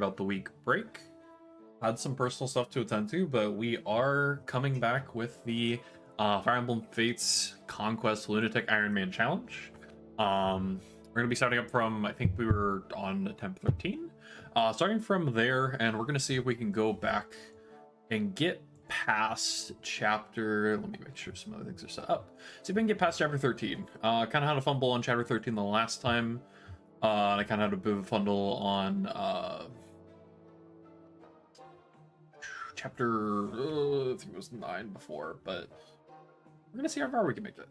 about the week break. Had some personal stuff to attend to, but we are coming back with the Fire Emblem Fates Conquest Lunatic Ironman Challenge. We're going to be starting up from, I think we were on attempt 13. Starting from there, and we're going to see if we can go back and get past chapter... Let me make sure some other things are set up. See if we can get past chapter 13. Kind of had a fumble on chapter 13 the last time. And I kind of had a bit of a fumble on chapter, I think it was 9 before, but we're going to see how far we can make it.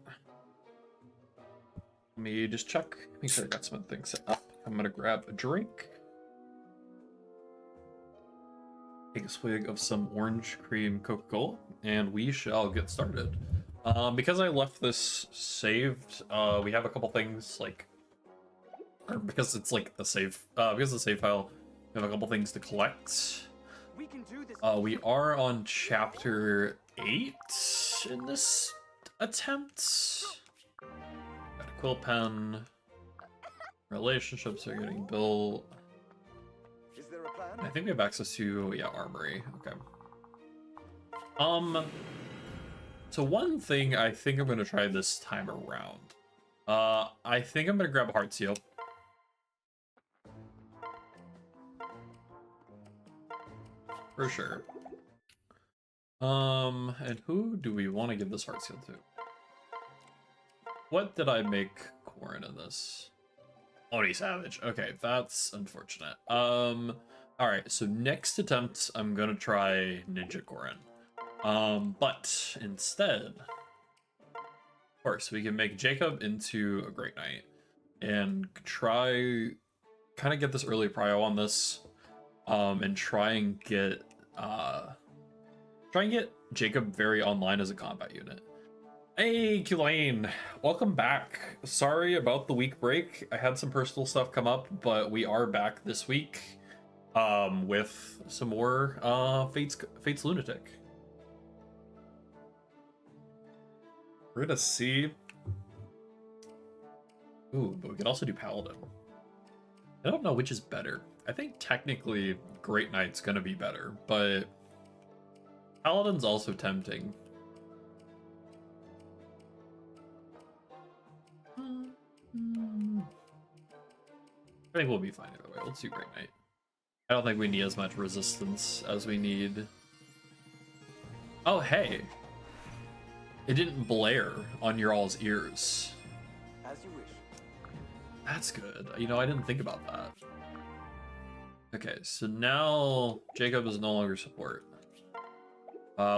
Let me just check, make sure I got some things set up. I'm going to grab a drink. Take a swig of some orange cream Coca-Cola, and we shall get started. Because I left this saved, we have a couple things, like, or because it's like the save, because of the save file, we have a couple things to collect. We can do this. We are on chapter 8 in this attempt. Got a quill pen. Relationships are getting built. Is there a plan? I think we have access to, yeah, armory. Okay. So one thing I think I'm gonna try this time around. I think I'm gonna grab a heart seal. For sure. And who do we want to give this heart seal to? What did I make Corin in this? Oni Savage. Okay, that's unfortunate. Alright, so next attempt, I'm gonna try Ninja Corin. But instead, of course, we can make Jacob into a Great Knight and try kind of get this early prio on this. And try and get Jacob very online as a combat unit. Hey, Kulane, welcome back. Sorry about the week break. I had some personal stuff come up, but we are back this week with some more Fates Lunatic. We're gonna see. Ooh, but we can also do Paladin. I don't know which is better. I think technically Great Knight's gonna be better, but Paladin's also tempting. I think we'll be fine either way. Let's do Great Knight. I don't think we need as much resistance as we need. Oh, hey! It didn't blare on your all's ears. As you wish. That's good. You know, I didn't think about that. Okay, so now Jacob is no longer support.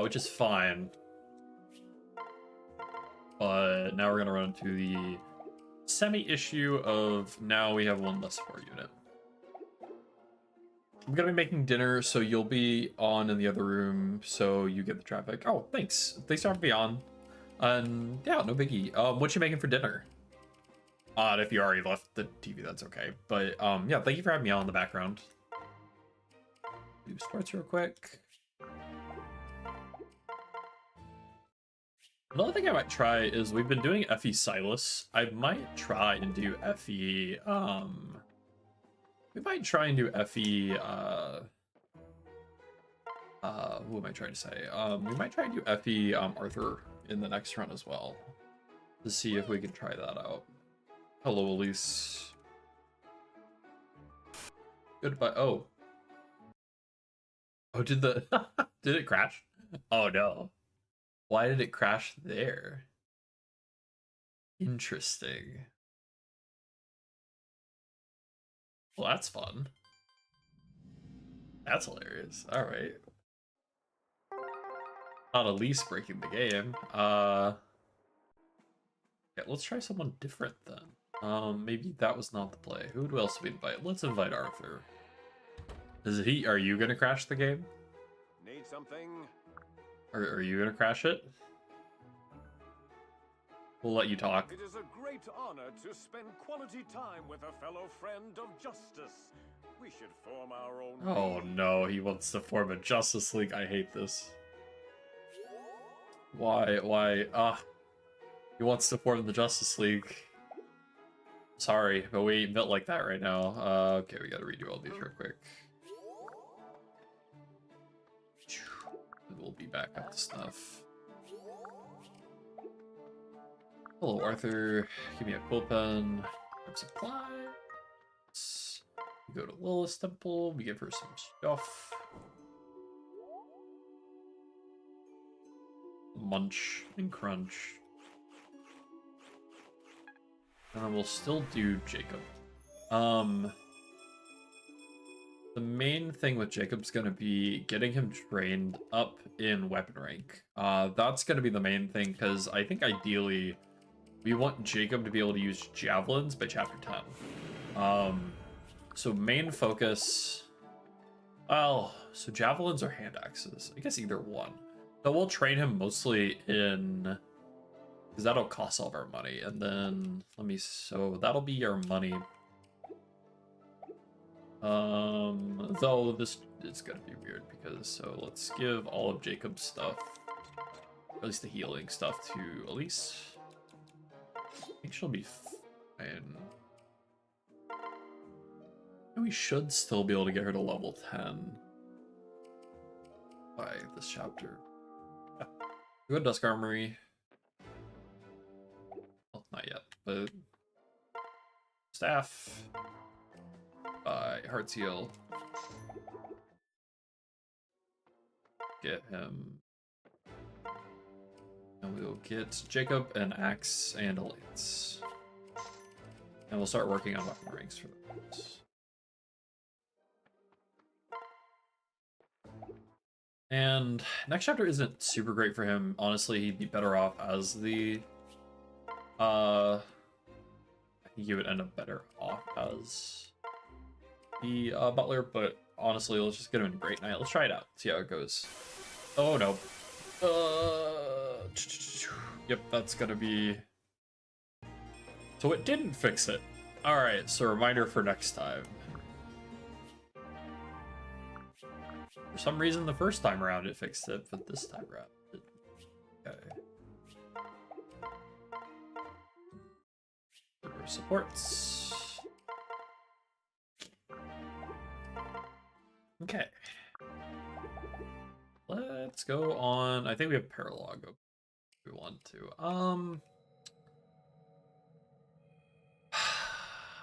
Which is fine. But now we're gonna run into the semi-issue of now we have one less support unit. I'm gonna be making dinner, so you'll be on in the other room, so you get the traffic. Oh, thanks. Thanks for having me on. And yeah, no biggie. What you making for dinner? If you already left the TV, that's okay. But yeah, thank you for having me on in the background. Do sports real quick. Another thing I might try is we've been doing FE Silas. I might try and do FE we might try and do FE who am I trying to say? We might try and do FE Arthur in the next run as well. To see if we can try that out. Hello, Elise. Goodbye. Oh. Oh, did the did it crash? Oh no. Why did it crash there? Interesting. Well, that's fun. That's hilarious. All right. Not Elise breaking the game. Yeah, let's try someone different then. Maybe that was not the play. Who else do we invite? Let's invite Arthur. Are you gonna crash the game? Need something? Are you gonna crash it? We'll let you talk. It is a great honor to spend quality time with a fellow friend of justice. We should form our own. Oh no, he wants to form a Justice League. I hate this. Why? He wants to form the Justice League. Sorry, but we ain't built like that right now. Okay, we gotta redo all these real quick. back up to stuff. Hello, Arthur. Give me a quill pen. Grab supplies. We go to Lilith's temple. We give her some stuff. Munch and crunch. And then we'll still do Jacob. The main thing with Jacob's going to be getting him trained up in weapon rank. That's going to be the main thing, because I think ideally we want Jacob to be able to use javelins by chapter 10. So main focus... Well, so javelins or hand axes? I guess either one. But we'll train him mostly in... because that'll cost all of our money. And then, so that'll be our money. Though this is gonna be weird because, so let's give all of Jacob's stuff, at least the healing stuff, to Elise. I think she'll be fine. And we should still be able to get her to level 10 by this chapter. Yeah. Go to Dusk Armory. Well, not yet, but staff. By Heartseal. Get him. And we'll get Jacob an axe and a lance. And we'll start working on weapon ranks for those. And next chapter isn't super great for him. Honestly, he'd be better off as the I think he would end up better off as the butler, but honestly, let's just get him in Great Knight. Let's try it out, see how it goes. Oh no. Yep, that's gonna be... So it didn't fix it. Alright, so reminder for next time. For some reason, the first time around it fixed it, but this time around it didn't. Okay. Supports. Okay. Let's go on. I think we have Paralog if we want to.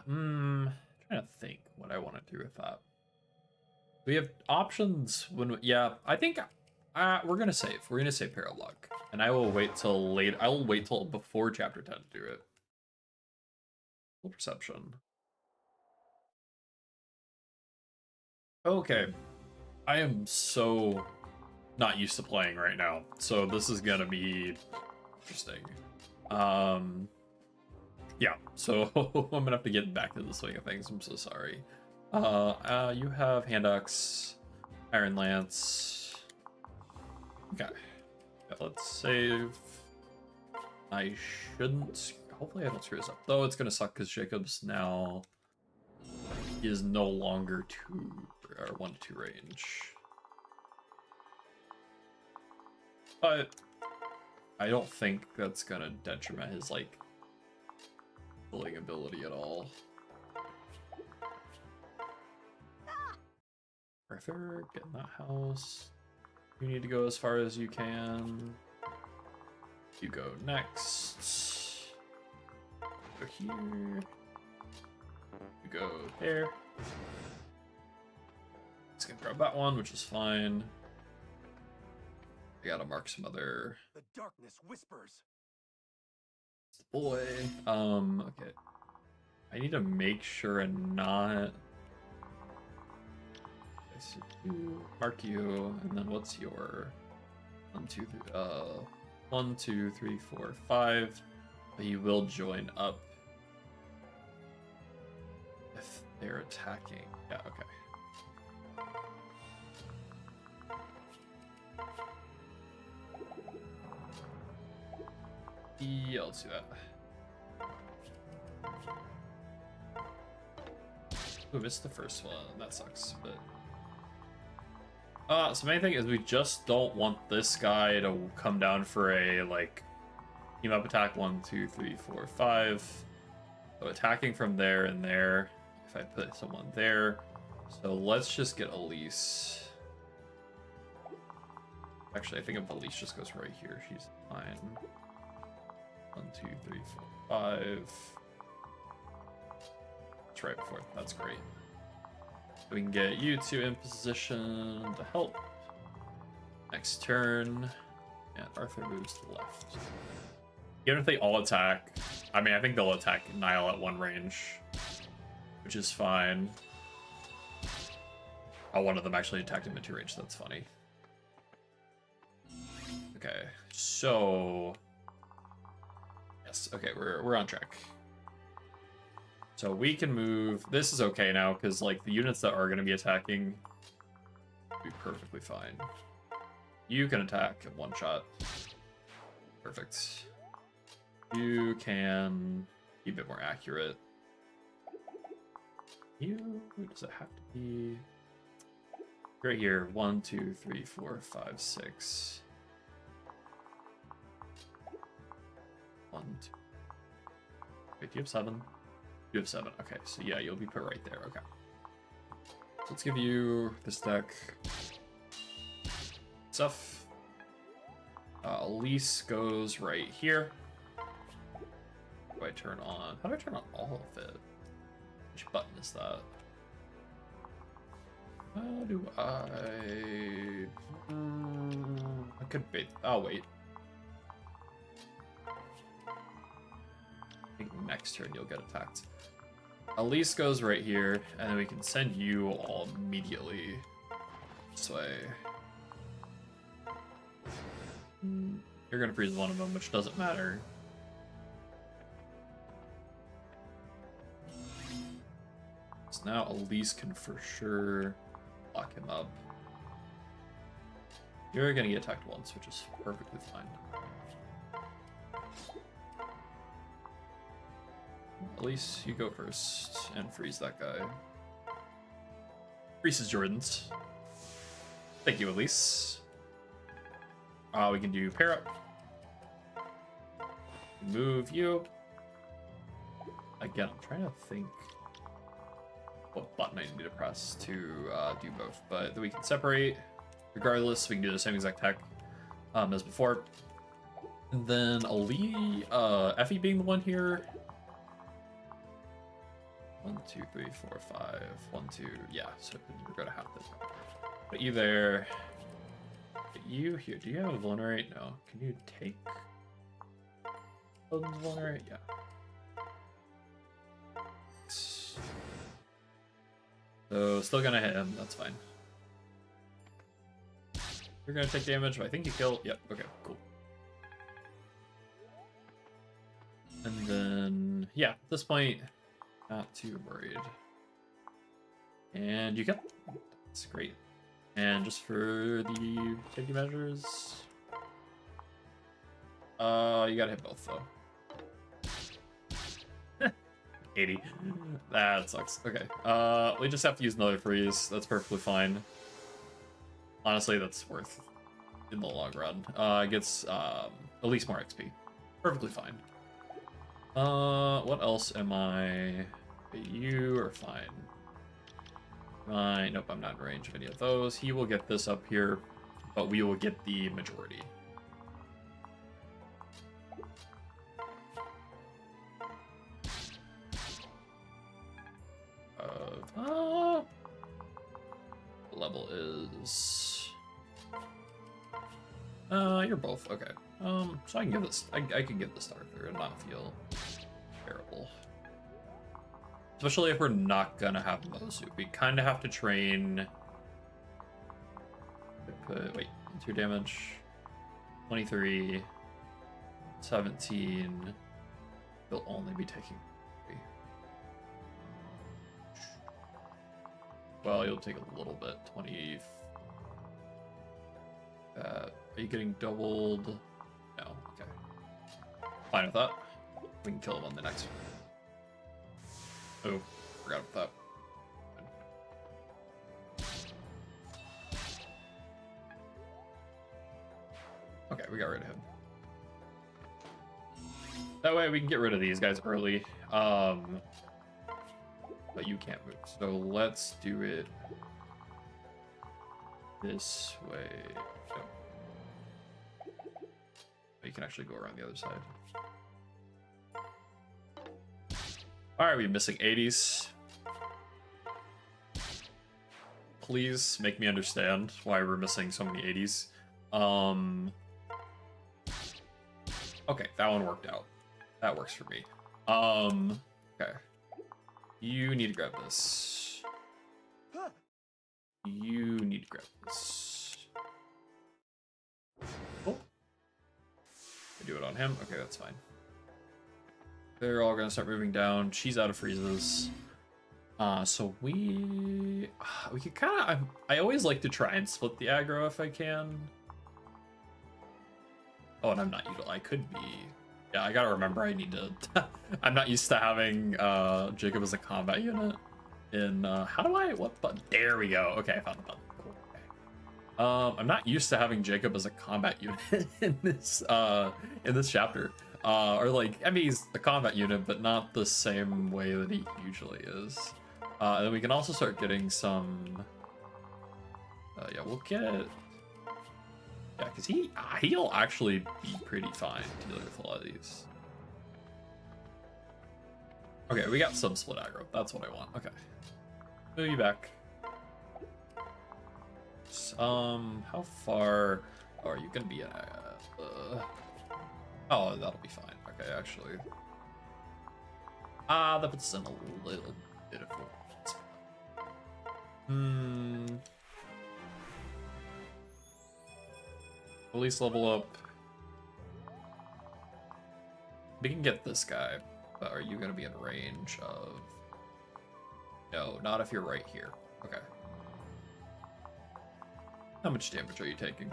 Trying to think what I want to do with that. We have options when yeah, I think we're gonna save. We're gonna save Paralog. And I will wait till late. I will wait till before chapter 10 to do it. Full perception. Okay, I am so not used to playing right now, so this is gonna be interesting. Yeah, so I'm gonna have to get back to the swing of things. I'm so sorry. You have hand axe, iron lance. Okay, yeah, let's save. I shouldn't. Hopefully, I don't screw this up. Though it's gonna suck because Jacob's now is no longer 1 to 2 range. But I don't think that's gonna detriment his like bullying ability at all. Arthur, get in that house. You need to go as far as you can. You go next. Go here. You go there. It's gonna grab that one, which is fine. I gotta mark some other. The darkness whispers. Boy. Okay. I need to make sure and not. I see you. Mark you, and then what's your 1, 2, 3, 1, 2, 3, 4, 5. But he will join up if they're attacking. Yeah, okay. Yeah, let's do that. Ooh, missed the first one. That sucks, but... so main thing is we just don't want this guy to come down for a, like, team up attack 1, 2, 3, 4, 5. So attacking from there and there, if I put someone there. So let's just get Elise. Actually, I think if Elise just goes right here, she's fine. 1, 2, 3, 4, 5. That's right before. That's great. We can get you two in position to help. Next turn. And Arthur moves to the left. Even if they all attack, I mean, I think they'll attack Niall at 1 range, which is fine. Oh, one of them actually attacked him at 2 range. That's funny. Okay, so yes, okay, we're on track. So we can move. This is okay now because like the units that are going to be attacking will be perfectly fine. You can attack at 1 shot. Perfect. You can be a bit more accurate. You, does it have to be right here? 1, 2, 3, 4, 5, 6. 1, 2. Wait, do you have 7? You have 7. Okay, so yeah, you'll be put right there. Okay. So let's give you this deck stuff. Elise goes right here. Do I turn on? How do I turn on all of it? Which button is that? How do I? I could bait. Oh wait. I think next turn you'll get attacked. Elise goes right here, and then we can send you all immediately this way. You're gonna freeze one of them, which doesn't matter. So now Elise can for sure lock him up. You're gonna get attacked once, which is perfectly fine. Elise, you go first and freeze that guy. Freezes Jordan's. Thank you, Elise. We can do pair up. Move you. Again, I'm trying to think what button I need to press to do both, but we can separate. Regardless, we can do the same exact tech as before. And then Ali, Effie being the one here. 1, 2, 3, 4, 5. 1, 2. Yeah, so we're gonna have to put you there. Put you here. Do you have a vulnerate? No. Can you take vulnerate? Yeah. So still gonna hit him. That's fine. You're gonna take damage, but I think you kill. Yep. Okay. Cool. And then yeah, at this point, not too worried. And you kill. That's great. And just for the safety measures, you gotta hit both though. 80. That sucks. Okay. We just have to use another freeze. That's perfectly fine. Honestly, that's worth in the long run. It gets at least more XP. Perfectly fine. What else am I? You are fine. Fine. Nope, I'm not in range of any of those. He will get this up here, but we will get the majority. Level is you're both okay. So I can give this I can give this to Arthur and not feel terrible, especially if we're not gonna have Mozu. We kind of have to train. Wait, 2 damage, 23, 17. He'll only be taking 3. Well, you'll take a little bit. 20. Are you getting doubled? No. Okay. Fine with that. We can kill him on the next one. Oh, forgot about that. Okay, we got rid of him. That way we can get rid of these guys early. But you can't move. So let's do it this way. You can actually go around the other side. Why are we missing 80s? Please make me understand why we're missing so many 80s. Okay, that one worked out. That works for me. Okay. You need to grab this. You need to grab this. Oh. I do it on him. Okay, that's fine. They're all gonna start moving down. She's out of freezes. So we could kind of. I always like to try and split the aggro if I can. Oh, and I'm not. I could be. Yeah, I gotta remember. I need to. I'm not used to having Jacob as a combat unit. In how do I? What button? There we go. Okay, I found the button. Cool. Okay. I'm not used to having Jacob as a combat unit in this chapter. Or like, I mean, he's a combat unit, but not the same way that he usually is. And then we can also start getting some. Yeah, we'll get. Yeah, because he'll actually be pretty fine dealing with a lot of these. Okay, we got some split aggro. That's what I want. Okay, move you back. How far are you gonna be? Oh, that'll be fine. Okay, actually. That puts us in a little bit of a... Police level up. We can get this guy, but are you gonna be in range of... No, not if you're right here. Okay. How much damage are you taking?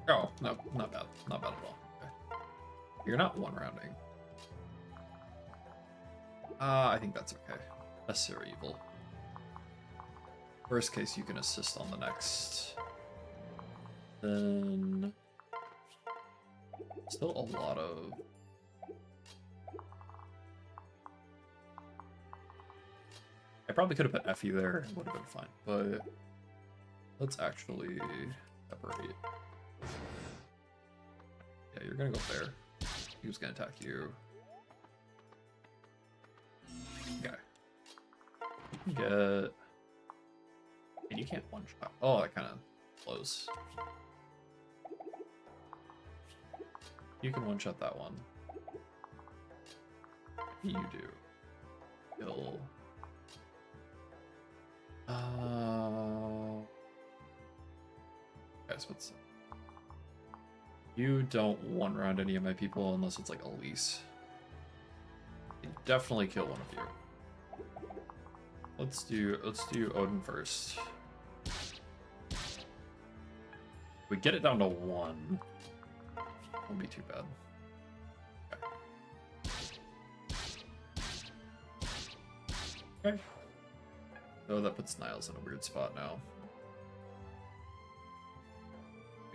Oh, no, not bad. Not bad at all. Okay. You're not one rounding. I think that's okay. Necessary evil. Worst case, you can assist on the next. Then... Still a lot of... I probably could have put Effie there. It would have been fine. But... Let's actually separate. Yeah, you're gonna go there. He was gonna attack you. Okay. You can get... And you can't one-shot. Oh, that kind of blows. You can one-shot that one. You do. Kill. Guys, what's... You don't one-round any of my people unless it's like Elise. You definitely kill one of you. Let's do Odin first. We get it down to 1. Won't be too bad. Okay. Okay. Oh, that puts Niles in a weird spot now.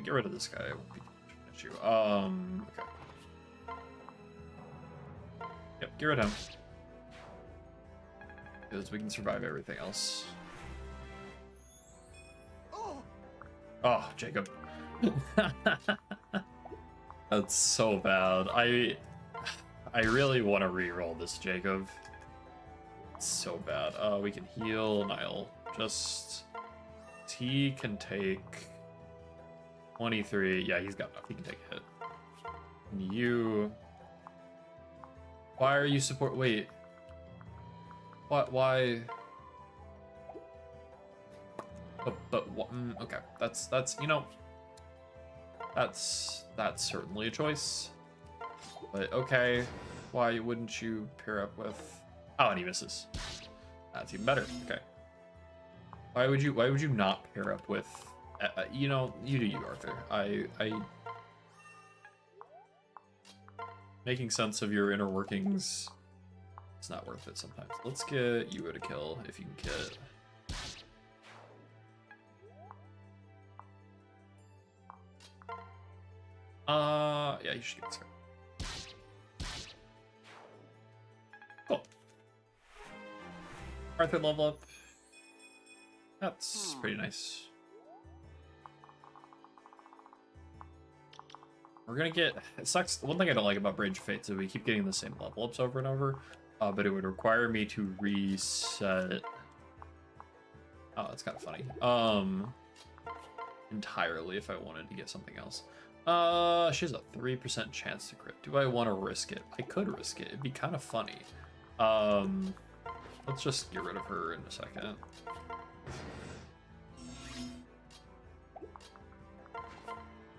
Get rid of this guy. It won't be too much of an issue. Okay. Yep, get rid of him. Because we can survive everything else. Oh, Jacob. That's so bad. I really want to re-roll this, Jacob. It's so bad. We can heal Nile. Just... He can take... 23. Yeah, he's got enough. He can take a hit. And you... Why are you support... Wait. What? Why? But okay. That's you know. That's certainly a choice. But okay. Why wouldn't you pair up with? Oh, and he misses. That's even better. Okay. Why would you not pair up with? You know, you do you, Arthur. I making sense of your inner workings. It's not worth it sometimes. Let's get you to kill if you can get. Yeah, you should get this guy. Cool. Arthur level up. That's pretty nice. We're gonna get, it sucks. One thing I don't like about Bridge of Fates is we keep getting the same level ups over and over, but it would require me to reset. Oh, that's kind of funny. Entirely if I wanted to get something else. She has a 3% chance to crit. Do I want to risk it? I could risk it. It'd be kind of funny. Let's just get rid of her in a second.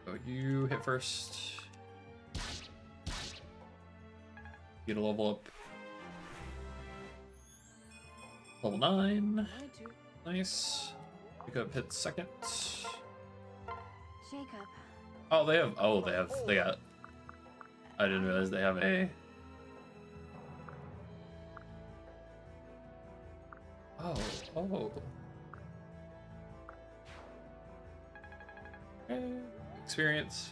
So you hit first. Get a level up. Level 9. Nice. Jacob hits second. Jacob. Oh, they got. I didn't realize they have a. Oh. Okay. Experience.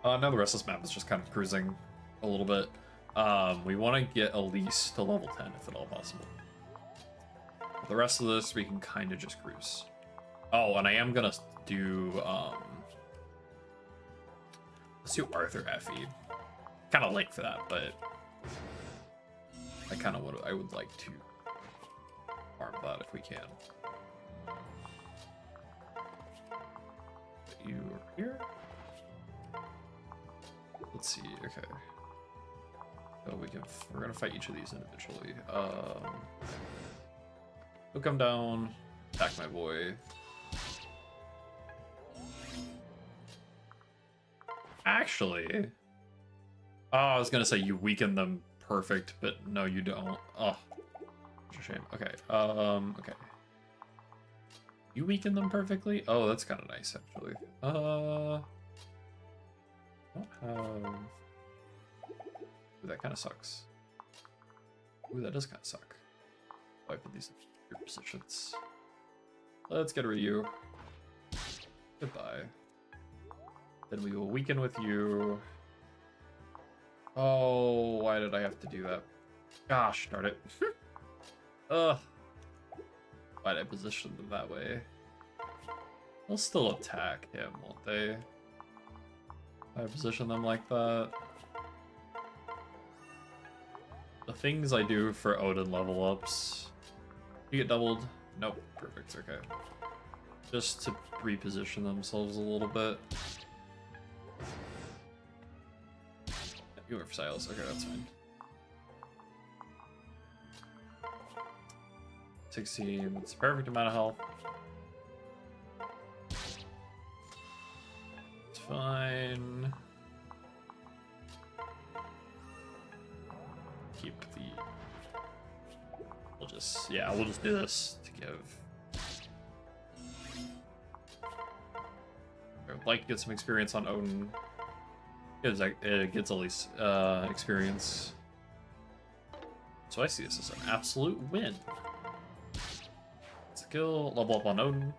Now the rest of this map is just kind of cruising a little bit. We want to get Elise to level 10 if at all possible. But the rest of this we can kind of just cruise. Oh, and I am gonna do let's do Arthur Effie. Kind of late for that, but I would like to farm that if we can. Put you over here. Let's see. Okay. So we're gonna fight each of these individually. He'll come down, attack my boy. Actually, I was gonna say you weaken them perfect, but no, you don't. Oh, such a shame. Okay. Okay. You weaken them perfectly? Oh, that's kind of nice, actually. I don't have. Ooh, that kind of sucks. Ooh, that does kind of suck. Oh, I put these in your positions. Let's get rid of you. Goodbye. Then we will weaken with you. Oh, why did I have to do that? Gosh darn it. Ugh. Why'd I position them that way? They'll still attack him, won't they? I position them like that. The things I do for Odin level ups. You get doubled? Nope. Perfect. Okay. Just to reposition themselves a little bit. You went for Silas. Okay, that's fine. 16. That's the perfect amount of health. It's fine. Keep the. We'll just do this to give. I would like to get some experience on Odin. It gets at least experience. So I see this as an absolute win. Skill, level up on Odin.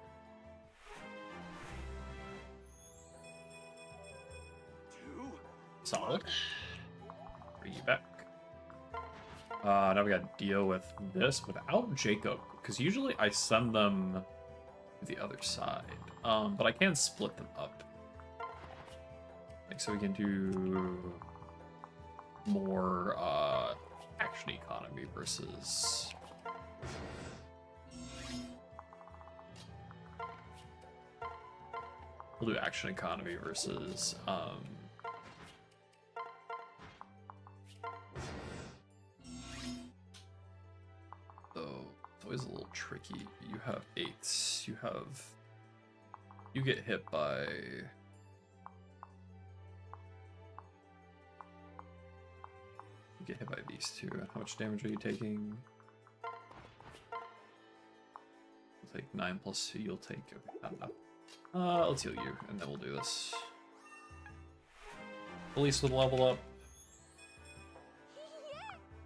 Solid. Bring you back. Now we gotta deal with this without Jacob, because usually I send them to the other side. But I can split them up. Like, so we can do more action economy versus. We'll do action economy versus so it's always a little tricky. You have 8s. You get hit by. Get hit by these two. How much damage are you taking? You'll take 9 plus 2. You'll take. Okay, let's heal you, and then we'll do this. Police with level up.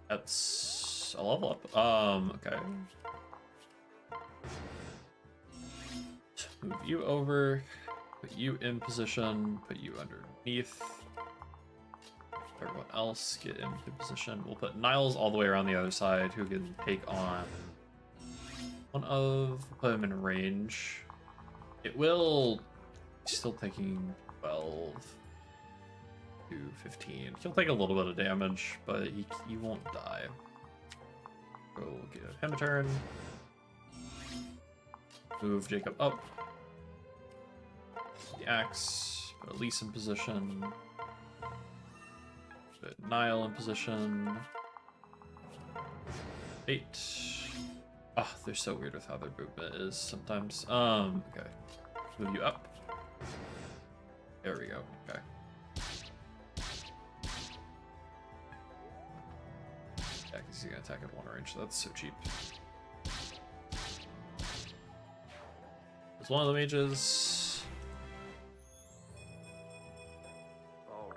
That's a level up. Okay. Move you over. Put you in position. Put you underneath. Everyone else get into position. We'll put Niles all the way around the other side, who can take on put him in range. It will He's still taking 12 to 15. He'll take a little bit of damage, but he won't die. So we'll give him a turn. Move Jacob up. The axe. Put Elise in position. Put Niall in position. 8. Oh, they're so weird with how their movement is sometimes. Okay. Move you up. There we go. Okay. Yeah, because he's gonna attack at 1 range. That's so cheap. It's one of the mages. Oh.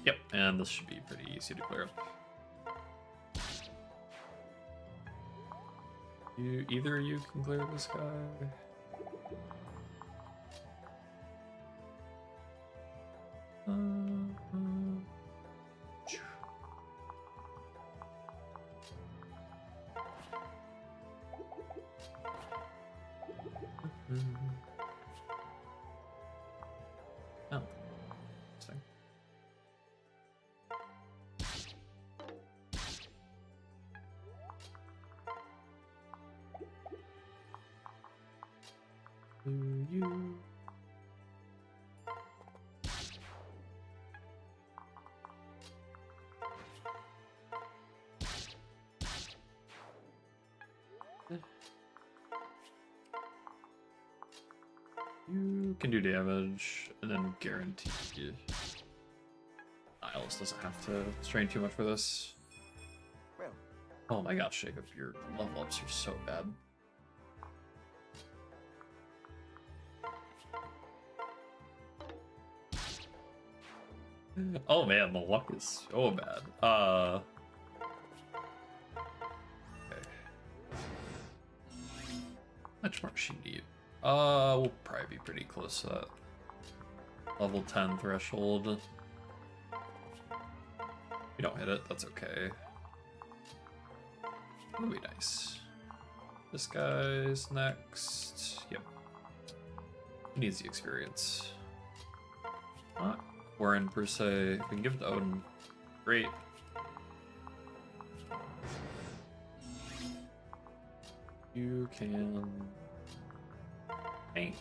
Yep, and this should be pretty easy to clear up. Either of you can clear this guy. Oh, interesting. Do you? You can do damage, and then guarantee. Niles doesn't have to strain too much for this. Well, Oh my gosh, Jacob, your level ups are so bad. Oh man, the luck is so bad. Okay. How much more does she need? We'll probably be pretty close to that level 10 threshold. If we don't hit it, that's okay. That'll be nice. This guy's next. Yep. He needs the experience. Not Warren per se. If we can give it to Odin, great. You can tank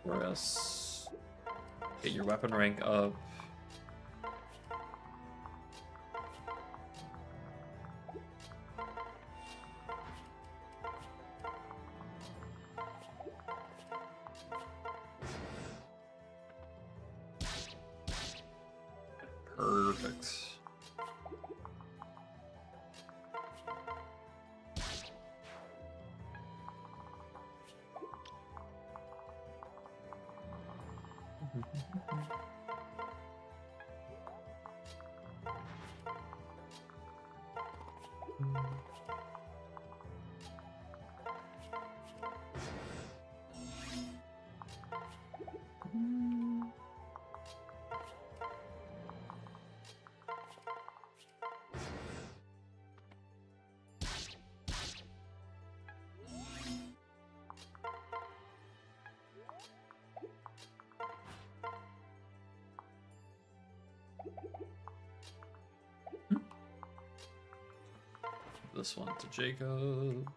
for us. Get your weapon rank up. Perfect. This one to Jacob.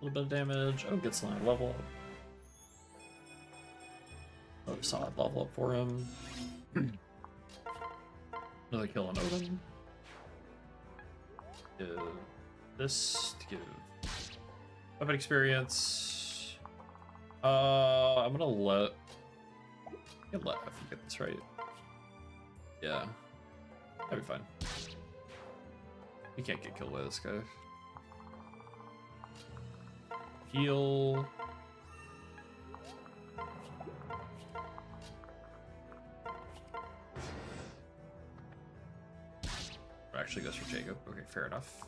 A little bit of damage. Oh, gets a level up. Another solid level up for him. Another kill on Odin. Give this to give weapon experience. I'm gonna let. If you get this right. Yeah, that'd be fine. You can't get killed by this guy. Heal. actually goes for Jacob. Okay, fair enough.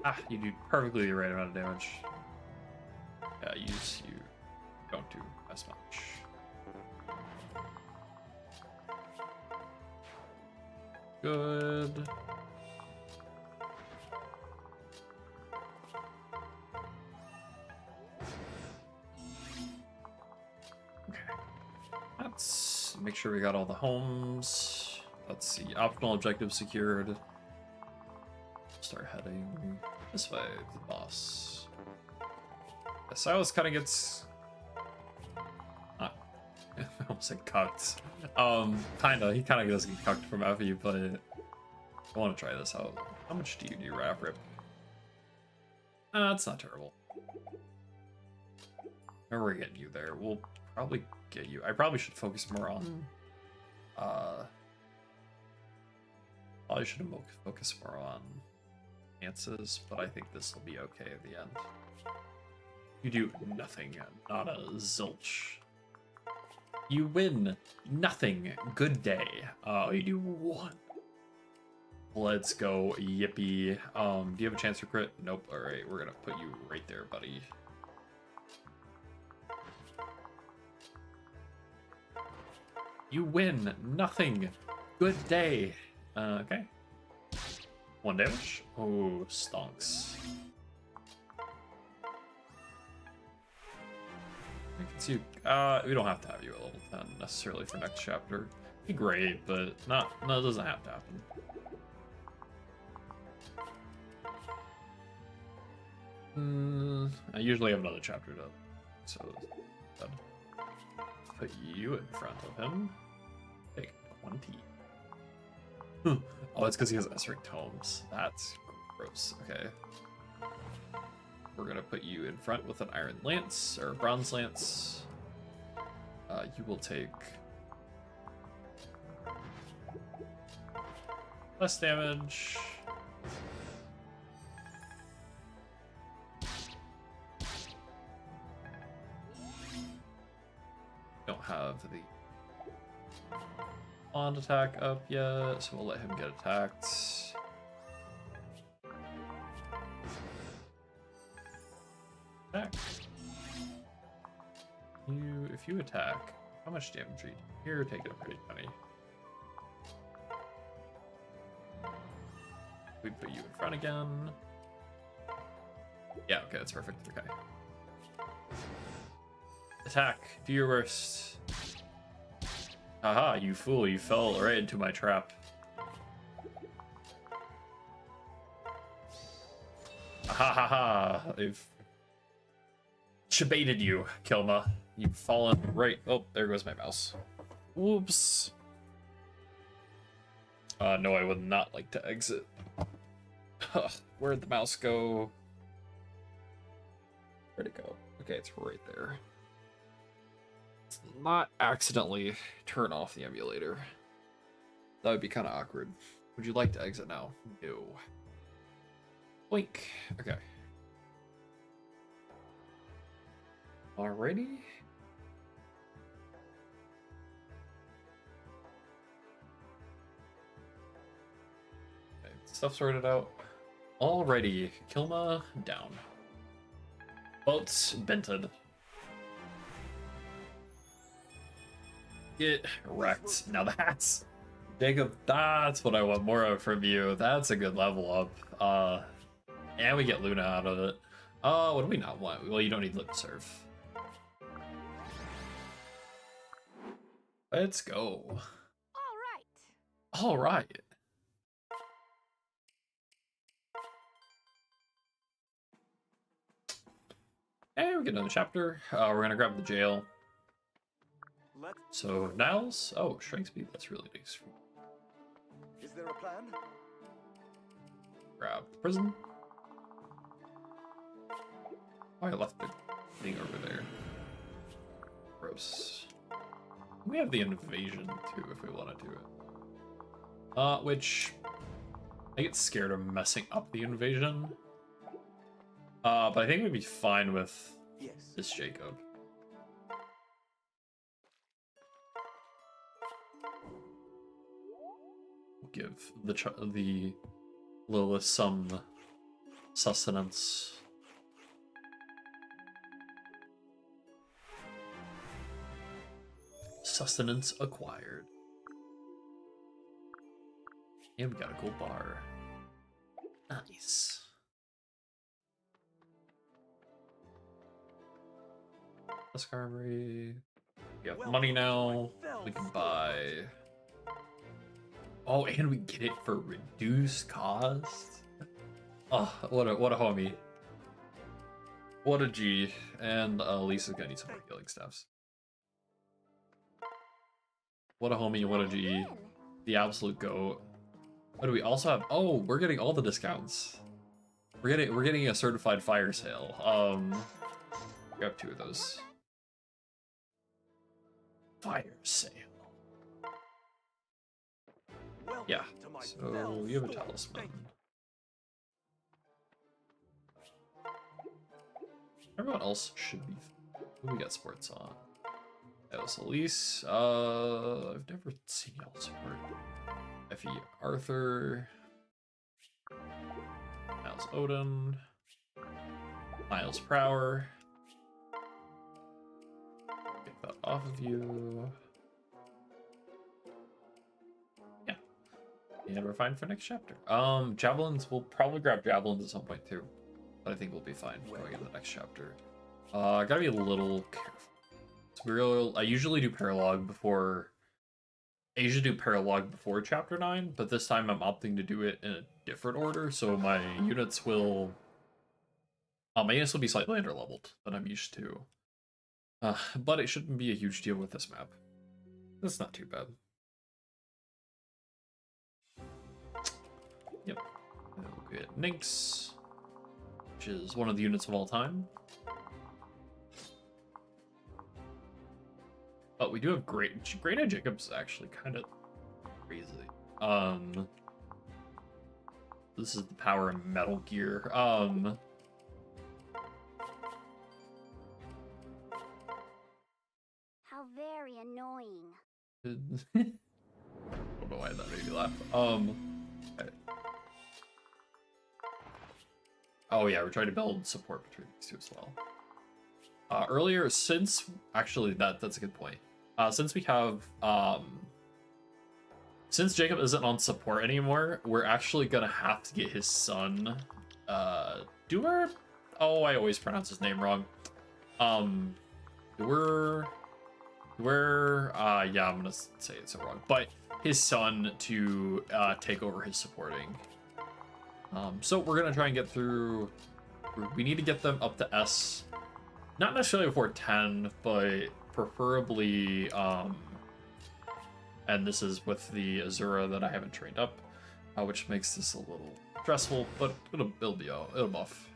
Ah, you do perfectly the right amount of damage. Yeah, you don't do as much. Good. Okay. Let's make sure we got all the homes. Let's see. Optional objective secured. Start heading this way to the boss. Yeah, Silas kind of gets... I almost said cucked. Kinda. He kind of does get cucked from Effie, but I want to try this out. How much do you do, Rap Rip? It's not terrible. Or we're getting you there. We'll probably get you. I probably should focus more on... Probably should have focused more on chances, but I think this will be okay at the end. You do nothing, not a zilch. You win nothing. Good day. You do one. Let's go, yippee. Do you have a chance for crit? Nope. All right, we're gonna put you right there, buddy. You win nothing. Good day. Okay. 1 damage. Oh, stonks. I can see you. We don't have to have you at level 10 necessarily for next chapter. Be great, but no, it doesn't have to happen. I usually have another chapter to, so put you in front of him. Take 20. Oh, it's because he has S-rank tomes. That's gross. Okay. We're gonna put you in front with an iron lance or a bronze lance. You will take less damage. Don't have the wand attack up yet, so we'll let him get attacked. Attack. If you attack, how much damage are you? You're taking a pretty penny. We put you in front again. Yeah, okay, that's perfect. Okay. Attack. Do your worst. Haha, you fool, you fell right into my trap. Ha ha ha, I've baited you, Kilma. You've fallen right. Oh, there goes my mouse. Whoops. No, I would not like to exit. Where'd the mouse go? Where'd it go? Okay, it's right there. Let's not accidentally turn off the emulator. That would be kind of awkward. Would you like to exit now? No. Blink. Okay. Alrighty. Okay, stuff sorted out. Alrighty. Kilma down. Boats bented. Get wrecked. Now that's Jacob, that's what I want more of from you. That's a good level up. And we get Luna out of it. What do we not want? Well, you don't need lip serve. Let's go. All right. And we get another chapter. We're gonna grab the jail. So Niles, oh, strength speed. That's really nice. Is there a plan? Grab the prison. Oh, I left the thing over there. Gross. We have the invasion too, if we want to do it. Which I get scared of messing up the invasion. But I think we'd be fine with this Jacob. give the Lilith some sustenance. Sustenance acquired. And we got a gold bar. Nice. Dusk Armory. We have money now. We can buy. Oh, and we get it for reduced cost. Oh, what a homie. What a G. And Lisa's gonna need some more healing staffs. What a homie, what a G. The absolute GOAT. What do we also have? Oh, we're getting all the discounts. We're getting a certified fire sale. Grab 2 of those. Fire sale. Yeah. So you have a talisman. Everyone else should be. Who we got sports on? That Elise. I've never seen y'all support. Effie Arthur. Miles Odin. Miles Prower. Get that off of you. Yeah. And we're fine for next chapter. Javelins, we'll probably grab javelins at some point too. But I think we'll be fine going into the next chapter. Gotta be a little careful. So I usually do paralog before. I usually do paralog before chapter 9, but this time I'm opting to do it in a different order, so my units will. My units will be slightly underleveled than I'm used to. But it shouldn't be a huge deal with this map. That's not too bad. Yep. And we'll get Nynx, which is one of the units of all time. But we do have Great Ed Jacob's is actually kind of crazy. This is the power of Metal Gear. How very annoying. I don't know why that made me laugh. Okay. Oh yeah, we're trying to build support between these two as well. Earlier, actually that's a good point. Since we have since Jacob isn't on support anymore, we're actually gonna have to get his son, Doer. Oh, I always pronounce his name wrong. Doer. Yeah, I'm gonna say it so wrong, but his son to take over his supporting. So we're gonna try and get through. We need to get them up to S, not necessarily before 10, but preferably. And this is with the Azura that I haven't trained up, which makes this a little stressful, but it'll buff.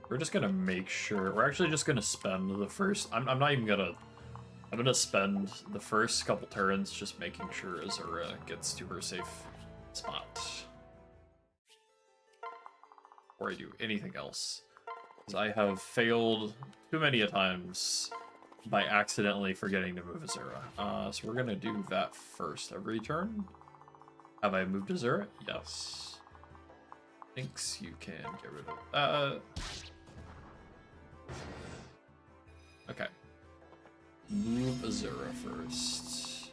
We're just gonna make sure. We're actually just gonna spend the first. I'm not even gonna. I'm gonna spend the first couple turns just making sure Azura gets to her safe spot before I do anything else, because I have failed too many a times by accidentally forgetting to move Azura. So we're gonna do that first every turn. Have I moved Azura? Yes. Thinks you can get rid of that. Okay. Move Azura first.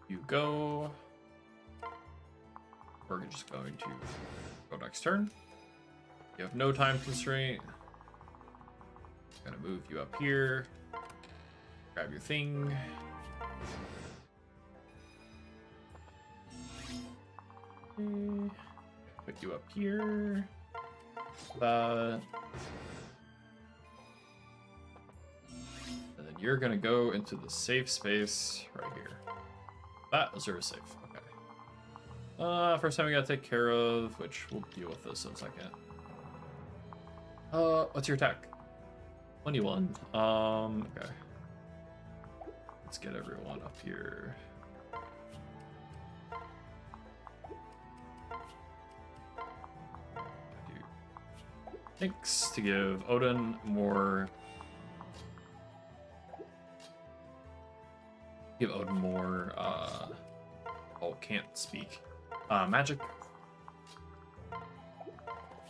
You go. We're just going to go next turn. You have no time constraint. Gonna move you up here. Grab your thing. Put you up here. And then you're gonna go into the safe space right here. That was safe. Okay. First time we gotta take care of, which we'll deal with this in a second. What's your attack? 21. Okay. Let's get everyone up here. Thanks to give Odin more Give Odin more, oh, can't speak. Magic.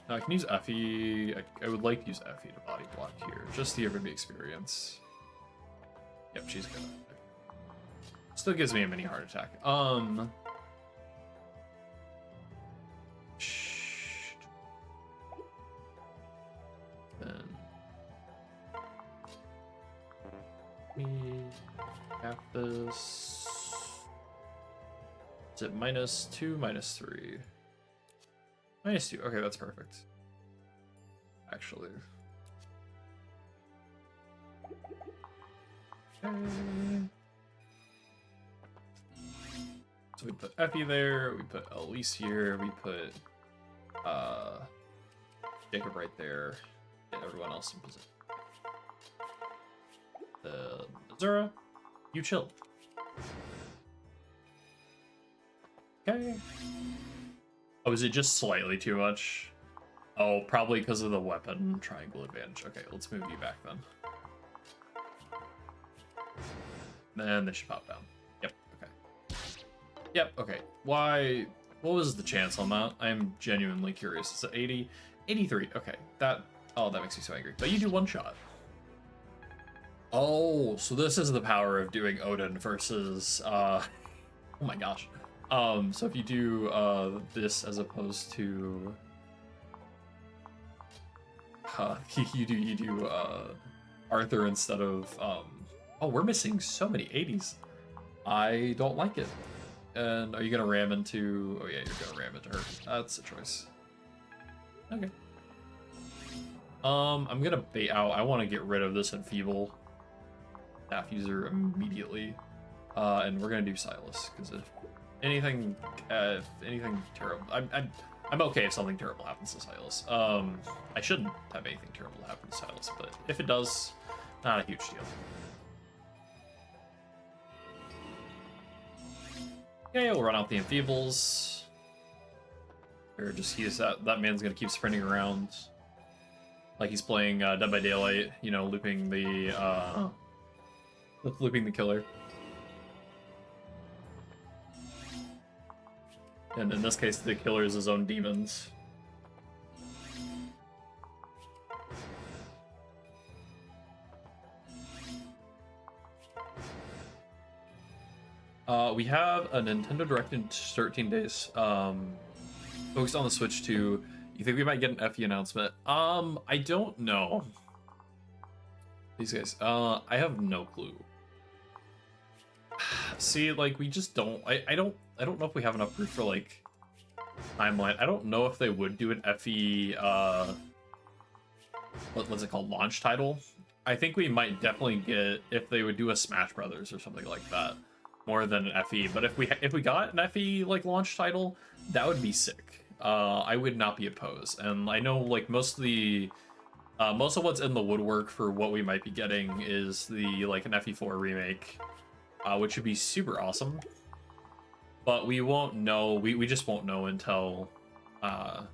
I can use Effie. I would like to use Effie to body block here, just to give her the experience. Yep, she's good. Still gives me a mini heart attack. Then we have this. Is it -2, -3? -2. Okay, that's perfect. Actually. Okay. So we put Effie there, we put Elise here, we put Jacob right there, get everyone else in position. Azura, you chill. Okay. Oh, is it just slightly too much? Oh, probably because of the weapon triangle advantage. Okay, let's move you back then. Then they should pop down. Yep, okay. Yep, okay. Why? What was the chance on that? I'm genuinely curious. It's at 80? 83, okay. Oh, that makes me so angry. But you do one shot. Oh, so this is the power of doing Odin versus, oh my gosh. So if you do, this as opposed to, you do, Arthur instead of, oh, we're missing so many 80s. I don't like it. And are you gonna ram into, oh yeah, you're gonna ram into her. That's a choice. Okay. I'm gonna bait out. I want to get rid of this Enfeeble staff user immediately. And we're gonna do Silas, because if anything terrible, I'm okay if something terrible happens to Silas. I shouldn't have anything terrible happen to Silas, but if it does, not a huge deal. Okay, we'll run out the Enfeebles. Or just that man's gonna keep sprinting around like he's playing Dead by Daylight, you know, looping the killer. And in this case, the killer is his own demons. We have a Nintendo Direct in 13 days. Focused on the Switch 2. You think we might get an FE announcement? I don't know. These guys, I have no clue. See, like, we just don't. I don't know if we have enough proof for like timeline. I don't know if they would do an FE. What's it called? Launch title. I think we might definitely get if they would do a Smash Brothers or something like that, more than an FE. But if we got an FE like launch title, that would be sick. I would not be opposed. And I know like most of what's in the woodwork for what we might be getting is the like an FE4 remake, which would be super awesome. But we won't know. We just won't know until it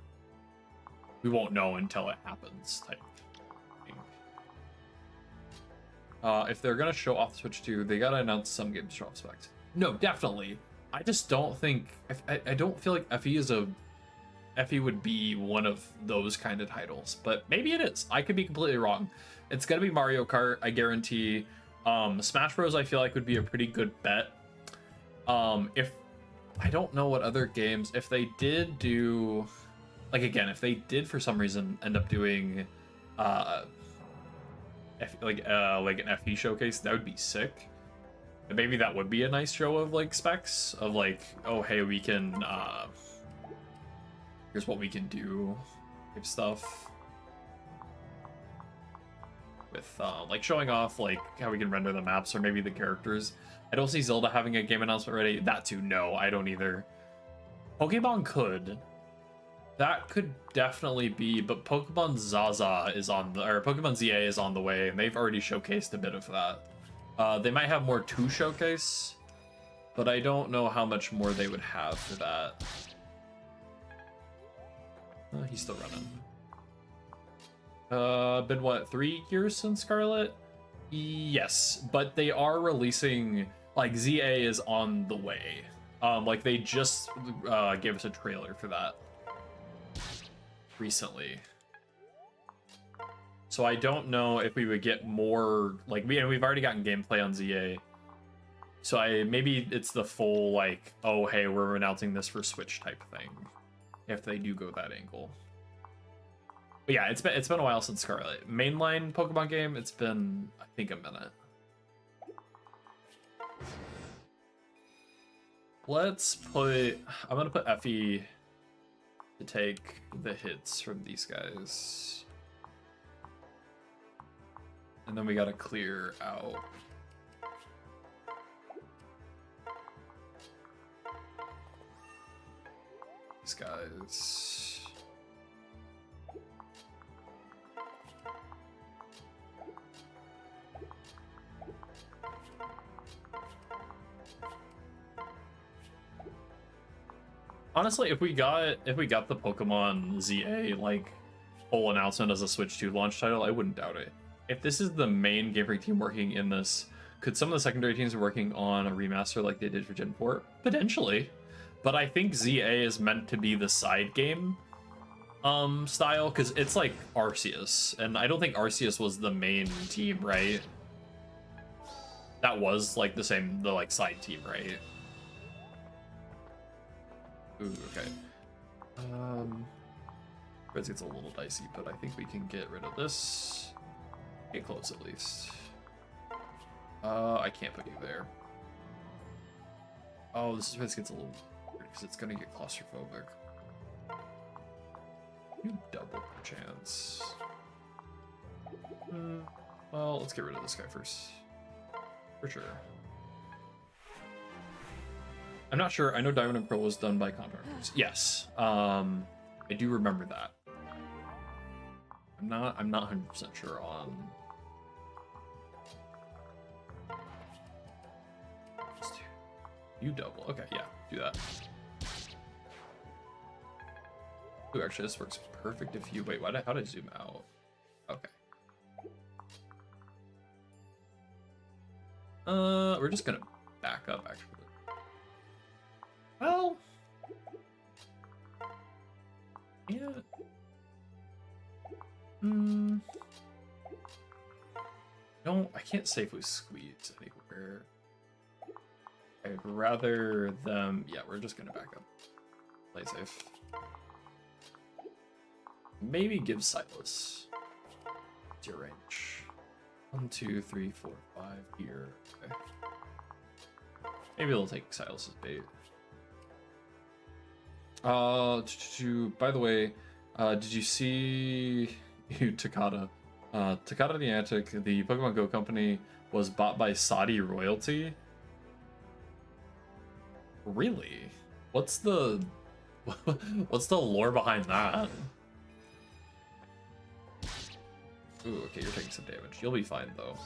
happens. Type thing. If they're gonna show off the Switch 2, they gotta announce some games show off specs. No, definitely. I just don't think. I don't feel like FE would be one of those kind of titles, but maybe it is. I could be completely wrong. It's gonna be Mario Kart, I guarantee. Smash Bros. I feel like would be a pretty good bet. If I don't know what other games, if they did do, like again, if they did for some reason end up doing, like an FE showcase, that would be sick. And maybe that would be a nice show of like specs of like, oh hey, we can. Here's what we can do, type stuff. With like showing off like how we can render the maps or maybe the characters. I don't see Zelda having a game announcement ready. That too, no, I don't either. Pokemon could. That could definitely be, but Pokemon Zaza is on the, or Pokemon ZA is on the way, and they've already showcased a bit of that. They might have more to showcase, but I don't know how much more they would have for that. He's still running. Been what, 3 years since Scarlet? Yes, but they are releasing, Like ZA is on the way. Like they just gave us a trailer for that recently. So I don't know if we would get more, like we've already gotten gameplay on ZA. So maybe it's the full like, oh hey, we're announcing this for Switch type thing, if they do go that angle. But yeah, it's been a while since Scarlet. Mainline Pokemon game, it's been I think a minute. Let's put, I'm gonna put Effie to take the hits from these guys. And then we gotta clear out. These guys. Honestly, if we got the Pokemon ZA like whole announcement as a Switch 2 launch title, I wouldn't doubt it. If this is the main Game Freak team working in this, could some of the secondary teams be working on a remaster like they did for Gen 4? Potentially. But I think ZA is meant to be the side game style, because it's like Arceus, and I don't think Arceus was the main team, right? That was like the like side team, right? Ooh, okay. It gets a little dicey, but I think we can get rid of this. Get close at least. I can't put you there. Oh, this gets a little weird because it's gonna get claustrophobic. You double chance. Well, let's get rid of this guy first. For sure. I'm not sure. I know Diamond and Pearl was done by contractors. Yes. I do remember that. I'm not 100% sure on. You double. Okay, yeah, do that. Ooh, actually, this works perfect if you wait. How did I zoom out? Okay. We're just gonna back up actually. Well, yeah. No, I can't safely squeeze anywhere. I'd rather them. Yeah, we're just gonna back up. Play safe. Maybe give Silas. What's your range? 1, 2, 3, 4, 5 here. Okay. Maybe they'll take Silas's bait. By the way, did you see Takata? Takata Niantic, the Pokemon Go company, was bought by Saudi royalty. Really? What's the lore behind that? Ooh, okay, you're taking some damage. You'll be fine though.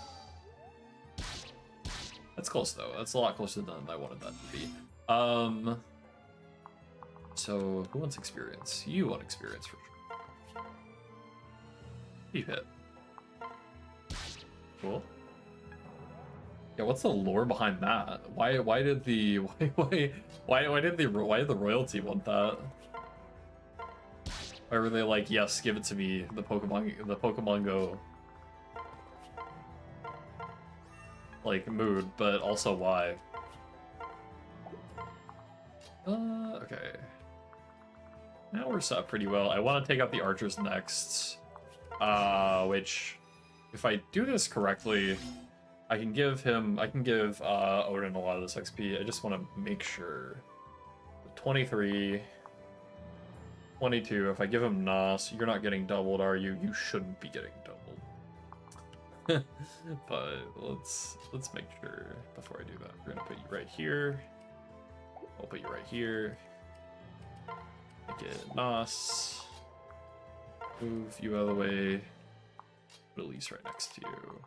That's close though. That's a lot closer than I wanted that to be. So who wants experience? You want experience for sure. You hit. Cool. Yeah, what's the lore behind that? Why did the royalty want that? Why were they like, yes, give it to me, the Pokemon Go like mood, but also why? Okay. Now we're set up pretty well. I want to take out the archers next. Which, if I do this correctly, I can give Odin a lot of this XP. I just want to make sure. 23, 22. If I give him Nos, you're not getting doubled, are you? You shouldn't be getting doubled. But let's make sure before I do that. We're gonna put you right here. I'll put you right here. Make it Nos. Move you out of the way. Put Elise right next to you.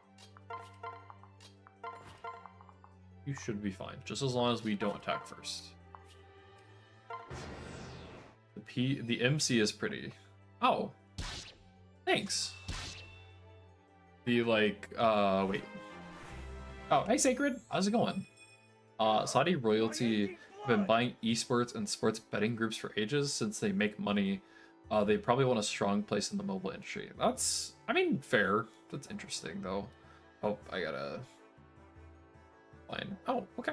You should be fine, just as long as we don't attack first. The MC is pretty. Oh, thanks. The like, wait. Oh, hey Sacred, how's it going? Saudi royalty have been buying esports and sports betting groups for ages since they make money. They probably want a strong place in the mobile industry. That's, I mean, fair. That's interesting, though. Oh, I gotta find. Oh, okay.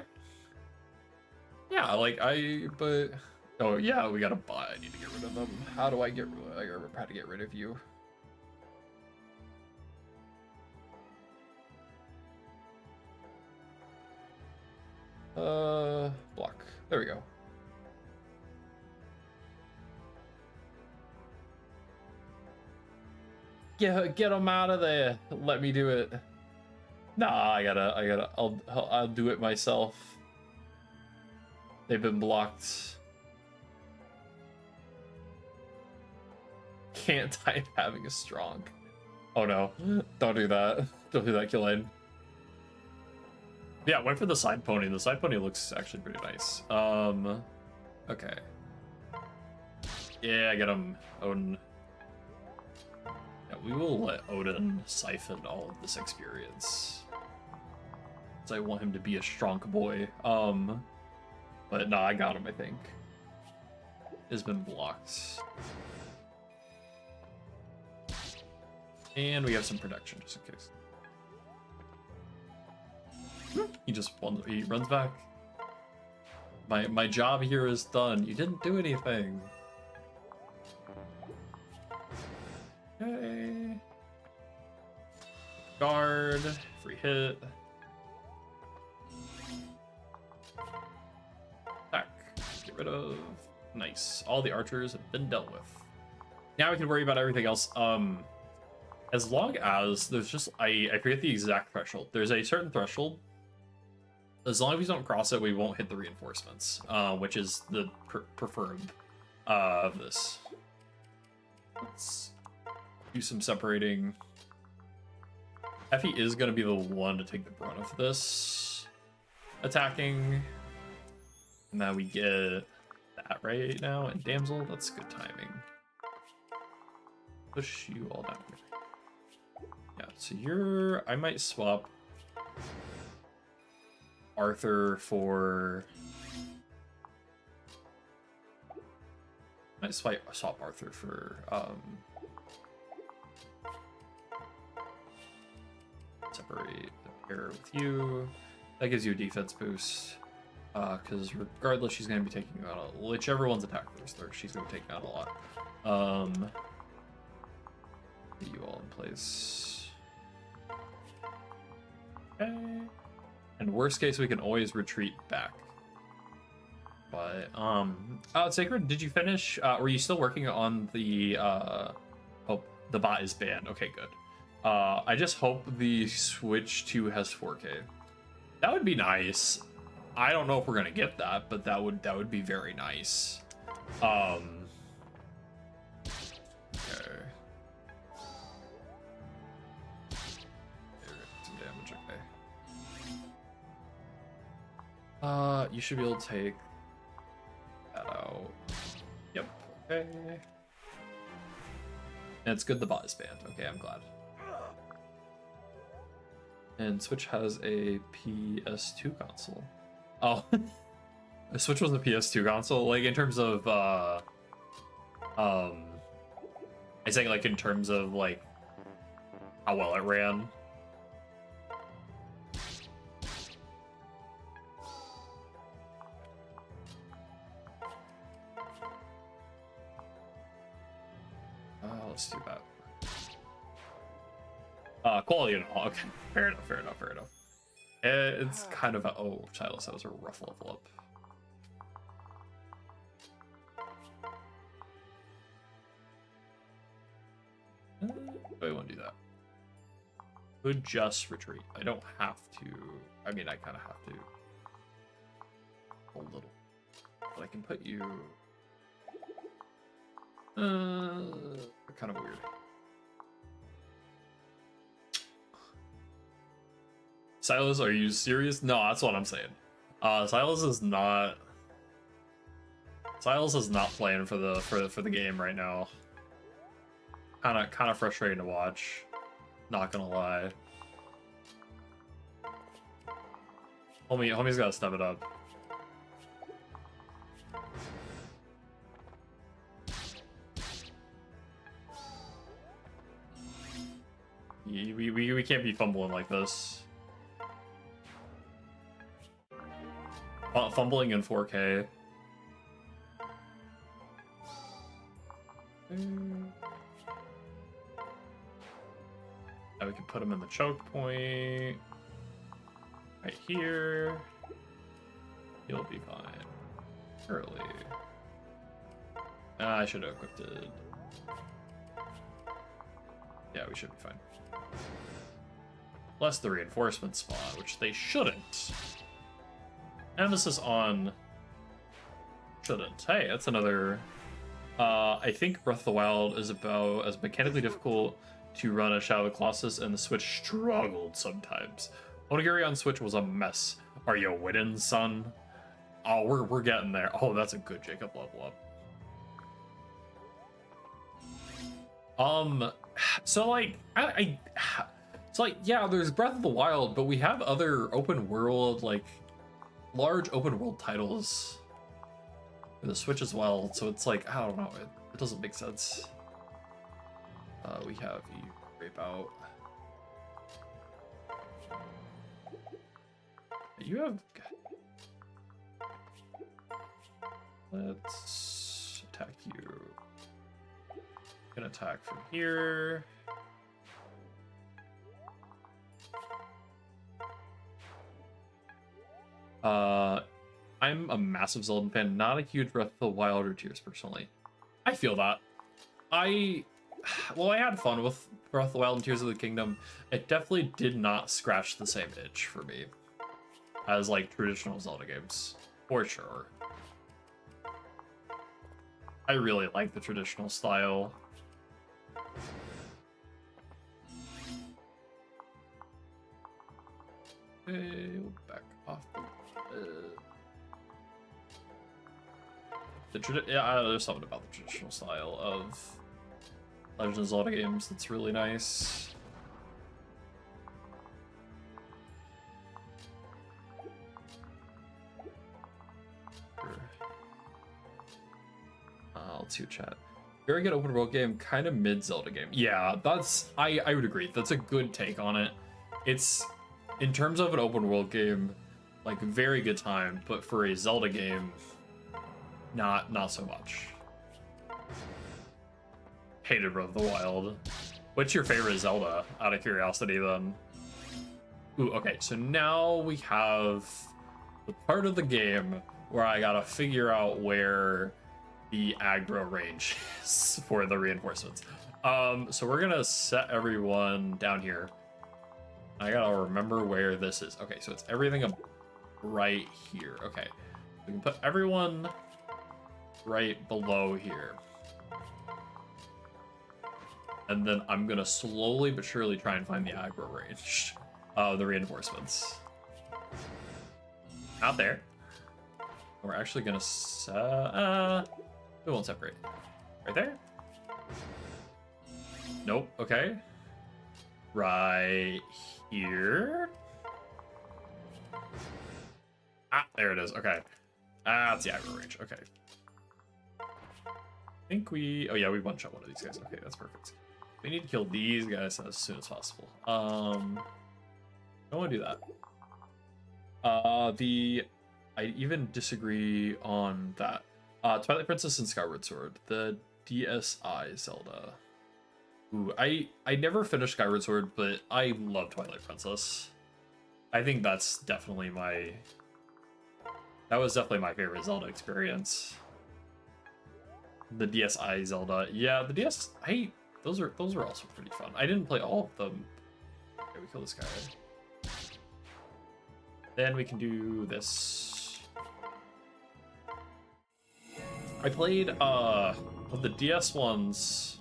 Yeah, like but oh yeah, we gotta buy. I need to get rid of them. How do I get? I gotta remember how to get rid of you. Block. There we go. Get them out of there. Let me do it. Nah, I'll do it myself. They've been blocked. Can't type having a strong. Oh no, don't do that. Don't do that, Killian. Yeah, went for the side pony. The side pony looks actually pretty nice. Okay. Yeah, get him, Odin. Yeah, we will let Odin siphon all of this experience. Because I want him to be a strong boy. But no, I got him, I think. Has been blocked. And we have some protection just in case. He runs back. My job here is done. You didn't do anything. Okay. Guard, free hit. Attack. Get rid of. Nice. All the archers have been dealt with. Now we can worry about everything else. As long as there's just I forget the exact threshold. There's a certain threshold. As long as we don't cross it, we won't hit the reinforcements, which is the preferred of this. Let's do some separating. Effie is going to be the one to take the brunt of this attacking. And now we get that right now. And Damsel, that's good timing. Push you all down here. Yeah, so you're... I might swap Arthur for... I might swap Arthur for... Separate the pair with you. That gives you a defense boost. Because regardless, she's going to be taking out whichever one's attack first, she's going to be taking out a lot. Get you all in place. Okay. And worst case, we can always retreat back. But Sacred, did you finish? Were you still working on the? Oh, the bot is banned. Okay, good. I just hope the Switch 2 has 4K. That would be nice. I don't know if we're gonna get that, but that would be very nice. Okay. Some damage, okay. You should be able to take that out. Yep. Okay. And it's good the bot is banned. Okay, I'm glad. And Switch has a PS2 console. Oh, the Switch was a PS2 console. Like in terms of, I think like in terms of like how well it ran. Let's do that. Quality and all. Okay, fair enough. It's kind of a Silas, that was a rough level up. Do I want to do that? Could just retreat. I don't have to. I mean, I kind of have to. A little. But I can put you. Kind of weird. Silas, are you serious? No, that's what I'm saying. Silas is not playing for the game right now. Kind of frustrating to watch. Not gonna lie. Homie's gotta step it up. We can't be fumbling like this. Fumbling in 4K. Now we can put him in the choke point. Right here. He'll be fine. Early. I should have equipped it. Yeah, we should be fine. Plus the reinforcement spot, which they shouldn't. Emphasis on shouldn't. Hey, that's another... I think Breath of the Wild is about as mechanically difficult to run as Shadow of the Colossus, and the Switch struggled sometimes. Onigiri on Switch was a mess. Are you winning, son? Oh, we're getting there. Oh, that's a good Jacob level up. So like, it's like, yeah, there's Breath of the Wild, but we have other open world, like, large open world titles for the Switch as well. So it's like, I don't know, it doesn't make sense. We have you rape out. You have. Let's attack you. Gonna attack from here. I'm a massive Zelda fan, not a huge Breath of the Wild or Tears personally. I feel that. Well, I had fun with Breath of the Wild and Tears of the Kingdom. It definitely did not scratch the same itch for me as like traditional Zelda games, for sure. I really like the traditional style. Okay, we'll back off. There's something about the traditional style of Legend of Zelda games that's really nice. Let's see what chat. Very good open world game, kind of mid Zelda game. Yeah, I would agree. That's a good take on it. It's, in terms of an open world game, like very good time, but for a Zelda game, not so much. Hated Breath of the Wild. What's your favorite Zelda, out of curiosity then? Ooh, okay, so now we have the part of the game where I gotta figure out where the aggro range is for the reinforcements. So we're gonna set everyone down here. I gotta remember where this is. Okay, so it's everything up right here. Okay, we can put everyone right below here. And then I'm gonna slowly but surely try and find the aggro range of the reinforcements. Out there. We're actually gonna set, we won't separate. Right there? Nope, okay. Right here. Ah, there it is, okay. That's the aggro range, okay. I think we, oh yeah, we one-shot one of these guys. Okay, that's perfect. We need to kill these guys as soon as possible. Don't want to do that. I even disagree on that. Twilight Princess and Skyward Sword, the DSi Zelda. Ooh, I never finished Skyward Sword, but I love Twilight Princess. I think that's definitely that was definitely my favorite Zelda experience. The DSi Zelda, yeah, the DS, those are also pretty fun. I didn't play all of them. Okay, we kill this guy. Then we can do this. I played of the DS ones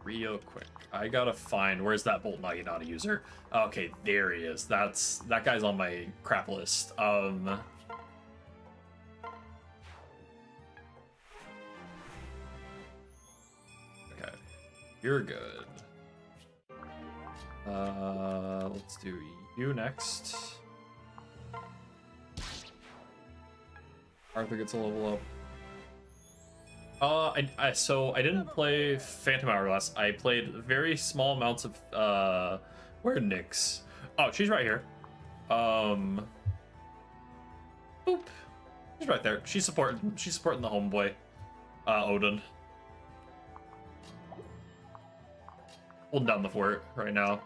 real quick. I gotta find, where's that Bolt Naginata user? Okay, there he is. That guy's on my crap list. Okay, you're good. Let's do you next. Arthur gets a level up. So I didn't play Phantom Hourglass. I played very small amounts of where Nyx? Oh, she's right here. Boop. She's right there. She's supporting the homeboy, Odin. Holding down the fort right now.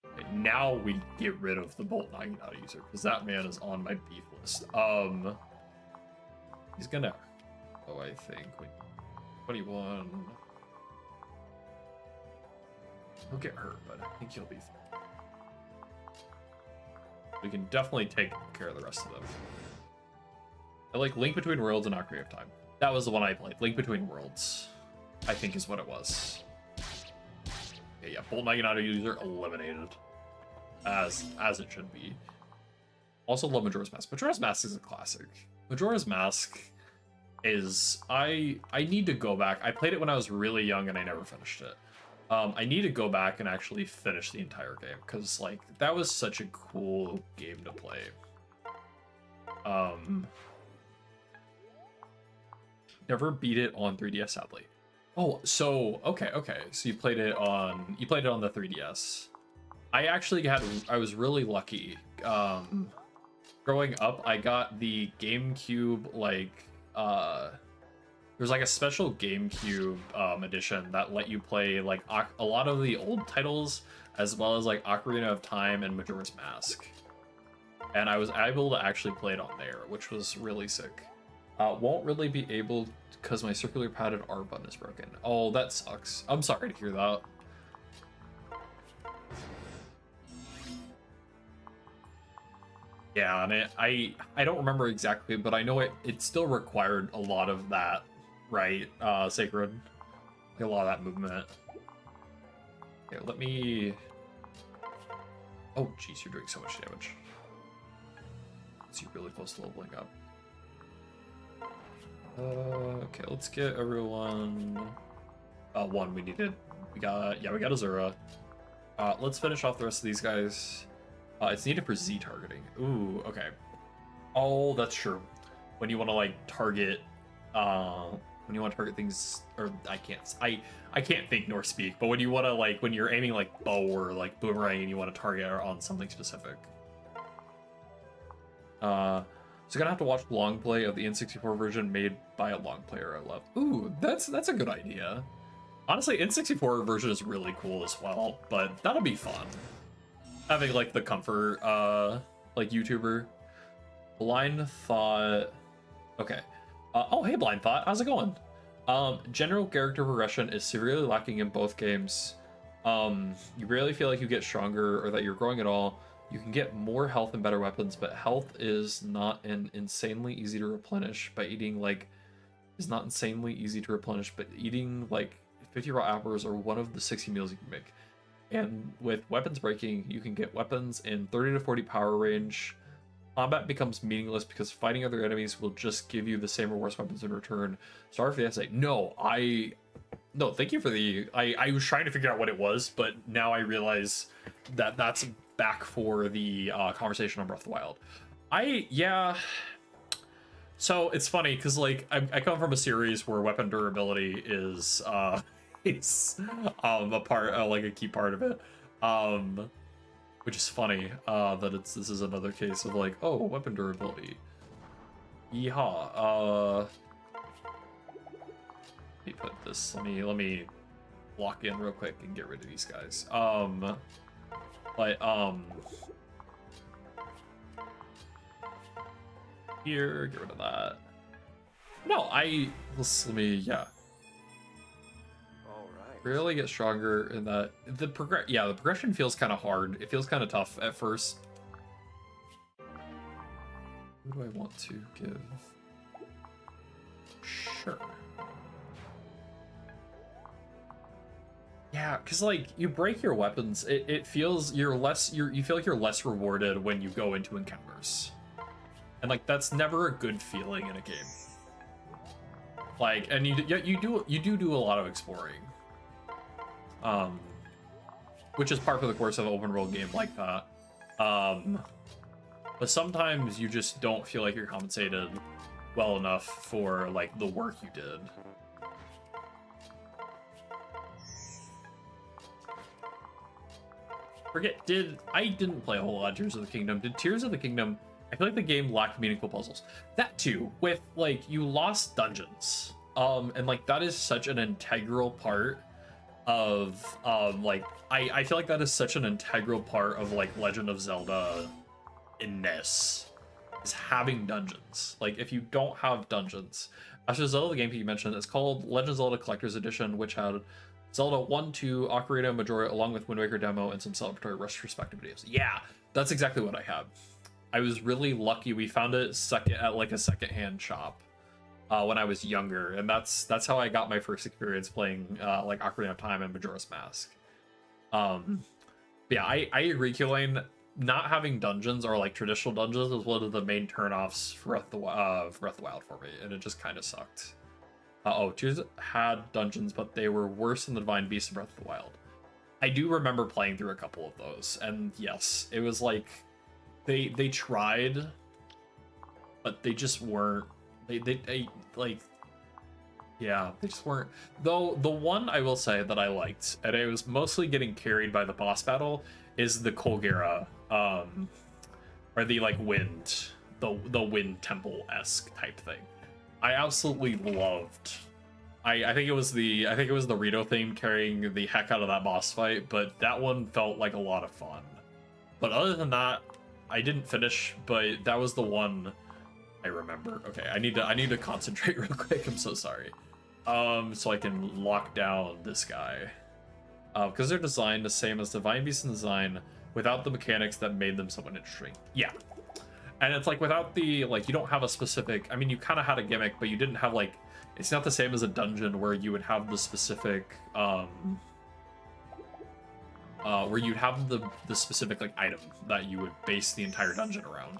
Okay, now we get rid of the Bolt Naginata user because that man is on my beef list. He's gonna. Oh, I think 21. He'll get hurt, but I think he'll be fine. We can definitely take care of the rest of them. I like Link Between Worlds and Ocarina of Time. That was the one I played. Link Between Worlds, I think, is what it was. Yeah, Bolt Naginata user eliminated, as it should be. Also love Majora's Mask. Majora's Mask is a classic. Majora's Mask is I need to go back. I played it when I was really young and I never finished it. I need to go back and actually finish the entire game because like that was such a cool game to play. Never beat it on 3DS, sadly. Oh, so okay. So you played it on the 3DS. I was really lucky. Growing up, I got the GameCube like there's like a special GameCube edition that let you play like a lot of the old titles as well as like Ocarina of Time and Majora's Mask. And I was able to actually play it on there, which was really sick. Won't really be able because my circular padded R button is broken. Oh, that sucks. I'm sorry to hear that. Yeah, and I don't remember exactly, but I know it still required a lot of that, right? Sacred. A lot of that movement. Okay, let me... Oh, jeez, you're doing so much damage. So you're really close to leveling up. Okay, let's get everyone... one we needed. We got Azura. Let's finish off the rest of these guys. It's needed for Z targeting. Ooh, okay. Oh, that's true. When you want to like target, when you want to target things, or I can't think nor speak. But when you want to like, when you're aiming like bow or like boomerang, and you want to target on something specific. So gonna have to watch long play of the N64 version made by a long player I love. Ooh, that's a good idea. Honestly, N64 version is really cool as well, but that'll be fun. Having like the comfort like YouTuber. Blind Thought. Okay. Oh hey Blind Thought, how's it going? General character progression is severely lacking in both games. You rarely feel like you get stronger or that you're growing at all. You can get more health and better weapons, but health is not insanely easy to replenish by eating like 50 raw apples or one of the 60 meals you can make. And with weapons breaking, you can get weapons in 30 to 40 power range. Combat becomes meaningless because fighting other enemies will just give you the same or worse weapons in return. Sorry for the essay. No, thank you for the... I was trying to figure out what it was, but now I realize that that's back for the conversation on Breath of the Wild. Yeah... So it's funny because like I come from a series where weapon durability is a part, like a key part of it, which is funny that this is another case of like, oh, weapon durability. Yeehaw. Let me put this. Let me lock in real quick and get rid of these guys. Here, get rid of that. No, let me, yeah. Really get stronger in that. The progression feels kind of hard. It feels kind of tough at first. Who do I want to give? Sure. Yeah, because like you break your weapons, it feels you feel like you're less rewarded when you go into encounters. And like that's never a good feeling in a game. Like, and you do a lot of exploring. Which is part of the course of an open world game like that. But but sometimes you just don't feel like you're compensated well enough for like the work you did. I didn't play a whole lot of Tears of the Kingdom. Did Tears of the Kingdom, I feel like the game lacked meaningful puzzles. That too, with like you lost dungeons. And like that is such an integral part of like I feel like that is such an integral part of like Legend of Zelda in-ness, is having dungeons. Like if you don't have dungeons, actually Zelda the game you mentioned, it's called Legend of Zelda Collector's Edition, which had Zelda 1, 2, Ocarina of Majora, along with Wind Waker demo and some celebratory retrospective videos. Yeah, that's exactly what I had. I was really lucky. We found it at like a secondhand shop when I was younger, and that's how I got my first experience playing like Ocarina of Time and Majora's Mask. Yeah, I agree, Keelan. Not having dungeons or like traditional dungeons was one of the main turnoffs for Breath of the Wild for me, and it just kind of sucked. Tears had dungeons, but they were worse than the Divine Beast in Breath of the Wild. I do remember playing through a couple of those, and yes, it was like they tried, but they just weren't. They like, yeah, they just weren't. Though the one I will say that I liked, and it was mostly getting carried by the boss battle, is the Colgera, or the like the wind temple-esque type thing. I absolutely loved. I think it was the Rito theme carrying the heck out of that boss fight, but that one felt like a lot of fun. But other than that, I didn't finish, but that was the one I remember. Okay, I need to concentrate real quick. I'm so sorry. So I can lock down this guy. Because they're designed the same as Divine Beast in design, without the mechanics that made them somewhat interesting. Yeah. And it's like without the, like, you don't have a specific, I mean, you kind of had a gimmick, but you didn't have, like, it's not the same as a dungeon where you would have the specific, where you'd have the specific, like, item that you would base the entire dungeon around.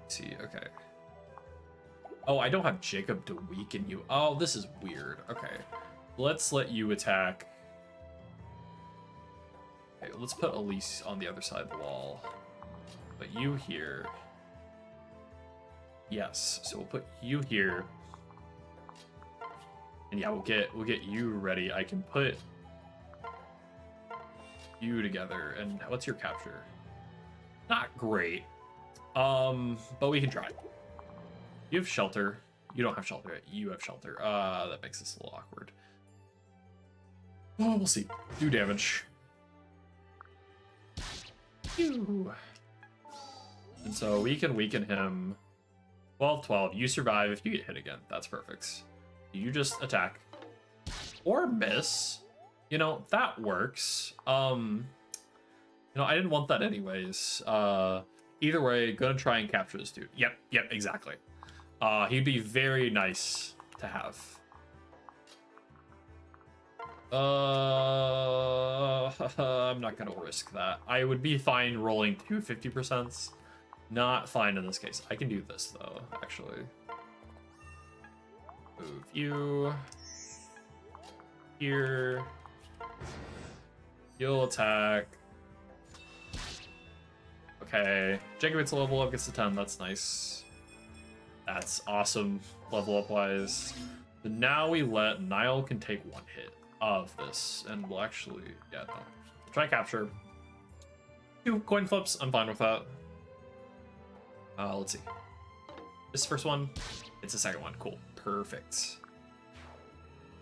Let's see, okay. Oh, I don't have Jacob to weaken you. Oh, this is weird. Okay. Let's let you attack. Okay, let's put Elise on the other side of the wall. Put you here. Yes, so we'll put you here. And yeah, we'll get you ready. I can put you together. And what's your capture? Not great. But we can try. You have shelter. You don't have shelter. You have shelter. That makes this a little awkward. Oh, we'll see. Do damage. Ew. And so we can weaken him. 12-12. You survive if you get hit again. That's perfect. You just attack. Or miss. You know, that works. You know, I didn't want that anyways. Either way, gonna try and capture this dude. Yep, exactly. He'd be very nice to have. I'm not gonna risk that. I would be fine rolling 250%. Not fine in this case. I can do this though, actually. Move you here. You'll attack. Okay. Jacob gets a level up, gets to 10. That's nice. That's awesome, level up wise. But now we let Niall can take one hit of this, and we'll actually, yeah, no. Try capture. 2 coin flips. I'm fine with that. Let's see. This first one, it's the second one. Cool. Perfect.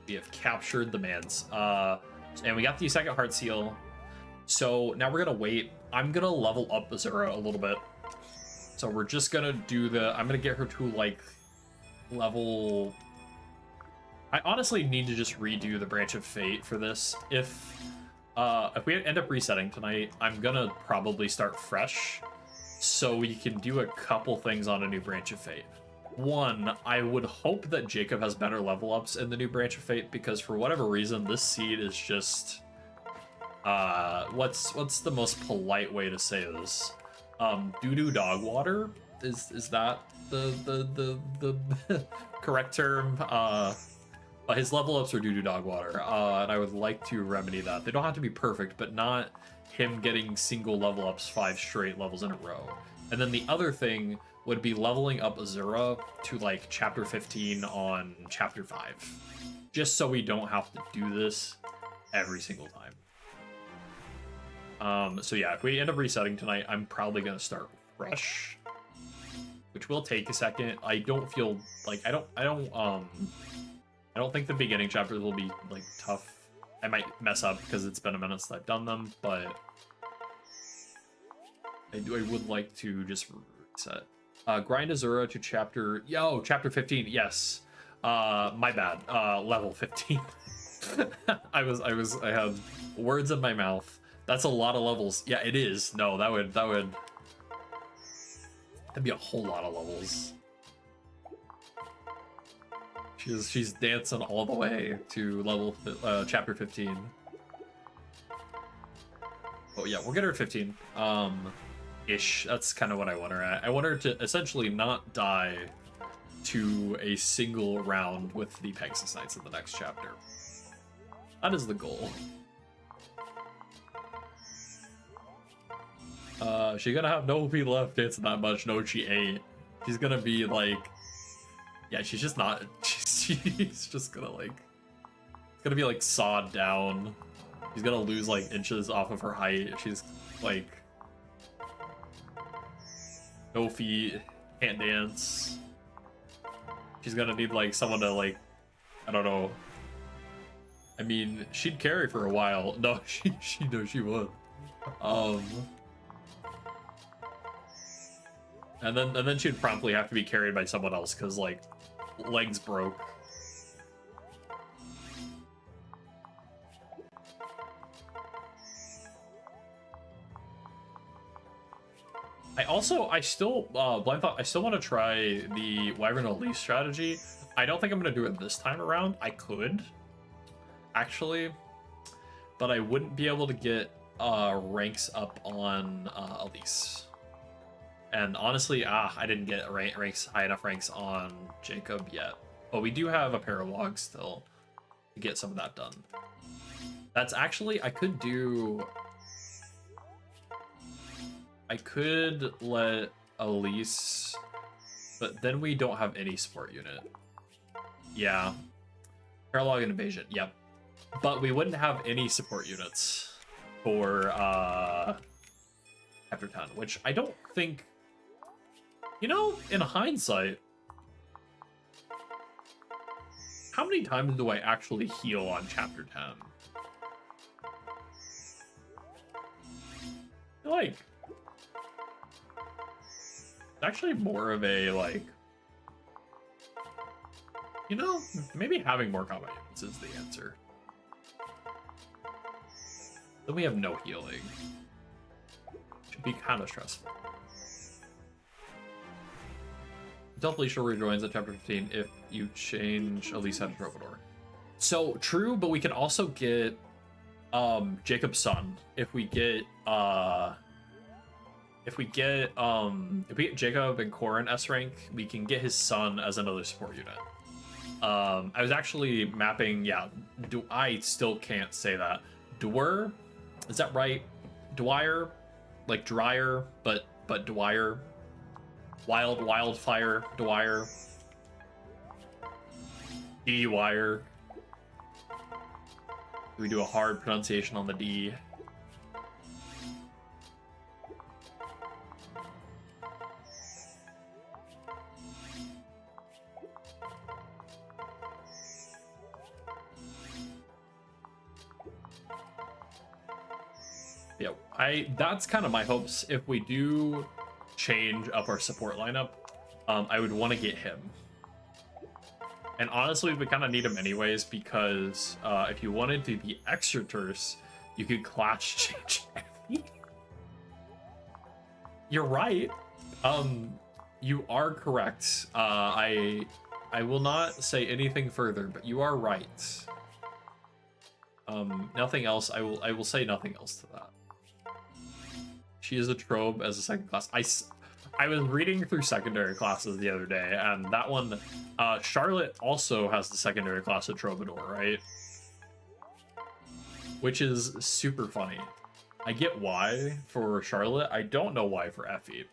We have captured the mans. And we got the second heart seal. So now we're gonna wait. I'm gonna level up Azura a little bit. So we're just gonna do I'm gonna get her to like level. I honestly need to just redo the Branch of Fate for this. If we end up resetting tonight, I'm gonna probably start fresh, so we can do a couple things on a new Branch of Fate. One, I would hope that Jacob has better level ups in the new Branch of Fate, because for whatever reason, this seed is just what's the most polite way to say this? Doo-doo dog water? Is that the correct term? His level ups are doo-doo dog water, and I would like to remedy that. They don't have to be perfect, but not him getting single level ups 5 straight levels in a row. And then the other thing would be leveling up Azura to like chapter 15 on chapter 5. Just so we don't have to do this every single time. So yeah, if we end up resetting tonight, I'm probably gonna start fresh, which will take a second. I don't feel like I don't think the beginning chapters will be like tough. I might mess up because it's been a minute since I've done them, but I would like to just reset. Grind Azura to chapter 15. Yes. My bad. Level 15. I had words in my mouth. That's a lot of levels. Yeah, it is. No, that'd be a whole lot of levels. She's dancing all the way to level chapter 15. Oh yeah, we'll get her at 15. Ish. That's kind of what I want her at. I want her to essentially not die to a single round with the Pegasus Knights in the next chapter. That is the goal. She's gonna have no OP left dancing that much. No, she ain't. She's gonna be like, yeah, she's just not. She's just gonna like, it's gonna be like sawed down. She's gonna lose like inches off of her height. She's like, no feet, can't dance. She's gonna need like someone to like, I don't know. I mean, she'd carry for a while. No, she would. And then she'd promptly have to be carried by someone else because like legs broke. I still blind thought I still want to try the Wyvern Elise strategy. I don't think I'm gonna do it this time around. I could actually, but I wouldn't be able to get ranks up on Elise. And honestly, I didn't get high enough ranks on Jacob yet. But we do have a pair of logs still to get some of that done. That's actually, I could let Elise, but then we don't have any support unit. Yeah. Paralog and Invasion, yep. But we wouldn't have any support units for chapter 10, which I don't think, you know, in hindsight, how many times do I actually heal on chapter 10? Like, it's actually more of a, like, you know, maybe having more combat units is the answer. Then we have no healing. Should be kind of stressful. Definitely sure rejoins at chapter 15 if you change Elise out of Troubadour. So true, but we can also get Jacob's son. If we get Jacob and Corin S rank, we can get his son as another support unit. I was actually mapping, yeah, I still can't say that. Dwyer, is that right? Dwyer, like Dryer, but Dwyer. Wildfire, Dwyer. D-Wire. We do a hard pronunciation on the D. Yeah, that's kind of my hopes. If we do change up our support lineup, I would want to get him. And honestly, we kind of need him anyways, because if you wanted to be extra terse, you could class change Effie. You're right. You are correct. I will not say anything further, but you are right. Nothing else. I will say nothing else to that. She is a trobe as a second class. I was reading through secondary classes the other day, and that one, Charlotte also has the secondary class of Troubadour, right? Which is super funny. I get why for Charlotte. I don't know why for Effie.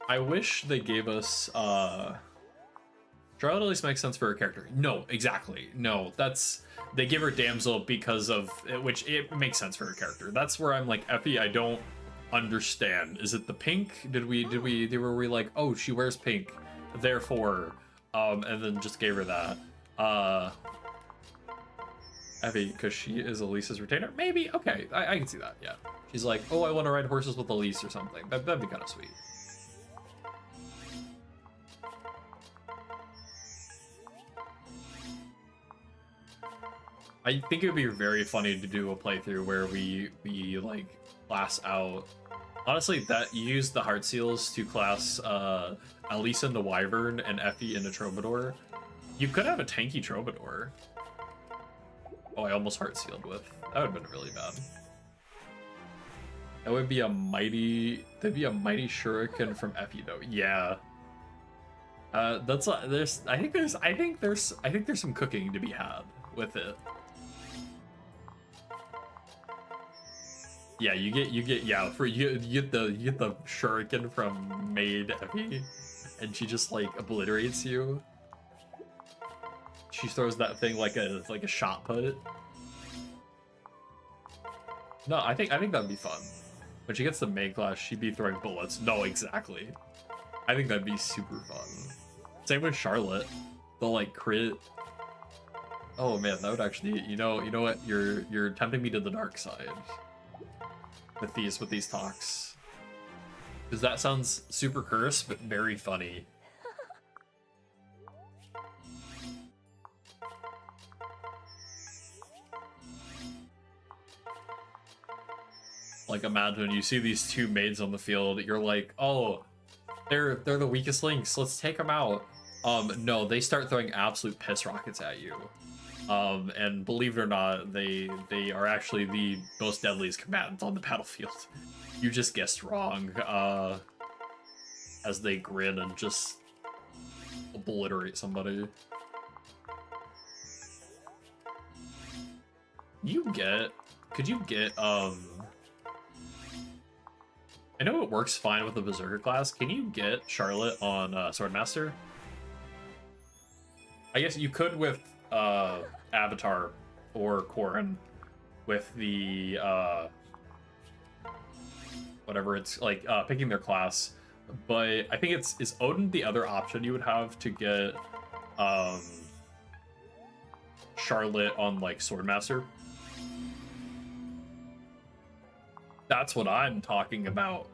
I wish they gave us Charlotte at least makes sense for her character. No, exactly. No, that's they give her damsel because of which it makes sense for her character. That's where I'm like, Effie, I don't understand. Is it the pink? Were we like, oh, she wears pink, therefore, and then just gave her that. Effie, because she is Elise's retainer? Maybe. Okay, I can see that, yeah. She's like, oh, I want to ride horses with Elise or something. That'd be kind of sweet. I think it would be very funny to do a playthrough where we like class out. Honestly, that you use the heart seals to class Elisa into Wyvern and Effie into Troubadour. You could have a tanky Troubadour. Oh, I almost heart sealed with. That would have been really bad. That would be a mighty. That'd be a mighty shuriken from Effie though. Yeah. That's there's. I think there's some cooking to be had with it. Yeah, you get yeah for you get the shuriken from Maid Effie, and she just like obliterates you. She throws that thing like a shot put. No, I think that'd be fun. When she gets the main class, she'd be throwing bullets. No, exactly. I think that'd be super fun. Same with Charlotte. They'll like crit. Oh man, that would actually you know what you're tempting me to the dark side. With these talks, because that sounds super cursed but very funny. Like imagine you see these two maids on the field, you're like, oh, they're the weakest links, let's take them out. No, they start throwing absolute piss rockets at you. And believe it or not, they are actually the most deadliest combatants on the battlefield. You just guessed wrong, as they grin and just obliterate somebody. Could you get, I know it works fine with the Berserker class. Can you get Charlotte on Swordmaster? I guess you could with Avatar or Corrin with the whatever it's like picking their class, but I think is Odin the other option you would have to get Charlotte on like Swordmaster? That's what I'm talking about.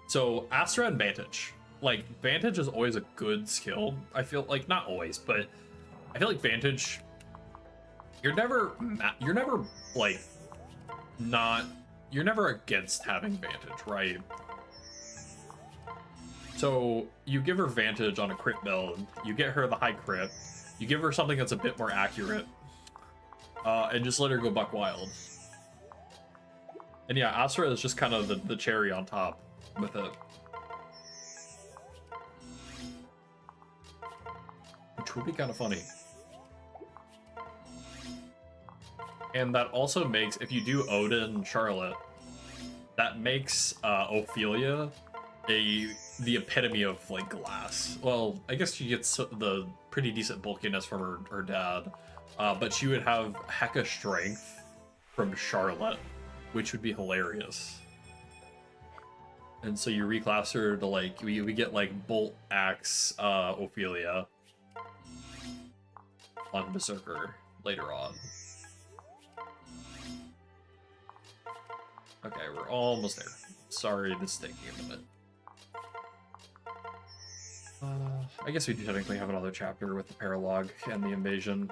So Astra and Vantage. Like, Vantage is always a good skill. I feel like, not always, but I feel like Vantage, you're never like, you're never against having Vantage, right? So you give her Vantage on a crit build, you get her the high crit, you give her something that's a bit more accurate, and just let her go buck wild. And yeah, Astra is just kind of the cherry on top with it. Which would be kind of funny. And that also makes, if you do Odin and Charlotte, that makes Ophelia the epitome of like glass. Well, I guess she gets the pretty decent bulkiness from her dad, but she would have hecka strength from Charlotte, which would be hilarious. And so you reclass her to like we get like Bolt Axe Ophelia on Berserker later on. Okay, we're almost there. Sorry, this is taking a minute. I guess we do technically have another chapter with the paralogue and the invasion.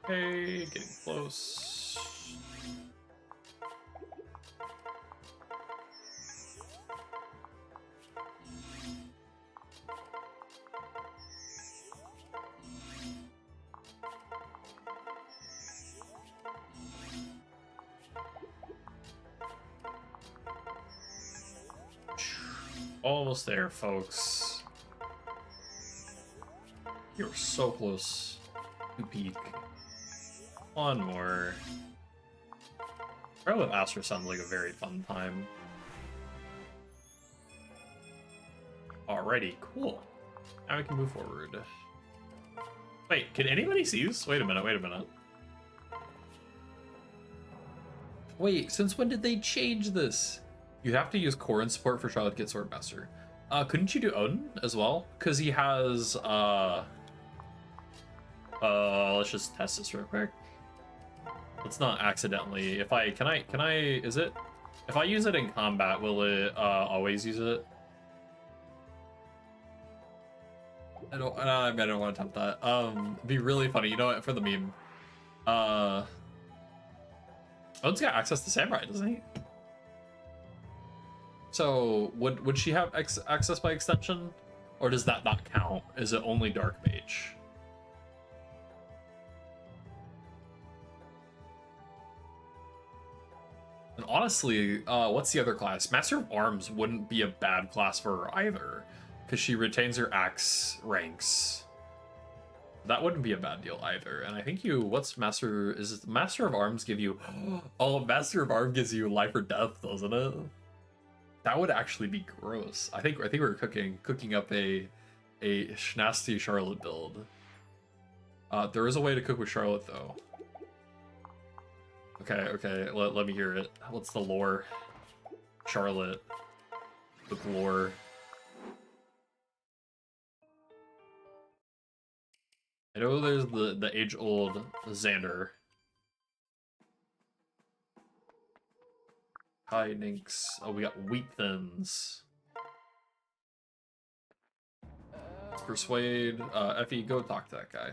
Okay, getting close. Almost there, folks. You're so close to peak. One more. Trial with Aster sounds like a very fun time. Alrighty, cool. Now we can move forward. Wait, can anybody see this? Wait a minute, wait a minute. Wait, since when did they change this? You have to use Corrin support for Charlotte to get Swordmaster. Couldn't you do Odin as well? Because he has, let's just test this real quick. Let's not accidentally, if I use it in combat, will it, always use it? I don't want to attempt that. It'd be really funny, you know what, for the meme. Odin's got access to Samurai, doesn't he? So, would she have access by extension? Or does that not count? Is it only Dark Mage? And honestly, what's the other class? Master of Arms wouldn't be a bad class for her either, because she retains her axe ranks. That wouldn't be a bad deal either. And I think what's Master, is it Master of Arms give you, oh, Master of Arms gives you life or death, doesn't it? That would actually be gross. I think we're cooking up a Schnasty Charlotte build. There is a way to cook with Charlotte though. Okay, let me hear it. What's the lore? Charlotte. With lore. I know there's the age-old Xander. Hi, Ninx. Oh, we got Wheat Thins. Persuade. Effie, go talk to that guy.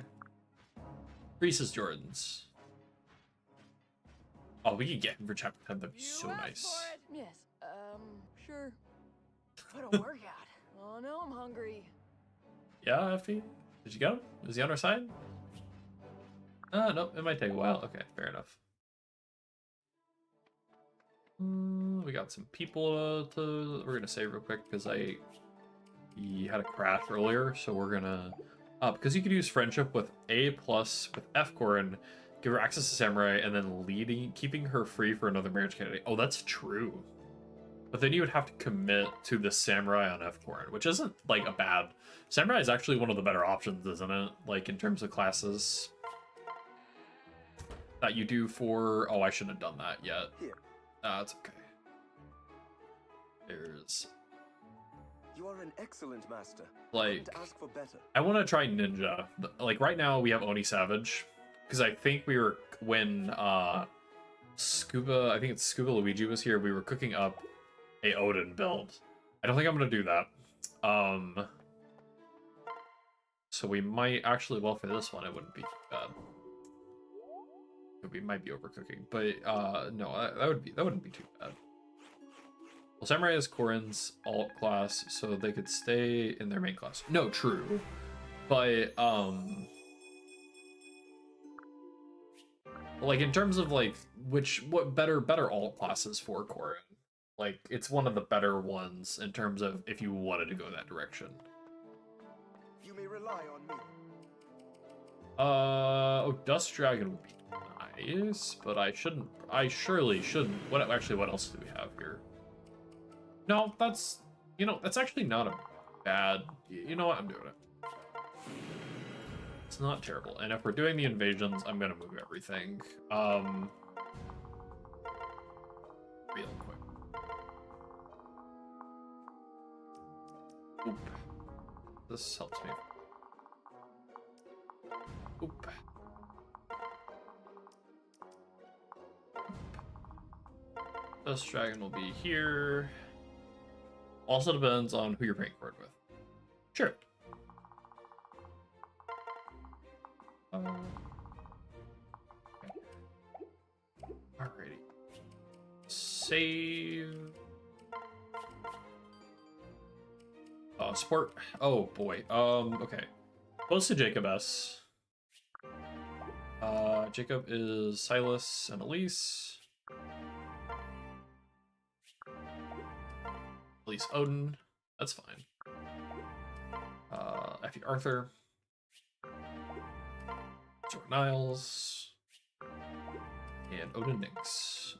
Reese's Jordans. Oh, we could get him for chapter 10. That'd be so nice. Yes, sure. What a workout. Oh no, I'm hungry. Yeah, Effie? Did you get him? Is he on our side? Nope, it might take a while. Okay, fair enough. We got some people we're gonna save real quick because he had a crash earlier, so we're gonna because you could use friendship with A+ with F Corrin, give her access to Samurai, and then keeping her free for another marriage candidate. Oh, that's true. But then you would have to commit to the Samurai on F Corrin, which isn't like a bad. Samurai is actually one of the better options, isn't it? Like in terms of classes that you do for. Oh, I shouldn't have done that yet. It's okay. There's. You are an excellent master. Like, ask for better. I want to try ninja. Like right now we have Oni Savage, because I think we were when Scuba. I think it's Scuba Luigi was here. We were cooking up a Odin build. I don't think I'm gonna do that. So we might actually, well, for this one, it wouldn't be too bad. We might be overcooking, but no, that wouldn't be too bad. Well, Samurai is Corrin's alt class, so they could stay in their main class. No, true, but like in terms of like what better alt classes for Corrin. Like, it's one of the better ones in terms of if you wanted to go that direction. You may rely on me. Oh, Dust Dragon would be nice, but I surely shouldn't. What else do we have here? No, that's actually not a bad. You know what? I'm doing it. It's not terrible. And if we're doing the invasions, I'm gonna move everything. Real quick. Oop. This helps me. Oop. This dragon will be here. Also depends on who you're playing card with. Sure. Okay. Alrighty. Save. Support. Oh boy. Okay. Close to Jacob S. Jacob is Silas and Elise. Elise Odin. That's fine. Effie Arthur. Zor Niles. And Odin Nix.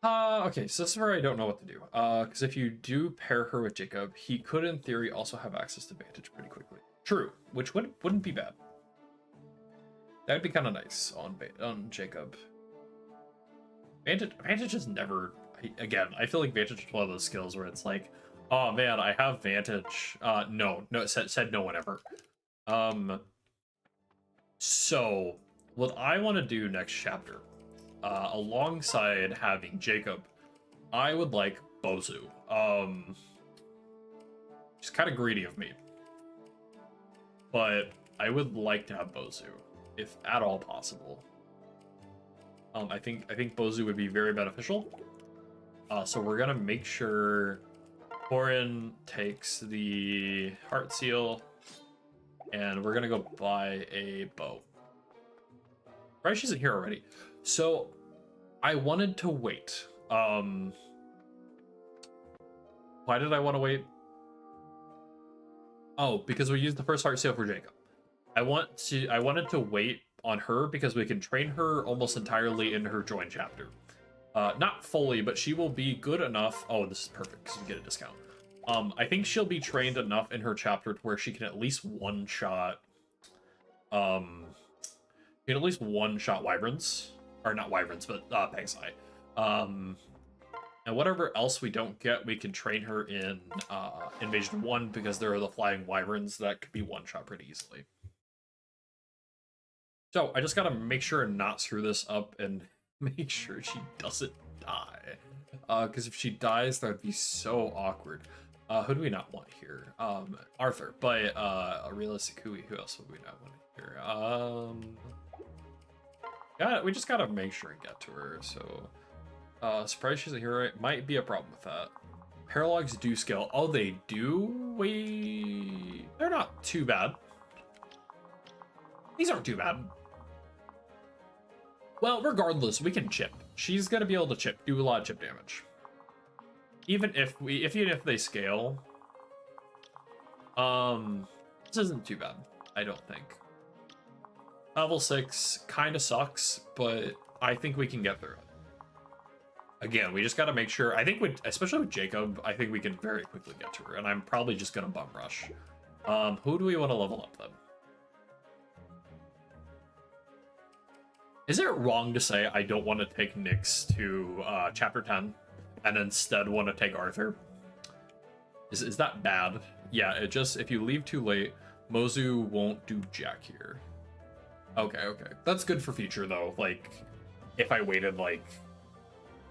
Okay, so this is where I don't know what to do. Because if you do pair her with Jacob, he could, in theory, also have access to Vantage pretty quickly. True, which wouldn't be bad. That'd be kind of nice on Jacob. Vantage is never... Again, I feel like Vantage is one of those skills where it's like, oh man, I have Vantage. No, it said no one ever. So, what I want to do next chapter, alongside having Jacob, I would like Bozu. She's kind of greedy of me, but I would like to have Bozu, if at all possible. I think Bozu would be very beneficial. So we're gonna make sure Corin takes the Heart Seal, and we're gonna go buy a bow. Right, she's in here already. So I wanted to wait. Why did I want to wait? Oh, because we used the first Heart Seal for Jacob. I wanted to wait on her because we can train her almost entirely in her join chapter. Not fully, but she will be good enough. Oh, this is perfect because we get a discount. I think she'll be trained enough in her chapter to where she can at least one-shot. Can at least one-shot Wyverns, or not Wyverns, but Pegsai. And whatever else we don't get, we can train her in Invasion 1 because there are the flying Wyverns that could be one-shot pretty easily. So I just gotta make sure and not screw this up and make sure she doesn't die. Because if she dies, that would be so awkward. Who do we not want here? Arthur, but a realistic Hui. Who else would we not want here? We just gotta make sure and get to her. So, surprise she's a hero might be a problem with that. Paralogs do scale. Oh, they do? Wait, they're not too bad. These aren't too bad. Well, regardless, we can chip. She's gonna be able to chip, do a lot of chip damage. Even if they scale, this isn't too bad, I don't think. Level 6 kind of sucks, but I think we can get through it. Again, we just got to make sure. I think, especially with Jacob, I think we can very quickly get to her, and I'm probably just gonna bum rush. Who do we want to level up then? Is it wrong to say I don't want to take Nyx to chapter 10 and instead want to take Arthur? Is that bad? Yeah, it just, if you leave too late, Mozu won't do jack here. Okay. That's good for future though. Like, if I waited like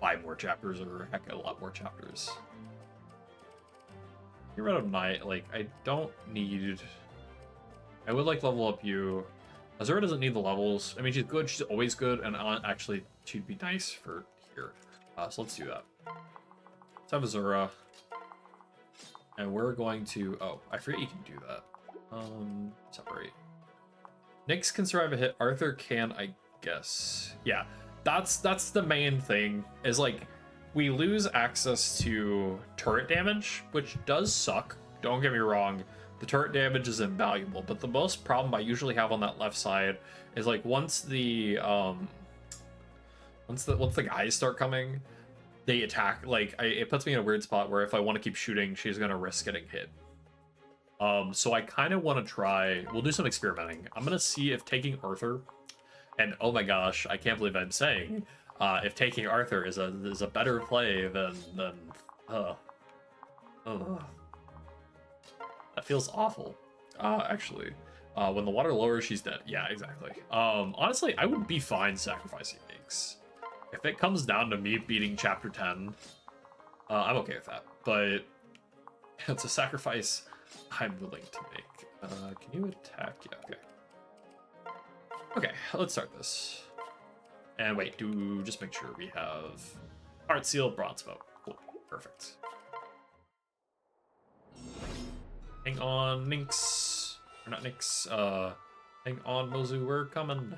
5 more chapters or heck, a lot more chapters. Get rid of Knight. Like, I don't need. I would like level up you. Azura doesn't need the levels. I mean, she's good. She's always good, and actually, she'd be nice for here. So let's do that. Let's have Azura, and we're going to. Oh, I forget you can do that. Separate. Nyx can survive a hit. Arthur can, I guess. Yeah, that's the main thing. Is like we lose access to turret damage, which does suck. Don't get me wrong. The turret damage is invaluable, but the most problem I usually have on that left side is like once the guys start coming, they attack. Like it puts me in a weird spot where if I want to keep shooting, she's gonna risk getting hit. So I kind of want to try. We'll do some experimenting. I'm gonna see if taking Arthur, and oh my gosh, I can't believe I'm saying, if taking Arthur is a better play than that feels awful. Actually, when the water lowers, she's dead. Yeah, exactly. Honestly, I would be fine sacrificing Nyx. If it comes down to me beating chapter 10, I'm okay with that. But it's a sacrifice I'm willing to make. Can you attack? Yeah, okay. Okay, let's start this. And wait, just make sure we have Heart Seal, Bronze Bow. Cool, perfect. Hang on, Nyx. Or not Nyx. Hang on, Mozu, we're coming.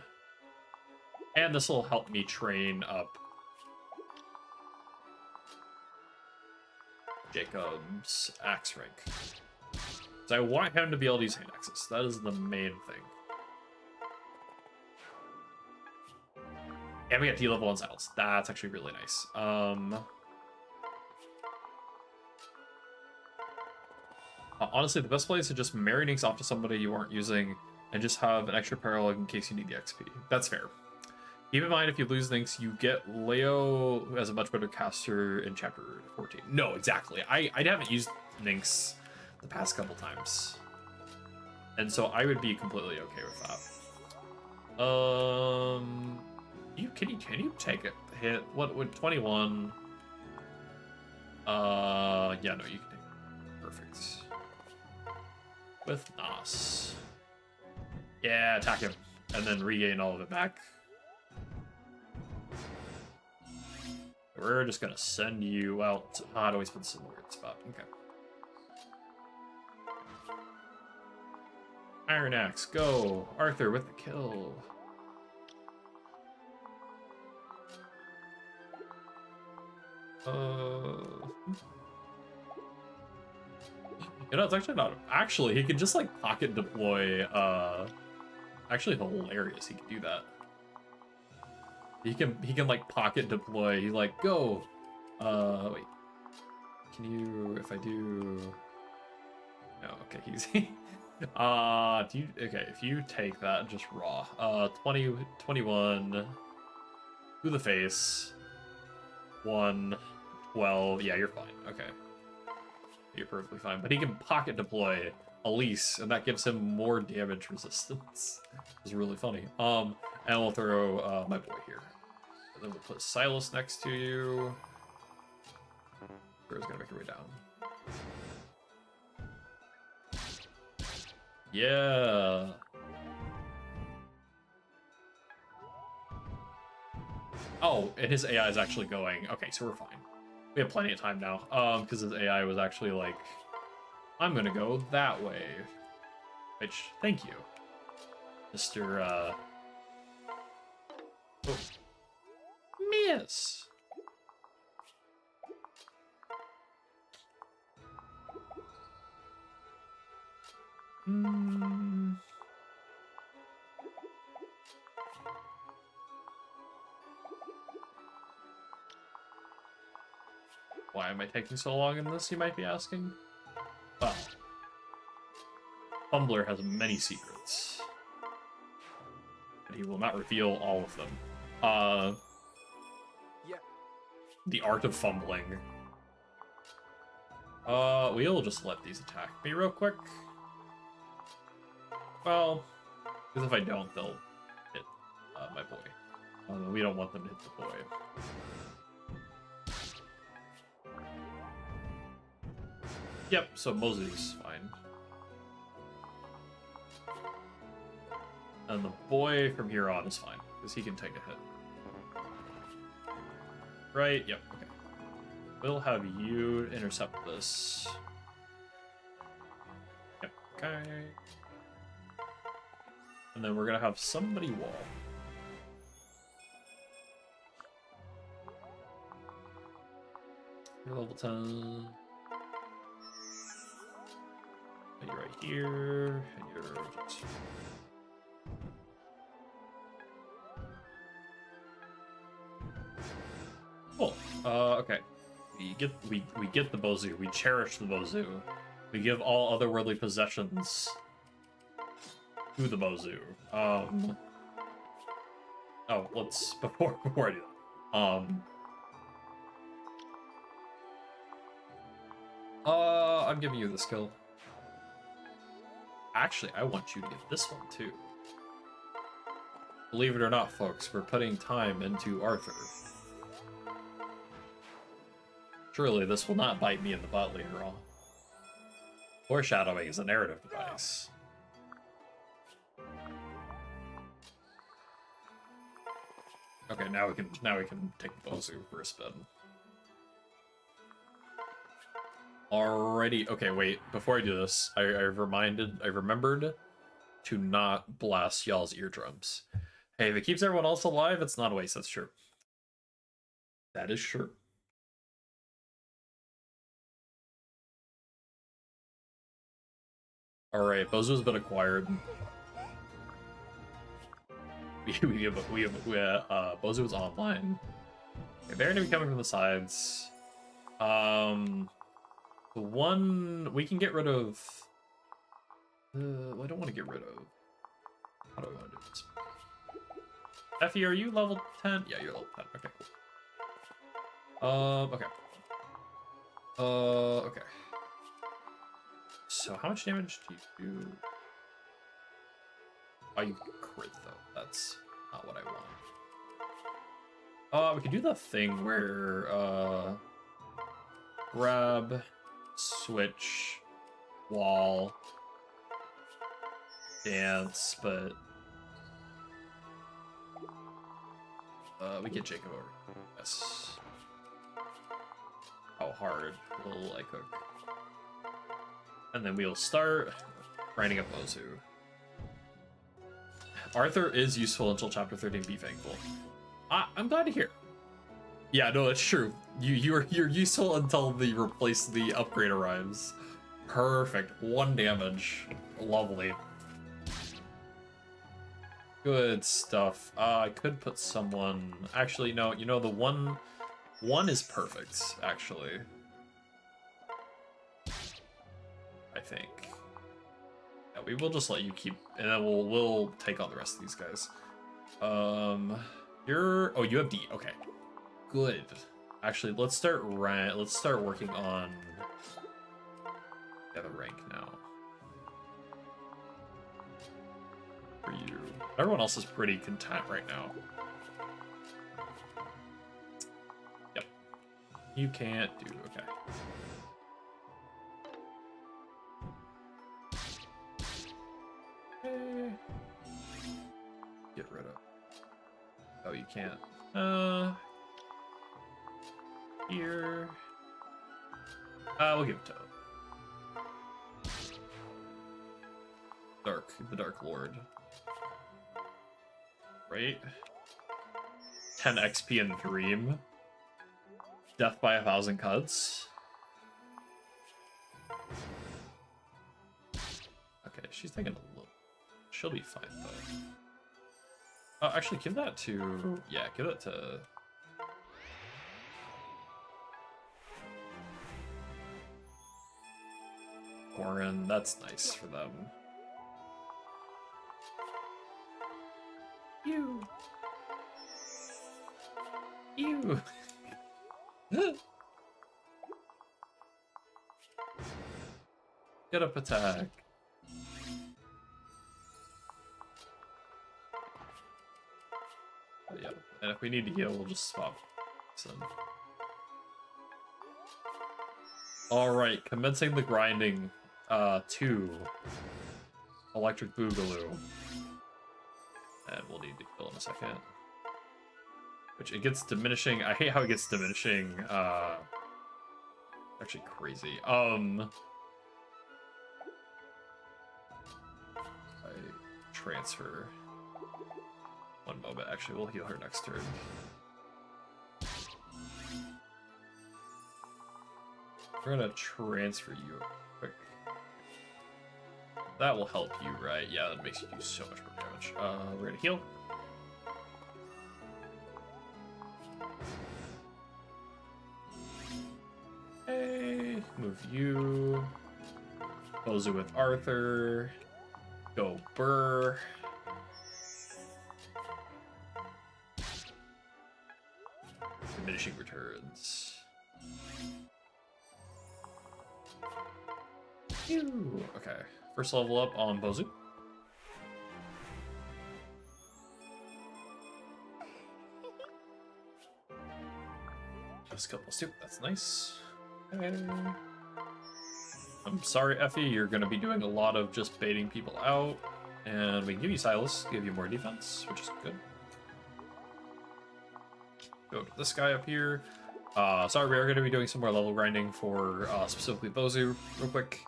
And this will help me train up Jacob's axe rank. So I want him to be able to use hand axes. That is the main thing. And we got D-level on saddles. That's actually really nice. Honestly, the best play is to just marry Nix off to somebody you aren't using and just have an extra parallel in case you need the XP. That's fair. Keep in mind, if you lose Nix, you get Leo, who has a much better caster in Chapter 14. No, exactly. I haven't used Nix the past couple times. And so I would be completely okay with that. Can you take it? Hit what would 21? Yeah, no, you can take it. Perfect. With Nos. Yeah, attack him. And then regain all of it back. We're just gonna send you out. I'd always put this in a weird spot. Okay. Iron Axe, go! Arthur with the kill. You know, it's actually not. Actually, he could just like pocket deploy. Actually, hilarious. He could do that. He can like pocket deploy. He like go. Wait. Can you? If I do. No. Okay. He's. Do you? Okay. If you take that, just raw. 20, 21. To the face. 1, 12. Yeah, you're fine. Okay. You're perfectly fine. But he can pocket deploy Elise, and that gives him more damage resistance. It's really funny. And we'll throw my boy here. And then we'll put Silas next to you. Sarah's gonna make her way down. Yeah. Oh, and his AI is actually going. Okay, so we're fine. We have plenty of time now. Because his AI was actually like, I'm gonna go that way. Which, thank you, Mr. Oh. Miss. Why am I taking so long in this, you might be asking? Well, Fumbler has many secrets. And he will not reveal all of them. Yeah. The art of fumbling. We'll just let these attack me real quick. Well, because if I don't, they'll hit my boy. We don't want them to hit the boy. Yep, so Mosey's fine. And the boy from here on is fine, because he can take a hit. Right, yep, okay. We'll have you intercept this. Yep, okay. And then we're gonna have somebody wall. You're level 10. And you're right here, and you're just... Cool. Okay. We get the Bozu. We cherish the Bozu. We give all otherworldly possessions to the Bozu. Oh, let's before I do that. I'm giving you the skill. Actually, I want you to get this one too. Believe it or not, folks, we're putting time into Arthur. Surely this will not bite me in the butt later on. Foreshadowing is a narrative device. Okay, now we can take Bozu for a spin. Alrighty. Okay, wait. Before I do this, I remembered to not blast y'all's eardrums. Hey, if it keeps everyone else alive, it's not a waste. That's true. That is true. Alright, Bozo's been acquired. Bozo is online. Okay, they're gonna be coming from the sides. The one we can get rid of. I don't want to get rid of. How do I want to do this? Effie, are you level 10? Yeah, you're level 10. Okay, cool. Okay. Okay. So how much damage do you do? Oh, you crit though. That's not what I want. We could do the thing where grab, switch, wall, dance, but we get Jacob over. Yes. How hard will I cook? And then we'll start grinding up Ozu. Arthur is useful until chapter 13. Be thankful. I'm glad to hear. Yeah, no, it's true. You're useful until the upgrade arrives. Perfect. 1 damage. Lovely. Good stuff. I could put someone. Actually, no. You know the one is perfect. Actually, I think. Yeah, we will just let you keep, and then we'll take on the rest of these guys. You have D. Okay, good. Actually, let's start working on the rank now. For you, everyone else is pretty content right now. Yep, you can't do okay. Get rid of. Oh, you can't. Here. We'll give it to the Dark Lord. Right? 10 XP in Dream. Death by 1,000 cuts. Okay, she's taking a little. She'll be fine though. Oh, actually, give that to. Yeah, give it to. Warren, that's nice for them. You. Get up attack. Yeah, and if we need to heal, we'll just swap. Alright, commencing the grinding 2 Electric Boogaloo. And we'll need to kill in a second. Which it gets diminishing. I hate how it gets diminishing. Actually crazy. I transfer. 1 moment. Actually, we'll heal her next turn. We're gonna transfer you quick. That will help you, right? Yeah, that makes you do so much more damage. We're gonna heal. Hey, move you. Bozo with Arthur. Go Burr. Diminishing returns. Phew. Okay, first level up on Bozu. Skill +2, that's nice. Okay. I'm sorry, Effie, you're going to be doing a lot of just baiting people out. And we can give you Silas, give you more defense, which is good. Go to this guy up here. Sorry, we are going to be doing some more level grinding for specifically Bozu real quick.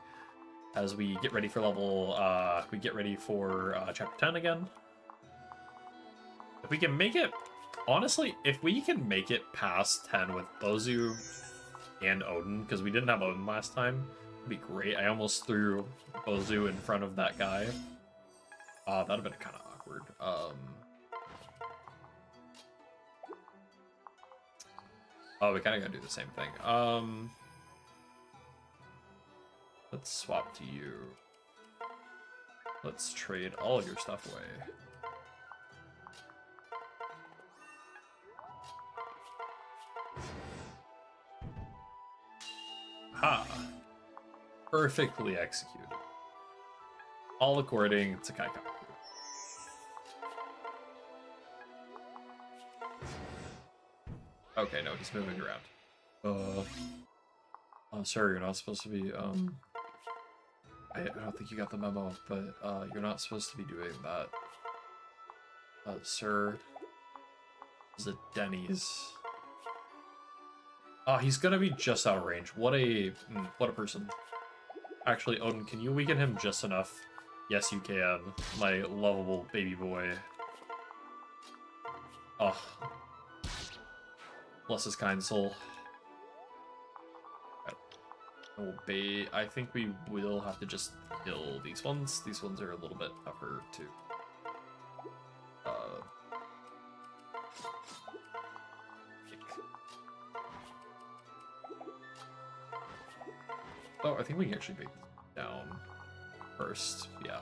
As we get ready for chapter 10 again. If we can make it, honestly, if we can make it past 10 with Bozu and Odin, because we didn't have Odin last time, It'd be great. I almost threw Bozu in front of that guy. That'd have been kind of awkward. Oh, we kind of gotta do the same thing. Let's swap to you. Let's trade all of your stuff away. Ha! Perfectly executed. All according to Kaikaku. Okay, no, he's moving around. Oh, sorry, you're not supposed to be, I don't think you got the memo, but, you're not supposed to be doing that. Sir. Is it Denny's? Oh, he's gonna be just out of range. What a person. Actually, Odin, can you weaken him just enough? Yes, you can. My lovable baby boy. Oh. Bless his kind soul. Obey. I think we will have to just kill these ones. These ones are a little bit tougher to... Oh, I think we can actually break down first. Yeah.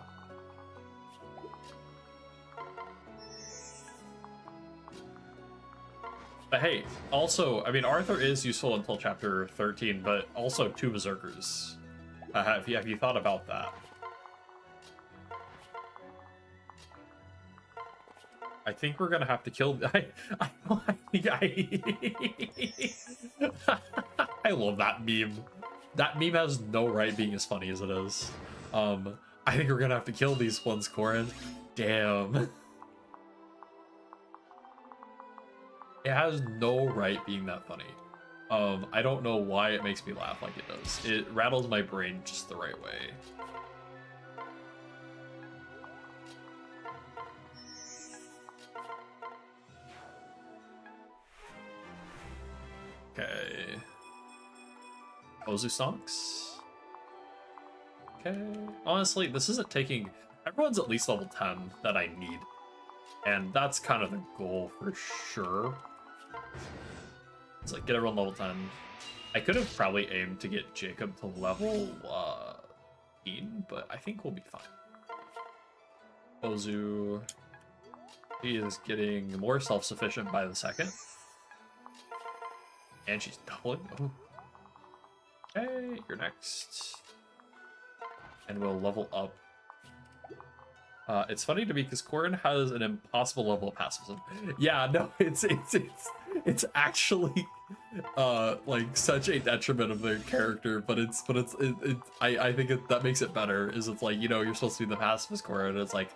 But hey, also, I mean, Arthur is useful until chapter 13, but also 2 berserkers. Have you thought about that? I think we're gonna have to kill. I love that meme. That meme has no right being as funny as it is. I think we're gonna have to kill these ones, Corin. Damn. It has no right being that funny. I don't know why it makes me laugh like it does. It rattles my brain just the right way. Okay. Ozu Stonks. Okay. Honestly, this isn't taking... Everyone's at least level 10 that I need. And that's kind of the goal for sure. It's like, get everyone level 10. I could have probably aimed to get Jacob to level 18, but I think we'll be fine. Ozu... He is getting more self-sufficient by the second. And she's doubling. Oh. Okay, you're next. And we'll level up. It's funny to me because Corin has an impossible level of pacifism. Yeah, no, it's actually like such a detriment of their character, but I think that makes it better. Is it's like, you know, you're supposed to be the pacifist Corin, and it's like,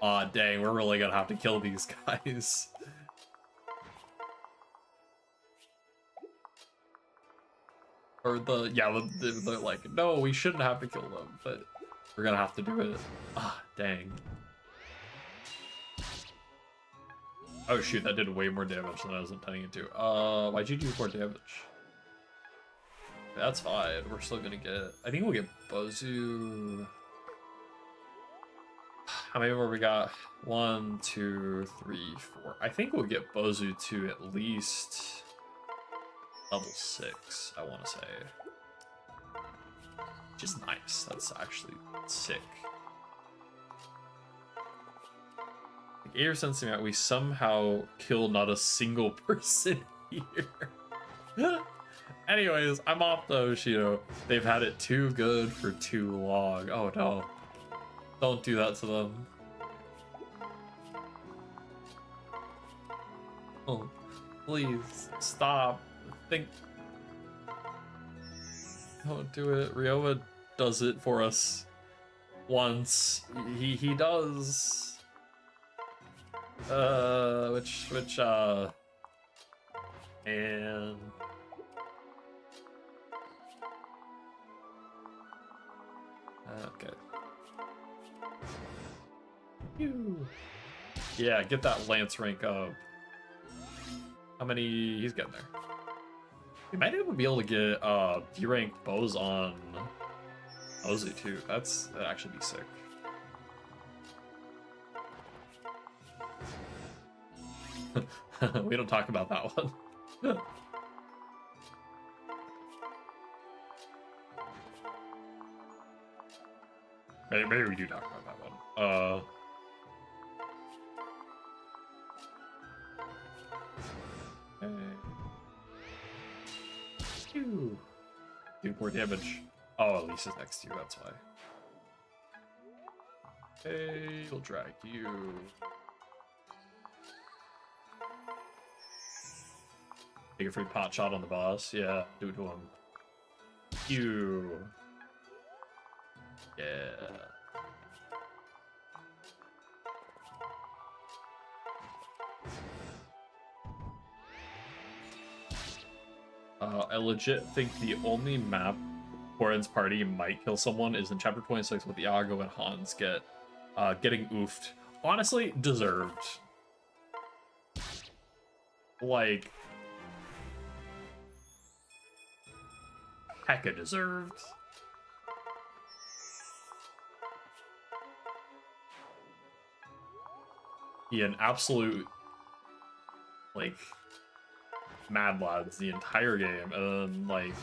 aw, dang, we're really gonna have to kill these guys. Or they're like, no, we shouldn't have to kill them, but we're gonna have to do it. Ah, dang. Oh shoot, that did way more damage than I was intending it to. Why'd you do more damage? That's fine, we're still gonna get... I think we'll get Bozu... How many more we got? 1, 2, 3, 4. I think we'll get Bozu to at least... level 6, I want to say. Which is nice. That's actually sick. Like, ever since we somehow killed not a single person here. Anyways, I'm off the Oshido. They've had it too good for too long. Oh no. Don't do that to them. Oh, please stop. Think. Don't do it. Ryoma does it for us once. He does. And okay. Phew. Yeah, get that Lance rank up. How many? He's getting there. We might even be able to get D-ranked bows on Ozzy too. That'd actually be sick. We don't talk about that one. Maybe we do talk about that one. Phew. Do more damage. Oh, Elisa's next to you, that's why. Hey, we'll drag you. Take a free pot shot on the boss. Yeah, do it to him. You. Yeah. I legit think the only map Corin's party might kill someone is in chapter 26 with Iago and Hans getting oofed. Honestly, deserved. Like, hecka deserved. Yeah, an absolute, like, mad lads the entire game, and then, like,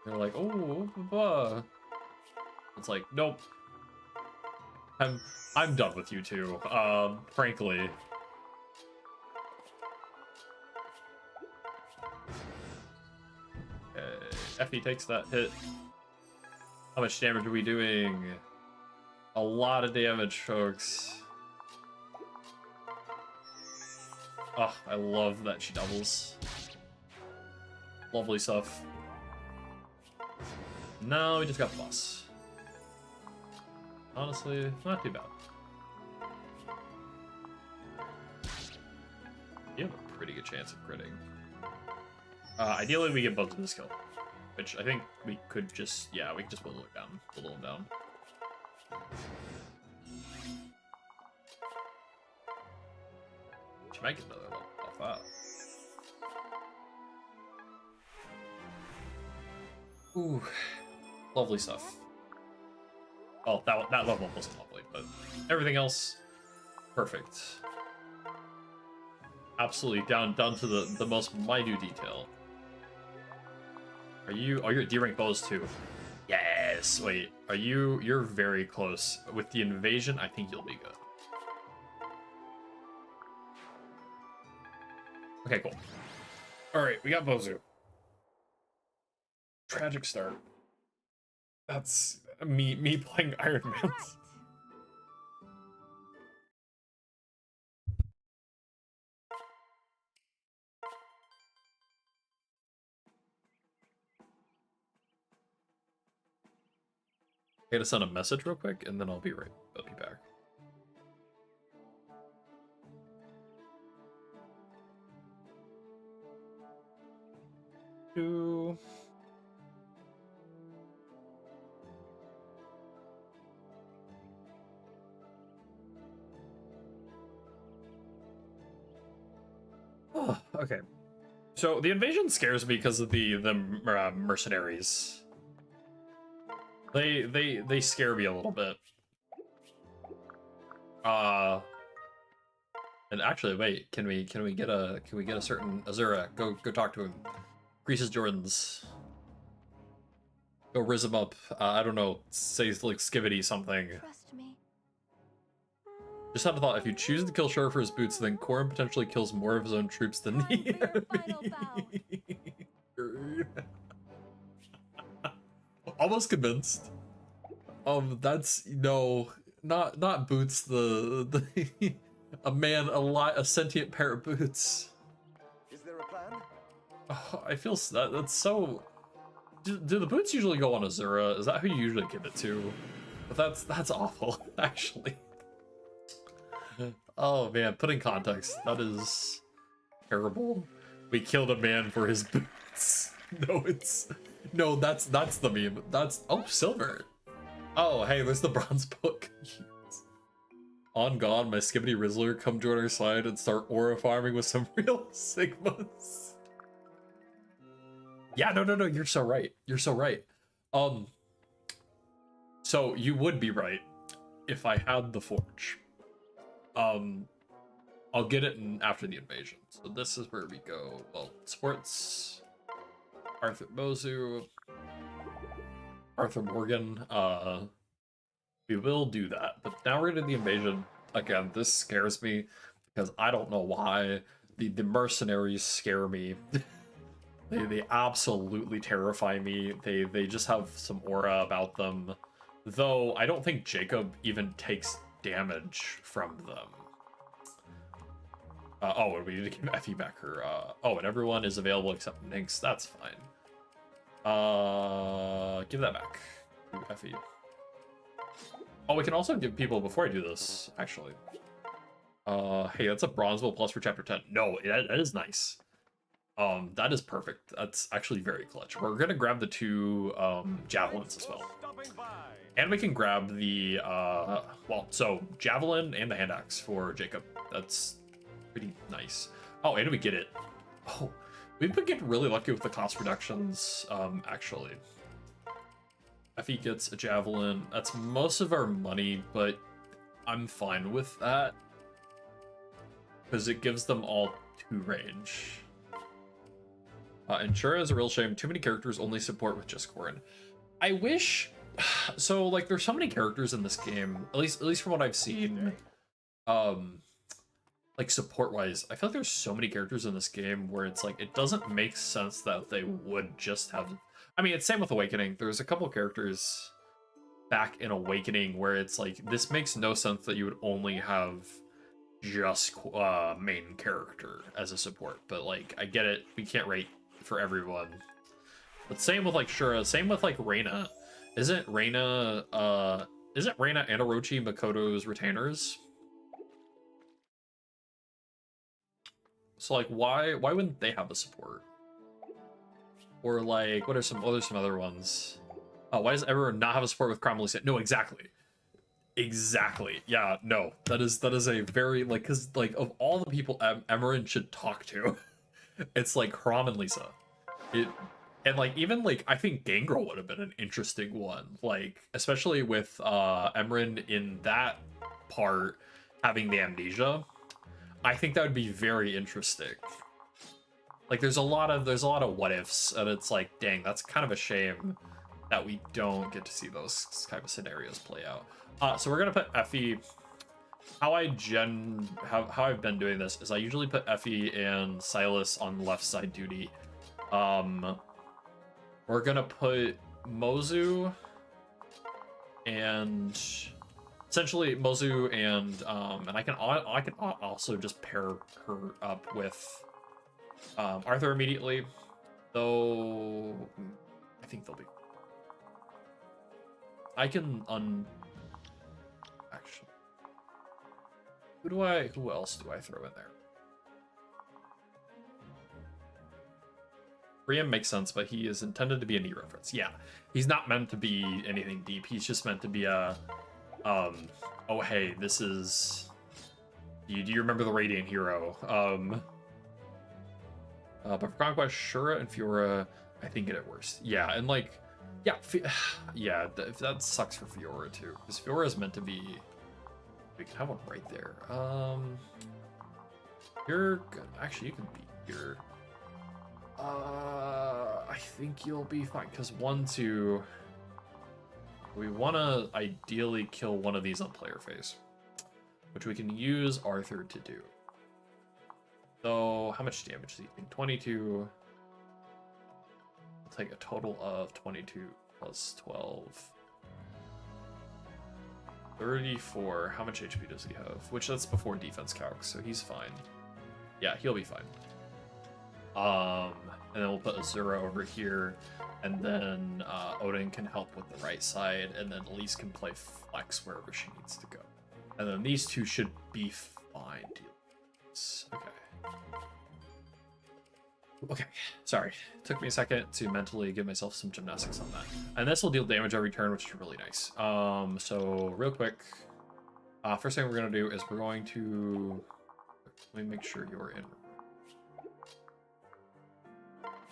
they're like, oh, blah. It's like, nope. I'm done with you two, frankly. Okay, Effie takes that hit. How much damage are we doing? A lot of damage, folks. Oh, I love that she doubles. Lovely stuff. No, we just got the boss. Honestly, not too bad. You have a pretty good chance of critting. Ideally, we get both of this kill, which I think we could just, yeah, we could just whittle it down, whittle him down. She might get another level off that. Ooh, lovely stuff. Well, that level wasn't lovely, but everything else, perfect. Absolutely down to the most minute detail. Are you at D rank bows too? Yes. Wait, you're very close with the invasion. I think you'll be good. Okay, cool. All right, we got Bozu. Tragic start. That's me playing Ironman. I gotta send a message real quick, and then I'll be back. Two. Oh, okay. So the invasion scares me because of the mercenaries. They scare me a little bit. And actually, wait, can we get a certain Azura? Go talk to him. Greases Jordan's. Go riz him up. I don't know. Say like Skibidi something. Trust me. Just had a thought. If you choose to kill Shore for his boots, then Corin potentially kills more of his own troops than the enemy. Almost convinced. That's not boots. The a sentient pair of boots. Is there a plan? Oh, I feel that's so. Do the boots usually go on Azura? Is that who you usually give it to? But that's awful, actually. Oh man, put in context, that is terrible. We killed a man for his boots. No, that's the meme. That's silver. Oh hey, there's the bronze book. On God, my Skibidi Rizzler, come join our side and start aura farming with some real Sigmas. Yeah, no, you're so right. You're so right. Um, so you would be right if I had the forge. I'll get it after the invasion. So this is where we go. Well, sports, Arthur Mozu, Arthur Morgan. We will do that. But now we're gonna do the invasion. Again, this scares me because I don't know why. The mercenaries scare me. They absolutely terrify me. They just have some aura about them. Though I don't think Jacob even takes damage from them. Oh, and we need to give Effie back her. Oh, and everyone is available except Nynx. That's fine. Give that back to Effie. Oh, we can also give people before I do this, actually. Hey, that's a Bronzeville plus for chapter 10. No, that is nice. That is perfect. That's actually very clutch. We're gonna grab the two javelins as well. And we can grab the well, so javelin and the hand axe for Jacob. That's pretty nice. Oh, and we get it. Oh, we've been getting really lucky with the cost reductions, actually. Effie gets a javelin. That's most of our money, but I'm fine with that. Because it gives them all 2 range. Ensure is a real shame. Too many characters only support with just Corin. I wish... So, like, there's so many characters in this game, at least from what I've seen, like, support-wise, I feel like there's so many characters in this game where it's like, it doesn't make sense that they would just have... I mean, it's same with Awakening. There's a couple characters back in Awakening where it's like, this makes no sense that you would only have just main character as a support. But, like, I get it. We can't rate for everyone. But same with, like, Shura. Same with, like, Reina. Isn't Reina and Orochi Makoto's retainers? So, like, why wouldn't they have a support? Or, like, what are some other ones? Why does everyone not have a support with Crown Melissa? No, exactly. Exactly. Yeah, no. That is a very, like, because, like, of all the people Emerin should talk to, it's, like, Chrom and Lisa. And, like, even, like, I think Gangrel would have been an interesting one. Like, especially with Emerin in that part having the amnesia. I think that would be very interesting. Like, there's a lot of what ifs, and it's like, dang, that's kind of a shame that we don't get to see those kind of scenarios play out. So we're gonna put Effie. How I've been doing this is I usually put Effie and Silas on left side duty. We're gonna put Mozu and essentially Mozu and I can also just pair her up with Arthur immediately, though I think they'll be. I can actually. Who else do I throw in there? Priam makes sense, but he is intended to be a knee reference. Yeah, he's not meant to be anything deep. He's just meant to be a, oh hey, this is. Do you remember the Radiant Hero? But for Conquest, Shura and Fiora, I think get it worse. Yeah, and like, yeah, yeah, that sucks for Fiora too, because Fiora is meant to be. We can have one right there. You're good. Actually, you can be here. I think you'll be fine, because 1, 2. We want to ideally kill one of these on player phase, which we can use Arthur to do. So, how much damage does he think? 22. We'll take a total of 22 plus 12. 34. How much HP does he have? Which that's before defense calc, so he's fine. Yeah, he'll be fine. And then we'll put Azura over here, and then Odin can help with the right side, and then Elise can play flex wherever she needs to go. And then these two should be fine. Okay. Okay, sorry. It took me a second to mentally give myself some gymnastics on that. And this will deal damage every turn, which is really nice. So real quick, first thing we're gonna do is we're going to, let me make sure you're in.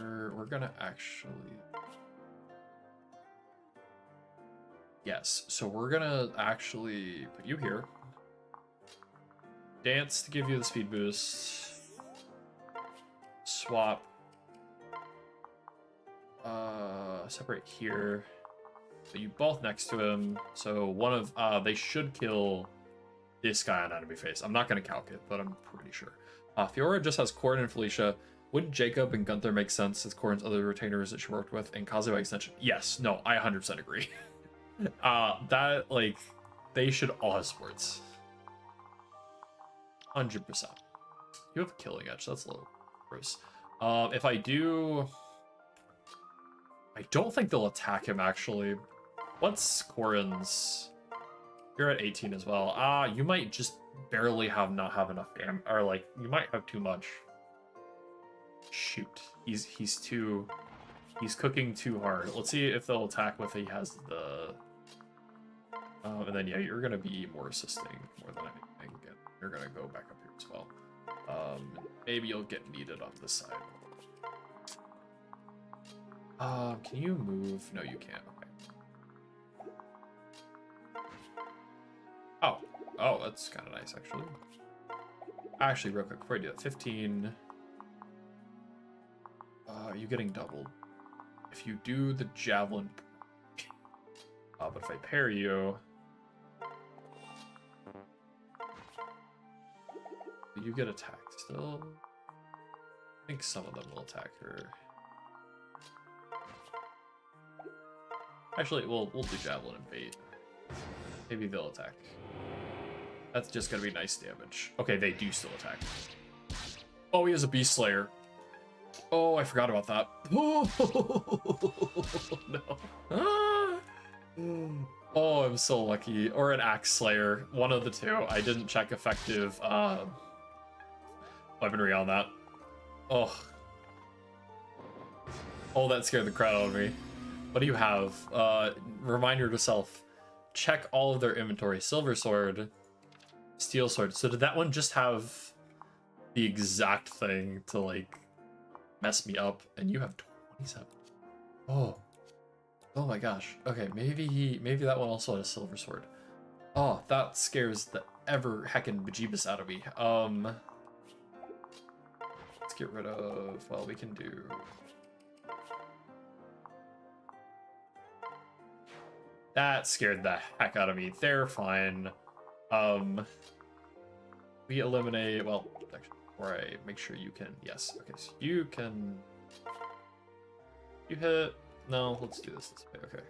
We're gonna actually, Yes, so we're gonna actually put you here. Dance to give you the speed boost. Swap. Separate here. Put you both next to him. So one of they should kill this guy on enemy face. I'm not gonna calc it, but I'm pretty sure. Fiora just has Corrin and Felicia. Wouldn't Jacob and Gunther make sense as Corrin's other retainers that she worked with, and Kaze by extension? Yes, no, I 100% agree. That, like, they should all have sports. 100%. You have Killing Edge, that's a little gross. If I do... I don't think they'll attack him, actually. What's Corrin's? You're at 18 as well. You might just barely not have enough damage, or, like, you might have too much. Shoot. He's cooking too hard. Let's see if they'll attack with he has the... and then, yeah, you're going to be more assisting more than anything. And you're going to go back up here as well. Maybe you'll get needed on this side. Can you move? No, you can't. Okay. Oh, that's kind of nice, actually. Actually, real quick, before I do that, 15... you're getting doubled. If you do the javelin... but if I pair you... You get attacked still? I think some of them will attack her. Actually, we'll do javelin and bait. Maybe they'll attack. That's just gonna be nice damage. Okay, they do still attack. Oh, he has a Beast Slayer. Oh, I forgot about that. Oh, no. Oh, I'm so lucky. Or an Axe Slayer. One of the two. I didn't check effective weaponry on that. Oh. Oh, that scared the crap out of me. What do you have? Reminder to self. Check all of their inventory. Silver Sword. Steel Sword. So did that one just have the exact thing to, like, mess me up? And you have 27. Oh. Oh my gosh. Okay, maybe that one also had a Silver Sword. Oh, that scares the ever heckin' bejeebus out of me. Let's get rid of... Well, we can do... That scared the heck out of me. They're fine. We eliminate... Well, actually, before I make sure you can... Yes, okay, so you can... You hit... No, let's do this way, okay.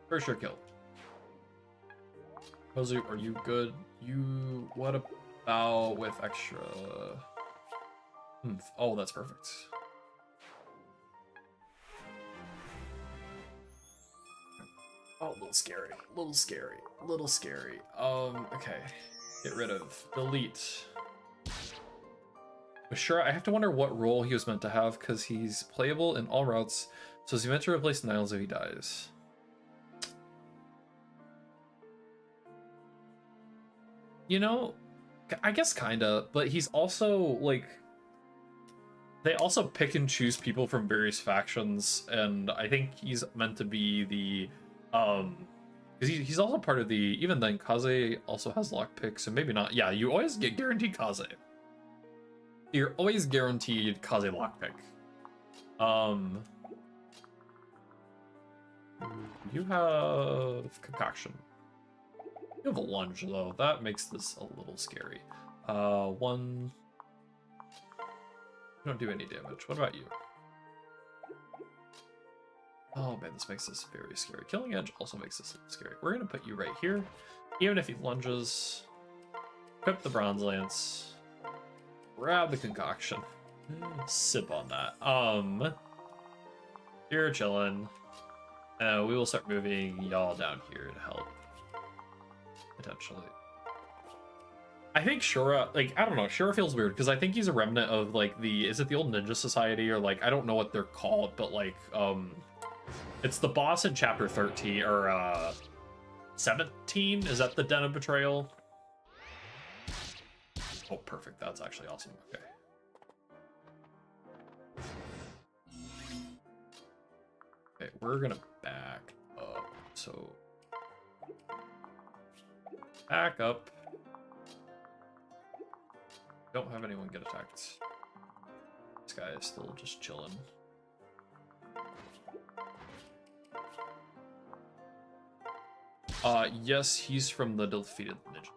For sure kill. Hozu, are you good? You... What about with extra... Oh, that's perfect. Oh, a little scary. A little scary. A little scary. Okay. Get rid of. Delete. But sure, I have to wonder what role he was meant to have, because he's playable in all routes, so is he meant to replace Niles if he dies? You know, I guess kinda, but he's also, like... They also pick and choose people from various factions, and I think he's meant to be the... because he's also part of the... Even then, Kaze also has lockpicks, so maybe not. Yeah, you always get guaranteed Kaze. You're always guaranteed Kaze lockpick. You have Concoction. You have a Lunge, though. That makes this a little scary. One... You don't do any damage. What about you? Oh man, this makes this very scary. Killing Edge also makes this a little scary. We're gonna put you right here. Even if he lunges, equip the Bronze Lance, grab the Concoction, sip on that. You're chilling. We will start moving y'all down here to help. Potentially. I think Shura, like, I don't know, Shura feels weird, because I think he's a remnant of, like, is it the old Ninja Society, or, like, I don't know what they're called, but, like, it's the boss in Chapter 13, or, 17? Is that the Den of Betrayal? Oh, perfect, that's actually awesome, okay. Okay, we're gonna back up. So back up. Don't have anyone get attacked. This guy is still just chilling. Yes, he's from the defeated ninja.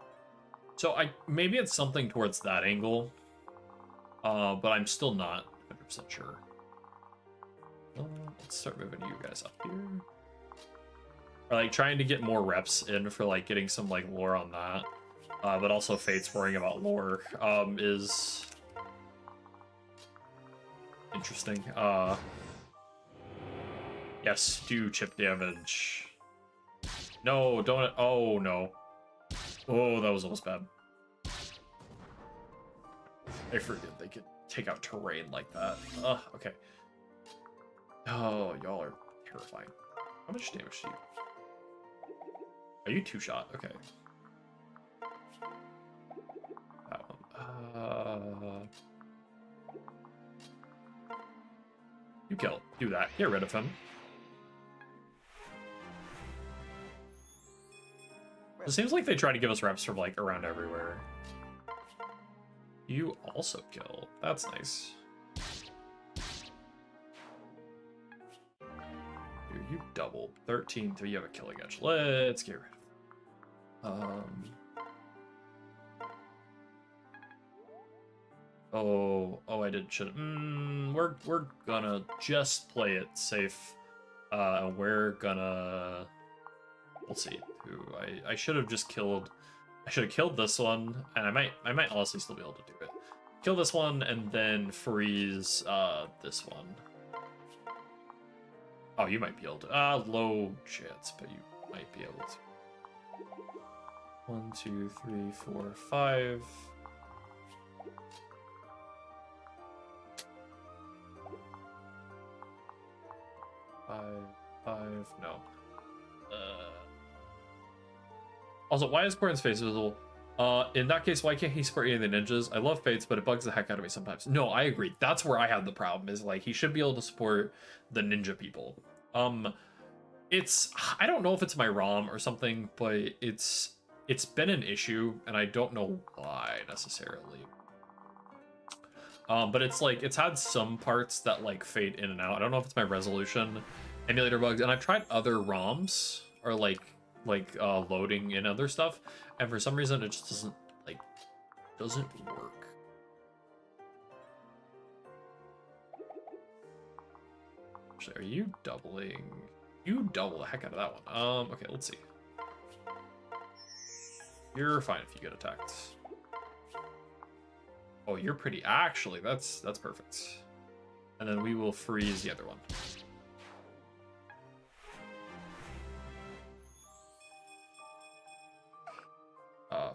So maybe it's something towards that angle. But I'm still not 100% sure. Let's start moving you guys up here. Or like trying to get more reps in for like getting some like lore on that. But also Fate's worrying about lore is interesting. Yes, do chip damage. No, don't. Oh no. Oh, that was almost bad. I forget they could take out terrain like that. Okay. Oh, y'all are terrifying. How much damage do you? Are you two-shot? Okay. That one. You kill. Do that. Get rid of him. It seems like they try to give us reps from like around everywhere. You also kill. That's nice. Dude, you doubled. 13 to you have a killing edge. Let's get rid of it. Oh, I did should. We're gonna just play it safe. We're gonna. We'll see. Who I should have just killed. I should have killed this one, and I might honestly still be able to do it. Kill this one and then freeze this one. Oh, you might be able to. Low chance, but you might be able to. 1, 2, 3, 4, 5. Five. No. Also, why is Corin's face visible? In that case, why can't he support any of the ninjas? I love Fates, but it bugs the heck out of me sometimes. No, I agree. That's where I have the problem, is like he should be able to support the ninja people. It's I don't know if it's my ROM or something, but it's been an issue, and I don't know why necessarily. But it's like it's had some parts that like fade in and out. I don't know if it's my resolution, emulator bugs, and I've tried other ROMs or like loading in other stuff, and for some reason it just doesn't work. Actually, are you doubling? You double the heck out of that one. Okay, let's see. You're fine if you get attacked. Oh, you're pretty. Actually, that's perfect. And then we will freeze the other one.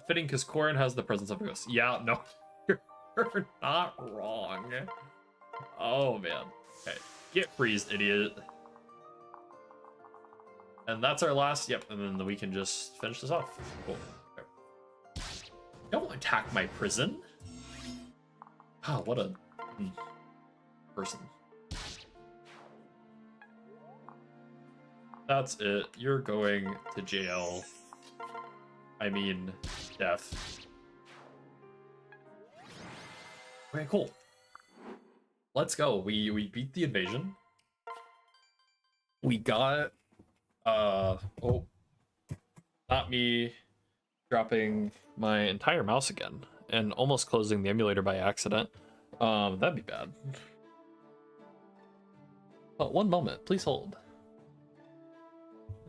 Fitting, because Corin has the presence of a ghost. Yeah, no, you're not wrong. Oh, man. Okay, get freezed, idiot. And that's our last, yep, and then we can just finish this off. Cool. Okay. Don't attack my prison. Oh, what a person. That's it. You're going to jail. I mean, death. Okay, cool. Let's go. We beat the invasion. We got oh, not me dropping my entire mouse again and almost closing the emulator by accident. That'd be bad. But one moment, please hold.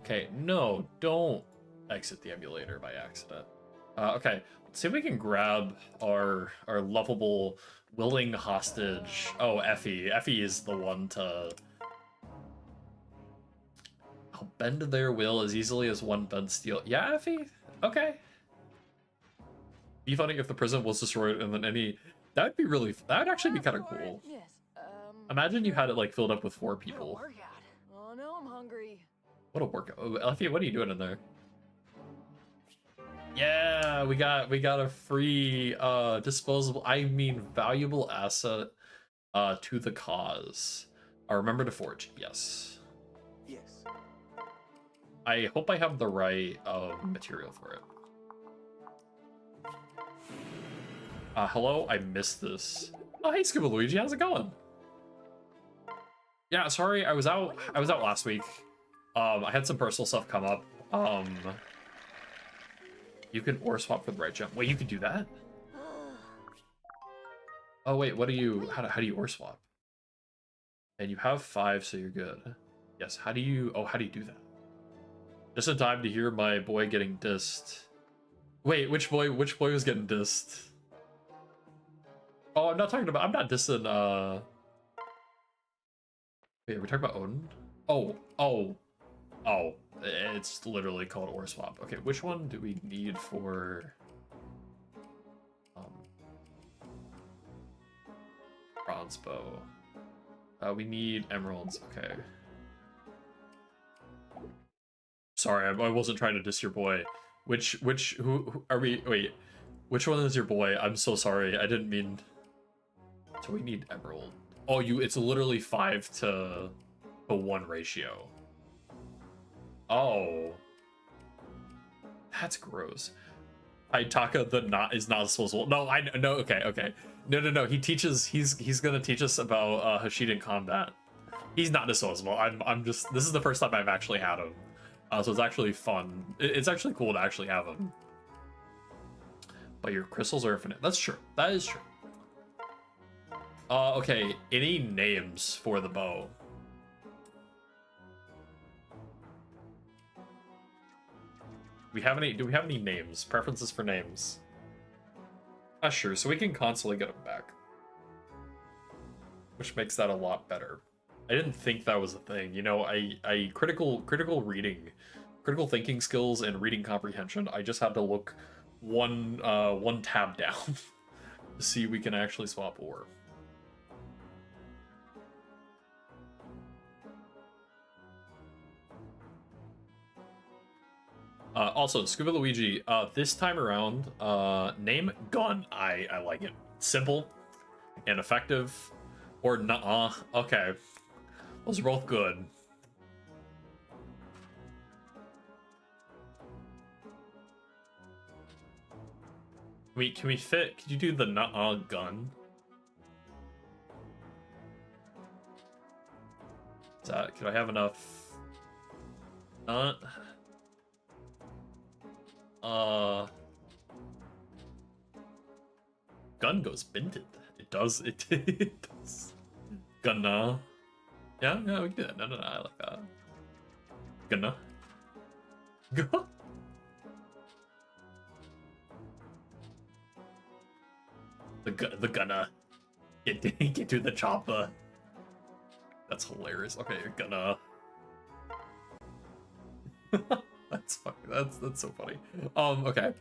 Okay, no, don't exit the emulator by accident. Okay, let's see if we can grab our lovable willing hostage. Oh, Effie. Effie is the one to I'll bend their will as easily as one bends steel. Yeah, Effie? Okay. Be funny if the prison was destroyed and then that would be really, that would actually be kind of cool. Yes. Imagine you had it like filled up with 4 people. Oh no, I'm hungry. What a workout. Oh, Effie, what are you doing in there? Yeah, we got a free disposable, I mean valuable asset to the cause. Remember to forge. Yes. I hope I have the right material for it. Hello, I missed this. Oh, hey, Scuba Luigi, how's it going? Yeah, sorry, I was out last week. I had some personal stuff come up. You can ore swap for the right jump. Wait, you can do that? Oh wait, what do you? How do you ore swap? And you have 5, so you're good. Yes. How do you? Oh, how do you do that? Just in time to hear my boy getting dissed. Wait, which boy? Which boy was getting dissed? Oh, I'm not talking about. I'm not dissing. Wait, are we talking about Odin? Oh. It's literally called ore swap. Okay, which one do we need for? Bronze bow. We need emeralds. Okay. Sorry, I wasn't trying to diss your boy. Who are we? Wait, which one is your boy? I'm so sorry. I didn't mean. So we need emerald. Oh, it's literally 5 to 1 ratio. Oh. That's gross. Haitaka is not disposable. No, okay. No. He's gonna teach us about Hashiden combat. He's not disposable. This is the first time I've actually had him. So it's actually fun. It's actually cool to actually have him. But your crystals are infinite. That's true. That is true. Okay. Any names for the bow? Do we have any names? Preferences for names? Sure, so we can constantly get them back. Which makes that a lot better. I didn't think that was a thing. You know, I critical reading, critical thinking skills and reading comprehension, I just had to look one tab down to see we can actually swap ore. Also, Scuba Luigi, this time around, name Gun. I like it. Simple and effective. Or nuh-uh. Okay. Those are both good. Can we fit? Could you do the nuh-uh gun? Could I have enough? Gun goes binted. It does. It does. Gunna. Yeah, we can do that. No, I like that. Gunna. Go. The gunna. Get to the chopper. That's hilarious. Okay, gonna. That's fucking. That's so funny. Okay.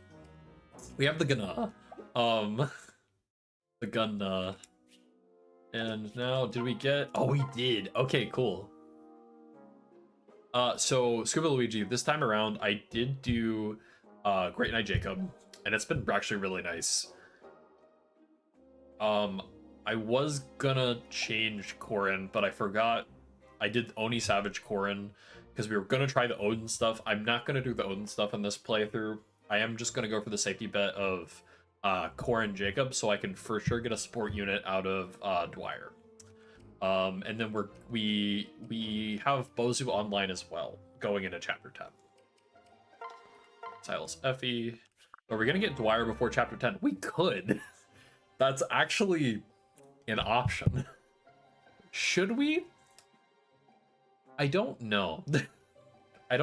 We have the gunna. The gunna. And now, did we get? Oh, we did. Okay, cool. So Scuba Luigi, this time around, I did do Great Knight Jacob, and it's been actually really nice. I was gonna change Corrin, but I forgot. I did Oni Savage Corrin because we were gonna try the Odin stuff. I'm not gonna do the Odin stuff in this playthrough. I am just gonna go for the safety bet of Corrin Jacob, so I can for sure get a support unit out of Dwyer. And then we have Bozu online as well, going into chapter 10. Silas Effie. Are we gonna get Dwyer before chapter 10? We could. That's actually an option. Should we? I don't know. I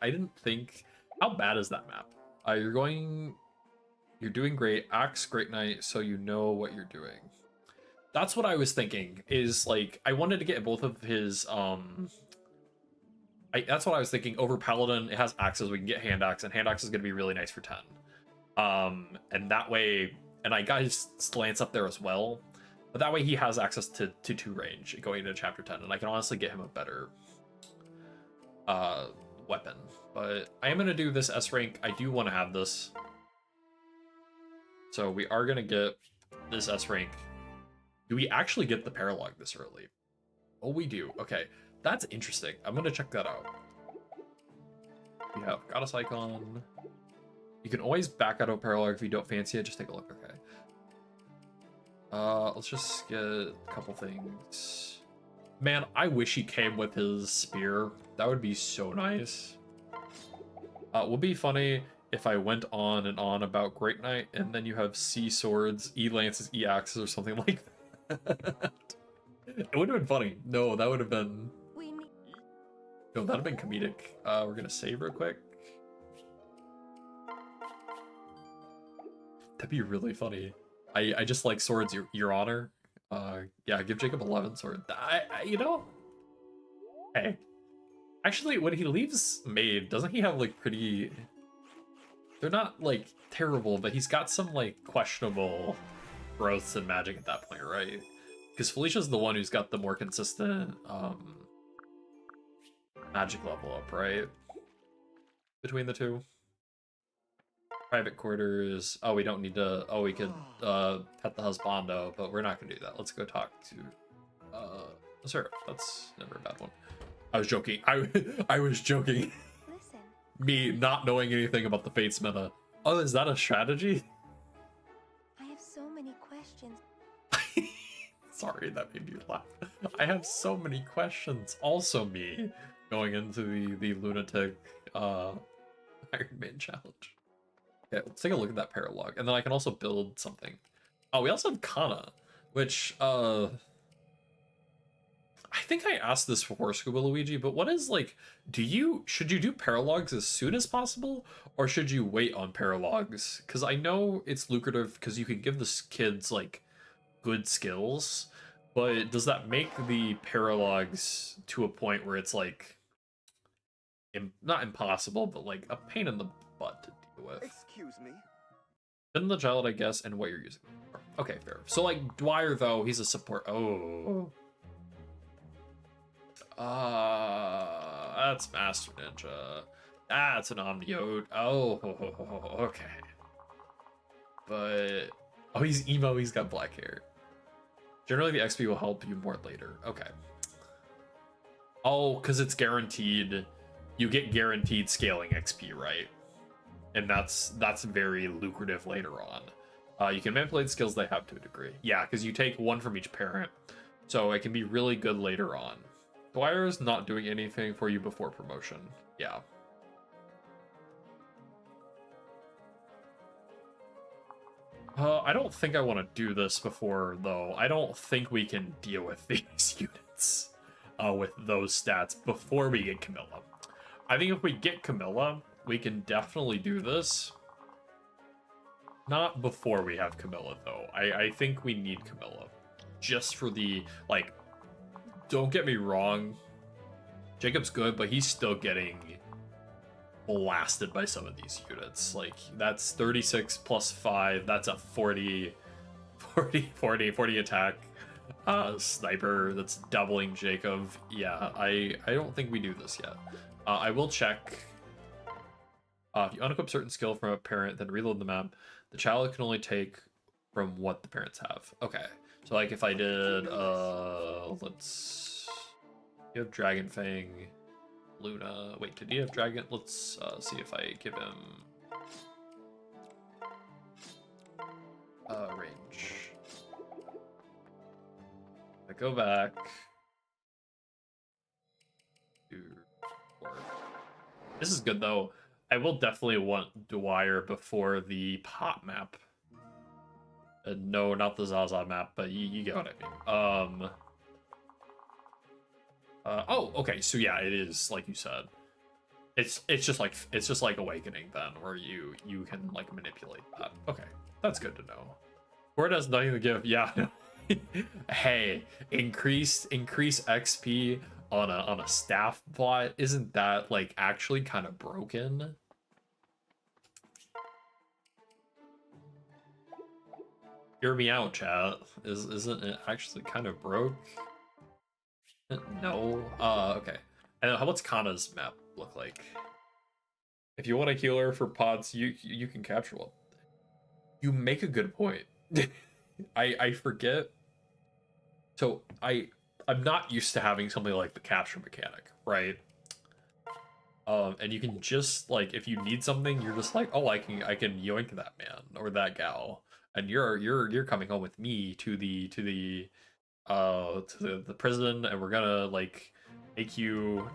didn't think. How bad is that map? You're doing great. Axe Great Knight, so you know what you're doing. That's what I was thinking, is like I wanted to get both of his that's what I was thinking. Over Paladin, it has axes, we can get hand axe, and hand axe is gonna be really nice for 10. And that way, and I got his lance up there as well. But that way he has access to 2 range going into chapter 10, and I can honestly get him a better weapon. But I am gonna do this S rank. I do want to have this. So we are gonna get this S rank. Do we actually get the paralog this early? Oh, we do. Okay, that's interesting. I'm gonna check that out. We have Goddess Icon. You can always back out of Paralog if you don't fancy it. Just take a look. Okay. Let's just get a couple things. Man, I wish he came with his spear. That would be so nice. Would be funny if I went on and on about Great Knight, and then you have C swords, E lances, E axes, or something like that. It would have been funny. No, that would have been. No, that'd have been comedic. We're gonna save real quick. That'd be really funny. I just like swords, your honor. Yeah, give Jacob 11 sword. You know, hey, actually, when he leaves Maid, doesn't he have like pretty? They're not like terrible, but he's got some like questionable growths in magic at that point, right? Because Felicia's the one who's got the more consistent magic level up, right? Between the two. Private quarters. Oh, we don't need to. Oh, we could pet the husbando, but we're not gonna do that. Let's go talk to sir. That's never a bad one. I was joking. I was joking. Listen. Me not knowing anything about the Fates meta. Oh, is that a strategy? I have so many questions. Sorry, that made me laugh. I have so many questions. Also me going into the lunatic Ironman challenge. Okay, let's take a look at that paralog, and then I can also build something. Oh, we also have Kana, which I think I asked this before, Scuba Luigi, but what is like, should you do paralogs as soon as possible, or should you wait on paralogs? Because I know it's lucrative because you can give the kids like good skills, but does that make the paralogs to a point where it's like not impossible, but like a pain in the butt to deal with? Excuse me. Then the child, I guess, and what you're using it for. Okay, fair. So like Dwyer though, he's a support. Oh. That's Master Ninja. That's an Omniode. Oh, okay. But oh, he's emo. He's got black hair. Generally, the XP will help you more later. Okay. Oh, because it's guaranteed. You get guaranteed scaling XP, right? And that's very lucrative later on. You can manipulate skills they have to a degree. Yeah, because you take one from each parent, so it can be really good later on. Dwyer's not doing anything for you before promotion. Yeah. I don't think I want to do this before, though. I don't think we can deal with these units with those stats before we get Camilla. I think if we get Camilla, we can definitely do this. Not before we have Camilla, though. I think we need Camilla. Just for the, like, don't get me wrong. Jacob's good, but he's still getting blasted by some of these units. Like, that's 36 plus 5. That's a 40 attack. Sniper that's doubling Jacob. Yeah, I don't think we do this yet. I will check. If you unequip certain skill from a parent, then reload the map. The child can only take from what the parents have. Okay. So like if I did you have Dragon Fang, Luna. Wait, did he have Dragon? Let's see if I give him range. I go back to 4. This is good though. I will definitely want Dwyer before the pop map. No, not the Zaza map, but you get what I mean. Oh, okay. So yeah, it is like you said. It's just like Awakening then, where you can like manipulate that. Okay, that's good to know. Word has nothing to give. Yeah. Hey, increase XP on a staff bot. Isn't that like actually kind of broken? Hear me out, chat. Isn't it actually kind of broke? No. Okay. And how what's Kana's map look like? If you want a healer for pods, you can capture one. You make a good point. I forget. So I'm not used to having something like the capture mechanic, right? And you can just like if you need something, you're just like, oh, I can yoink that man or that gal, and you're coming home with me to the prison, and we're gonna like make you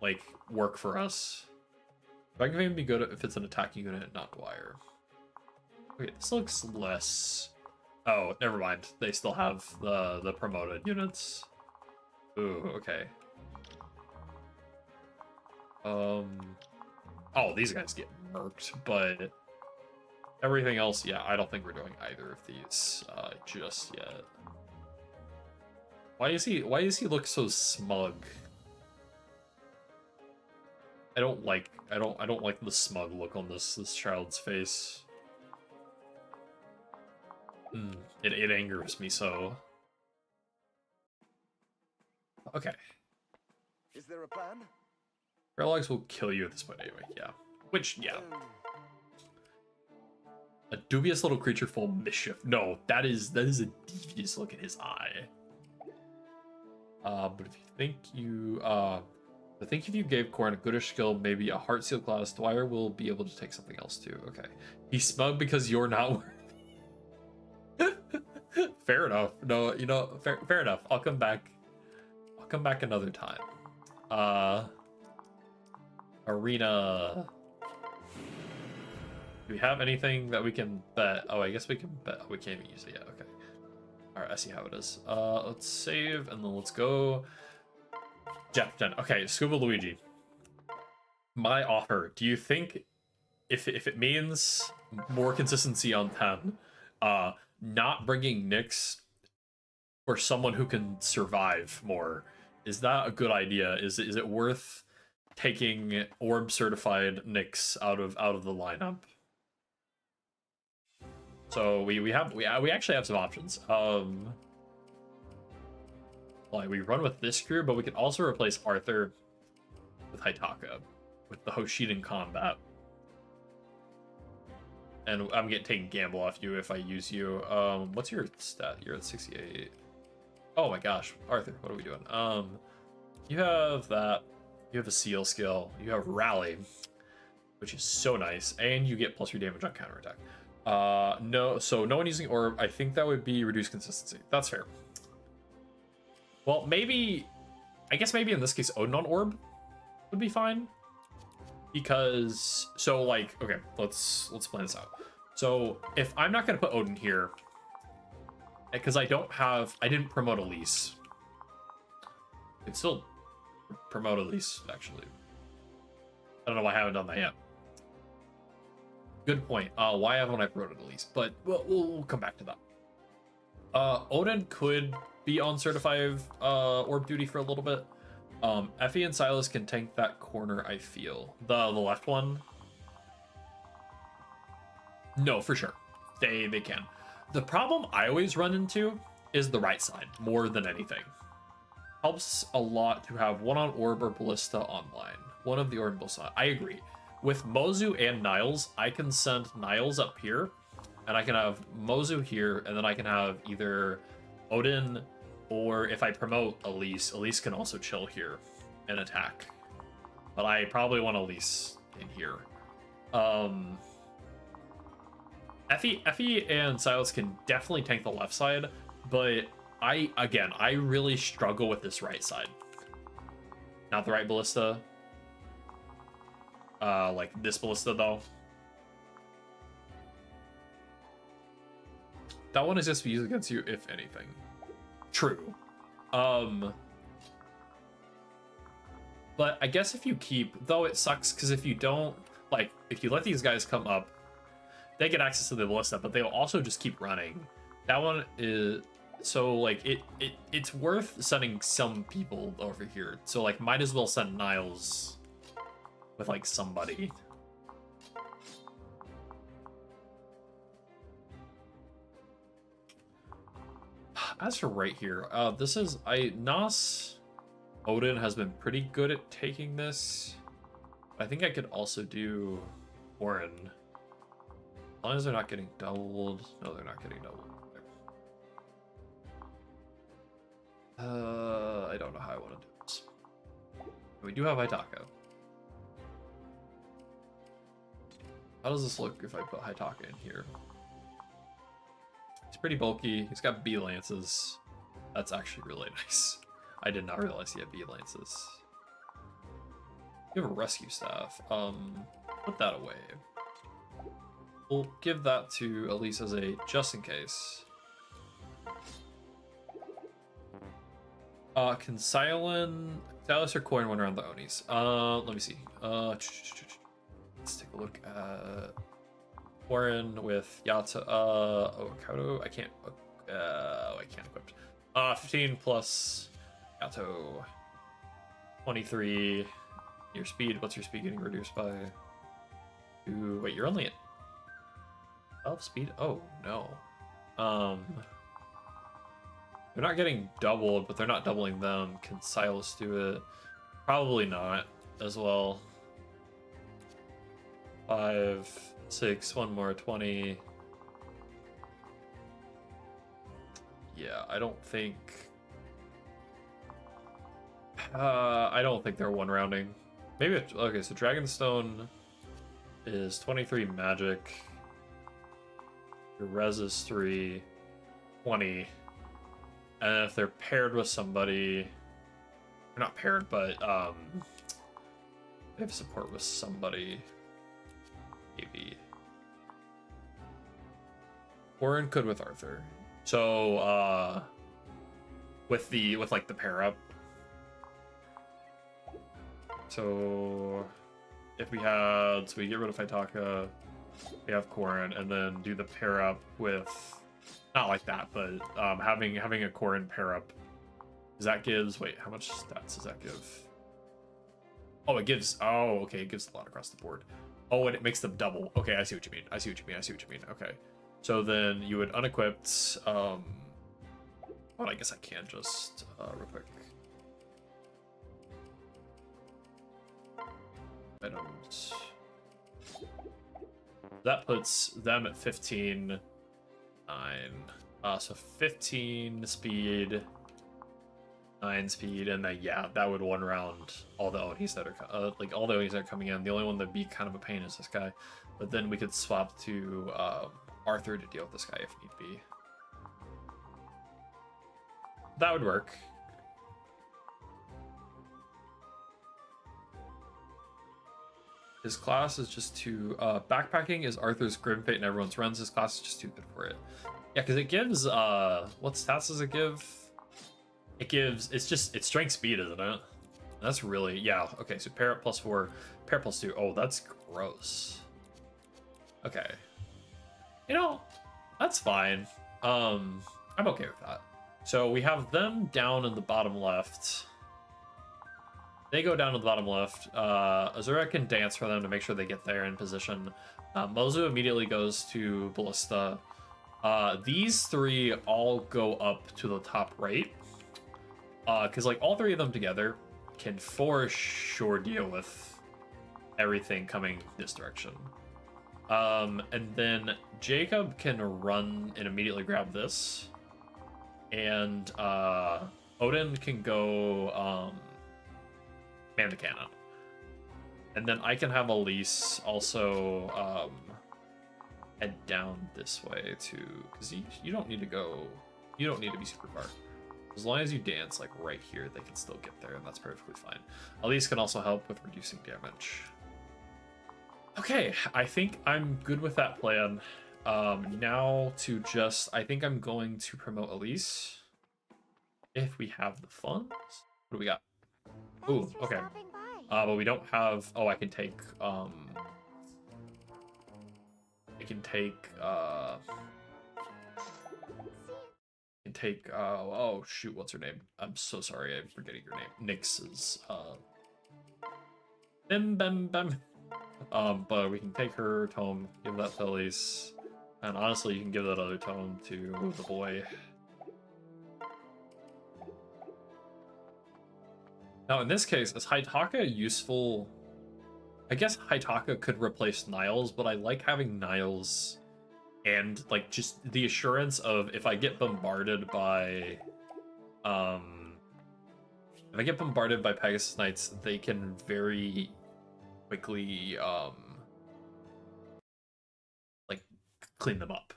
like work for us. I can even be good if it's an attacking unit, not Dwyer. Okay, this looks less. Oh, never mind. They still have the promoted units. Ooh, okay. Oh, these guys get murked, but everything else, yeah, I don't think we're doing either of these just yet. Why does he look so smug? I don't like the smug look on this child's face. It angers me so. Okay. Is there a plan? Parallax will kill you at this point anyway, yeah. Which, yeah. A dubious little creature full of mischief. No, that is a devious look in his eye. But if you think you I think if you gave Corn a goodish skill, maybe a heart seal class, Dwyer will be able to take something else too. Okay. He's smug because you're not worth. Fair enough. No, you know, fair enough. I'll come back another time. Arena. Do we have anything that we can bet? Oh, I guess we can bet. We can't even use it yet. Okay. All right, I see how it is. Let's save and then let's go. Jeff 10. Okay, Scuba Luigi. My offer. Do you think if it means more consistency on 10, not bringing Nyx for someone who can survive more, is that a good idea? Is it worth taking orb certified Nyx out of the lineup? So we actually have some options. Like we run with this crew, but we can also replace Arthur with Haitaka with the Hoshiden combat. And I'm getting taking gamble off you if I use you. What's your stat? You're at 68. Oh my gosh, Arthur, what are we doing? You have that. You have a seal skill. You have rally, which is so nice, and you get +3 damage on counterattack. No, so no one using orb. I think that would be reduced consistency. That's fair. Well, maybe, I guess maybe in this case, Odin on orb would be fine. Because, so like, okay, let's plan this out. So if I'm not gonna put Odin here, because I didn't promote Elise. I could still promote Elise, actually. I don't know why I haven't done that yet. Good point. Why haven't I promoted Elise? But we'll come back to that. Odin could be on certified orb duty for a little bit. Effie and Silas can tank that corner, I feel. The left one? No, for sure. They can. The problem I always run into is the right side, more than anything. Helps a lot to have one on orb or ballista online. One of the orb and ballista. I agree. With Mozu and Niles, I can send Niles up here, and I can have Mozu here, and then I can have either Odin, or if I promote Elise, Elise can also chill here and attack. But I probably want Elise in here. Effie and Silas can definitely tank the left side, but I really struggle with this right side. Not the right ballista. Like this ballista though. That one is just used against you, if anything. True. But I guess if you keep, though it sucks because if you don't, like, if you let these guys come up, they get access to the ballista, but they'll also just keep running. That one is, so like it's worth sending some people over here. So like might as well send Niles with like somebody. As for right here, this is Nas Odin has been pretty good at taking this. I think I could also do Warren. As long as they're not getting doubled. No, they're not getting doubled. I don't know how I want to do this. We do have Haitaka. How does this look if I put Haitaka in here? He's pretty bulky. He's got B lances. That's actually really nice. I did not realize he had B lances. You have a rescue staff. Put that away. We'll give that to Elise as a just in case. Can Silas or Coin run around the Onis? Let me see. Let's take a look at Warren with Yata. Okado. I can't equip. 15 plus Yato. 23. Your speed. What's your speed getting reduced by? Wait, you're only at 12 speed? Oh no. They're not getting doubled, but they're not doubling them. Can Silas do it? Probably not as well. 5, 6, one more, 20. Yeah, I don't think they're one rounding. Maybe okay, so Dragonstone is 23 magic. Your res is 3, 20. And if they're paired with somebody, they're not paired, but they have support with somebody. Maybe. Warren could with Arthur. So with like the pair up. So if we get rid of Haitaka, we have Korin, and then do the pair up with, not like that, but having a Korin pair up. Does that gives, wait, how much stats does that give? Oh, it gives, oh, okay, it gives a lot across the board. Oh, and it makes them double. Okay, I see what you mean. I see what you mean. Okay. So then you would unequipped, well, I guess I can just, real quick. Items. That puts them at 15, 9. So 15 speed, 9 speed, and then yeah, that would one round all the Onis that are like all the Onis that are coming in. The only one that'd be kind of a pain is this guy, but then we could swap to Arthur to deal with this guy if need be. That would work. His class is just too backpacking is Arthur's Grim Fate and everyone's runs. His class is just too good for it. Yeah, because it gives what stats does it give? It gives it's strength speed, isn't it? That's really, yeah, okay, so pair up +4, pair +2. Oh, that's gross. Okay. You know, that's fine. I'm okay with that. So we have them down in the bottom left. They go down to the bottom left. Azura can dance for them to make sure they get there in position. Mozu immediately goes to Ballista. These three all go up to the top right. Because like all three of them together can for sure deal with everything coming this direction. And then Jacob can run and immediately grab this. And Odin can go man the cannon. And then I can have Elise also head down this way too, because you don't need to go, you don't need to be super far. As long as you dance like right here, they can still get there, and that's perfectly fine. Elise can also help with reducing damage. Okay, I think I'm good with that plan. Now to just, I think I'm going to promote Elise if we have the funds. What do we got? Ooh, okay. But we don't have, oh, I can take, oh shoot, what's her name? I'm so sorry, I'm forgetting your name. Nyx's, but we can take her tome, give that to Elise, and honestly, you can give that other tome to the boy. Now, in this case, is Haitaka useful? I guess Haitaka could replace Niles, but I like having Niles and, like, just the assurance of if I get bombarded by, Pegasus Knights, they can very quickly, clean them up.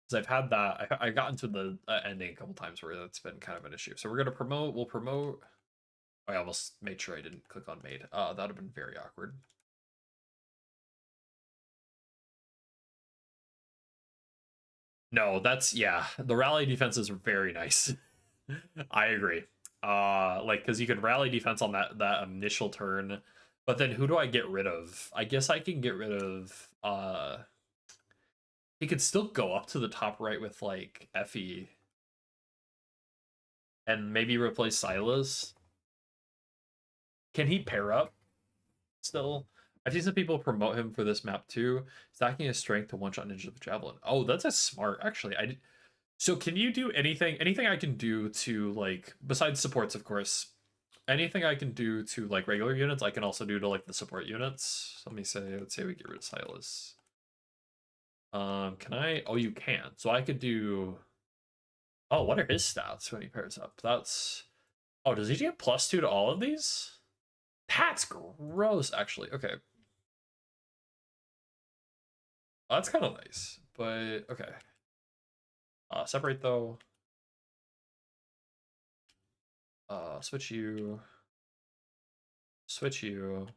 Because I've had that, I got into the ending a couple times where that's been kind of an issue. So we're gonna promote. We'll promote. I almost made sure I didn't click on made. That would have been very awkward. No, that's yeah. The rally defense is very nice. I agree. Like because you can rally defense on that initial turn, but then who do I get rid of? I guess I can get rid of. He could still go up to the top right with like Effie, and maybe replace Silas. Can he pair up still? I've seen some people promote him for this map too, stacking his strength to one-shot ninjas with javelin. Oh, that's a smart. Actually, I did. So can you do anything? Anything I can do to like besides supports, of course. Anything I can do to like regular units, I can also do to like the support units. Let me say, let's say we get rid of Silas. Can I? Oh, you can. So I could do. Oh, what are his stats when he pairs up? That's. Oh, does he get +2 to all of these? That's gross, actually. Okay. That's kind of nice, but okay. Separate though. Switch you. Switch you.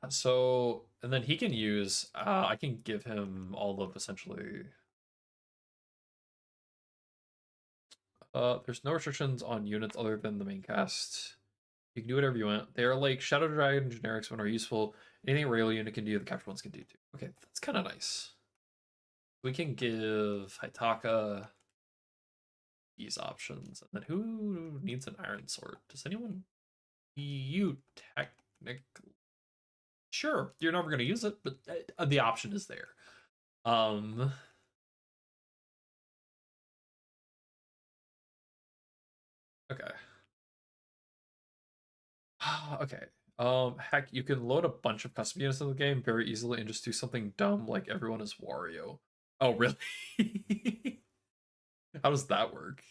So, and then he can use, I can give him all of essentially. There's no restrictions on units other than the main cast. You can do whatever you want. They are like Shadow Dragon generics when are useful. Anything a regular unit can do, the captured ones can do too. Okay, that's kind of nice. We can give Haitaka these options. And then who needs an iron sword? Does anyone? You technically. Sure, you're never going to use it, but the option is there. Okay. Okay. Heck, you can load a bunch of custom units in the game very easily and just do something dumb like everyone is Wario. Oh, really? How does that work?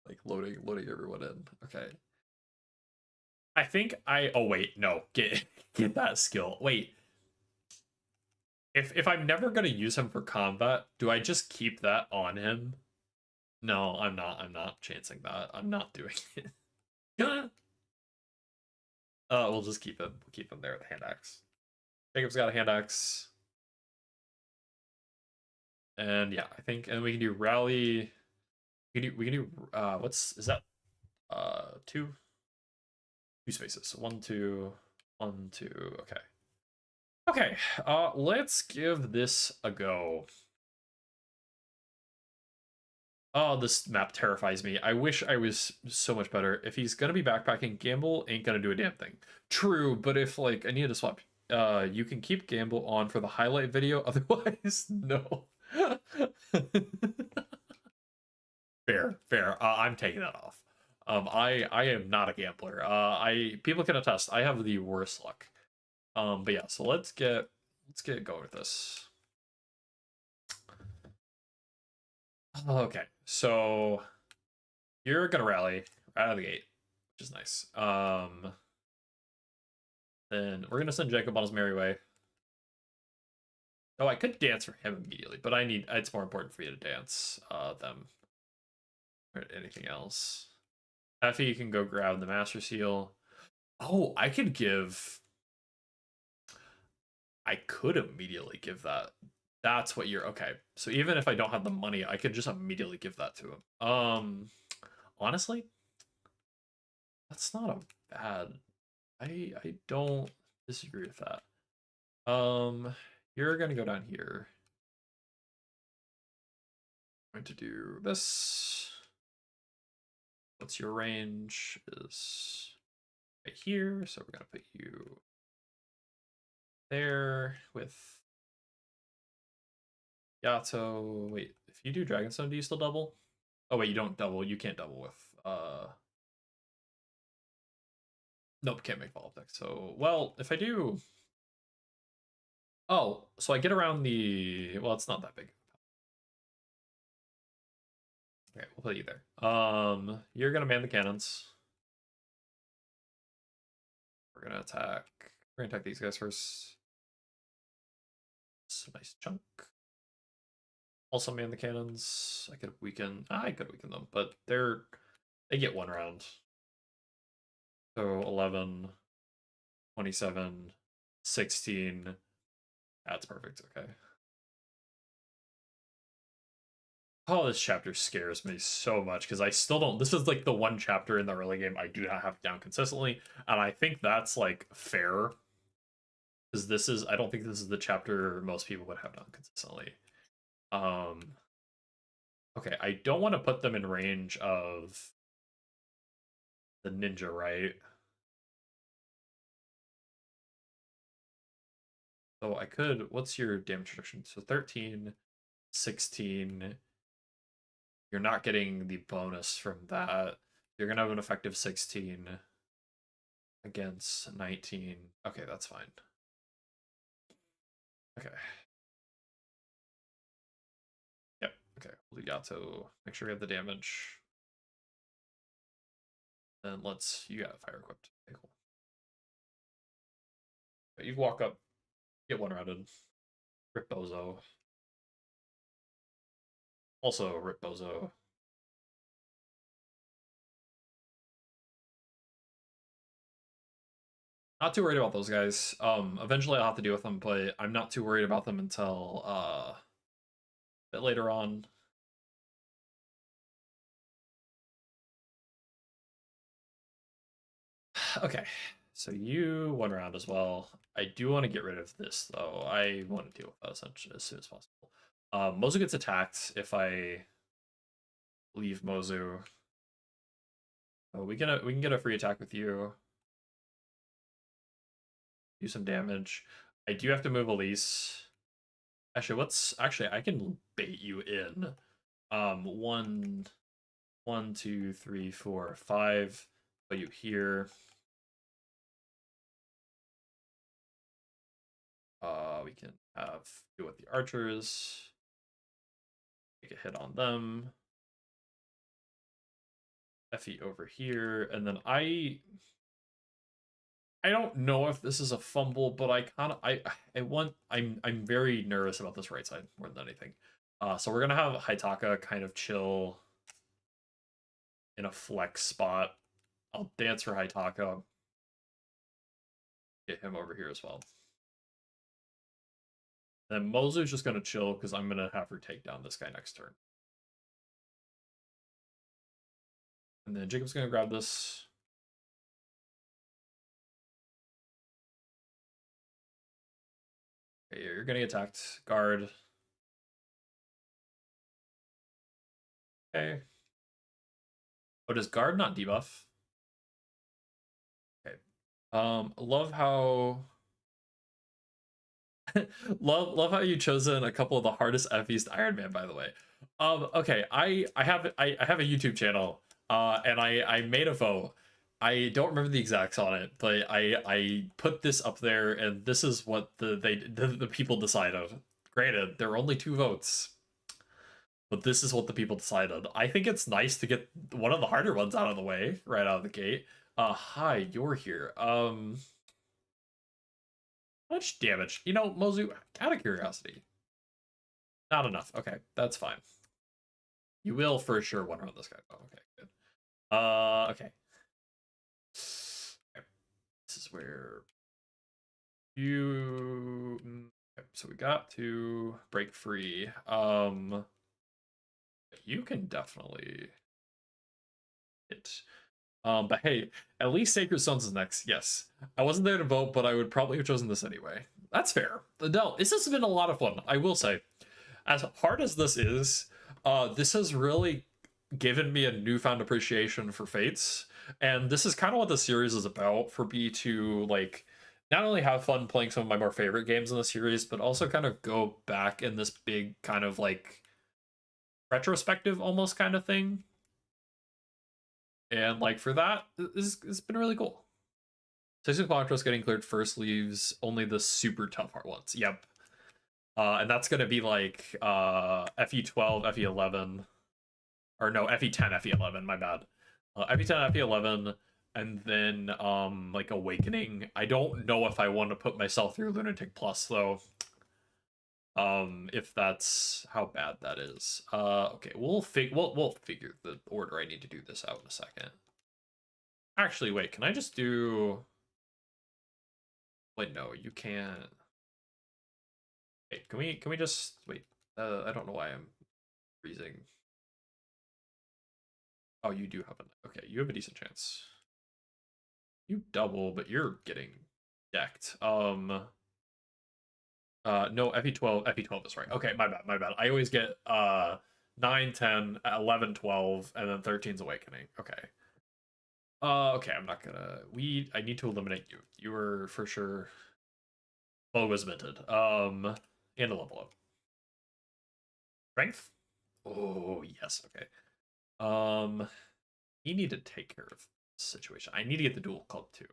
Like loading everyone in. Okay. I think I oh wait, no. Get that skill. Wait. If I'm never gonna use him for combat, do I just keep that on him? No, I'm not. I'm not chancing that. I'm not doing it. We'll just keep him. We'll keep him there with the hand axe. Jacob's got a hand axe. And yeah, I think, and we can do rally. We can do what's is that? Two spaces. One, two, one, two. Okay. Okay. Let's give this a go. Oh, this map terrifies me. I wish I was so much better. If he's gonna be backpacking, Gamble ain't gonna do a damn thing. True, but if like I need to swap, you can keep Gamble on for the highlight video. Otherwise, no. Fair, fair. I'm taking that off. I am not a gambler. People can attest. I have the worst luck. But yeah. So let's get going with this. Okay, so you're gonna rally right out of the gate, which is nice. Then we're gonna send Jacob on his merry way. Oh, I could dance for him immediately, but it's more important for me to dance them or anything else. Effie, you can go grab the Master Seal. Oh, I could immediately give that. That's what you're okay. So even if I don't have the money, I could just immediately give that to him. Honestly, that's not a bad. I don't disagree with that. You're gonna go down here. I'm going to do this. What's your range? Is right here. So we're gonna put you there with Yato. Wait, if you do Dragonstone, do you still double? Oh wait, you don't double. You can't double with nope, can't make follow-up deck. So well, if I do oh, so I get around the well, it's not that big. Okay, we'll put you there. You're gonna man the cannons. We're gonna attack We're gonna attack these guys first. It's a nice chunk. Also man the cannons. I could weaken them, but they get one round. So 11, 27, 16. That's perfect, okay. Oh, this chapter scares me so much because I still don't. This is like the one chapter in the early game I do not have down consistently, and I think that's like fair because I don't think this is the chapter most people would have done consistently. Okay, I don't want to put them in range of the ninja, right? So I could. What's your damage reduction? So 13, 16. You're not getting the bonus from that. You're gonna have an effective 16 against 19. Okay, that's fine. Okay. Yep. Okay. Legato. Make sure we have the damage. Then you got fire equipped. Okay, cool. But you walk up, get one rounded. Rip Bozo. Also Rip Bozo. Not too worried about those guys. Eventually I'll have to deal with them, but I'm not too worried about them until a bit later on. Okay, so you one round as well. I do want to get rid of this though. I want to deal with that essentially as soon as possible. Mozu gets attacked if I leave Mozu. Oh, we can get a free attack with you. Do some damage. I do have to move Elise. Actually I can bait you in. One, 2, 3, 4, 5. Put you here. We can deal with the archers. Take a hit on them. Effie over here, and then I don't know if this is a fumble, but I'm very nervous about this right side more than anything. So we're gonna have Haitaka kind of chill in a flex spot. I'll dance for Haitaka. Get him over here as well. And then Mozu's just gonna chill because I'm gonna have her take down this guy next turn. And then Jacob's gonna grab this. Okay, you're gonna get attacked. Guard. Okay. Oh, does guard not debuff? Okay. Love how love how you chosen a couple of the hardest FEs to Ironman, by the way. Okay, I have a YouTube channel, and I made a vote. I don't remember the exacts on it, but I put this up there, and this is what the people decided. Granted, there were only 2 votes, but this is what the people decided. I think it's nice to get one of the harder ones out of the way right out of the gate. Hi, you're here. Much damage. You know, Mozu, out of curiosity. Not enough. Okay, that's fine. You will for sure one run this guy. Oh, okay, good. Okay. This is where you. Okay, so we got to break free. You can definitely hit. But hey, at least Sacred Stones is next. Yes, I wasn't there to vote, but I would probably have chosen this anyway. That's fair. Adele, this has been a lot of fun. I will say, as hard as this is, this has really given me a newfound appreciation for Fates, and this is kind of what the series is about for me to like not only have fun playing some of my more favorite games in the series, but also kind of go back in this big kind of like retrospective almost kind of thing. And like for that, it's been really cool. Six Quantros getting cleared first leaves only the super tough hard ones. Yep. And that's gonna be like FE12, FE11, or no, FE10, FE11. My bad. FE10, FE11, and then like Awakening. I don't know if I want to put myself through Lunatic Plus though. If that's how bad that is. Okay, we'll figure the order I need to do this out in a second. Actually, wait, can I just do... Wait, no, you can't. Wait, can we just wait? I don't know why I'm freezing. Oh, you do have a... Okay, you have a decent chance. You double, but you're getting decked. No, FE12 is right. Okay, my bad. I always get 9, 10, 11, 12, and then 13's Awakening. Okay. Okay, I'm not gonna... I need to eliminate you. You were for sure... Bow was minted. And a level up. Strength? Oh, yes, okay. You need to take care of the situation. I need to get the dual club too.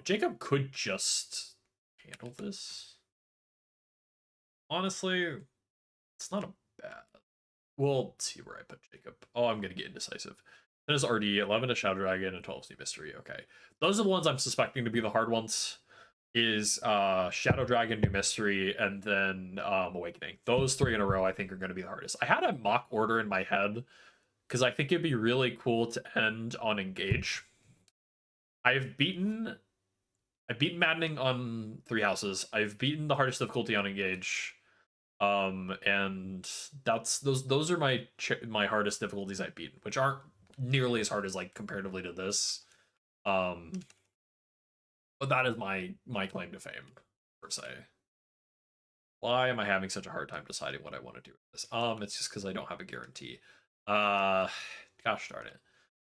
Jacob could just handle this. Honestly, it's not a bad... We'll see where I put Jacob. Oh, I'm gonna get indecisive. That is RD, 11 to Shadow Dragon, and 12 New Mystery. Okay. Those are the ones I'm suspecting to be the hard ones. Is Shadow Dragon, New Mystery, and then Awakening. Those 3 in a row I think are going to be the hardest. I had a mock order in my head because I think it'd be really cool to end on Engage. I've beaten Maddening on 3 houses. I've beaten the hardest difficulty on Engage. And that's those are my hardest difficulties I've beaten, which aren't nearly as hard as like comparatively to this. But that is my claim to fame, per se. Why am I having such a hard time deciding what I want to do with this? It's just because I don't have a guarantee. Gosh darn it.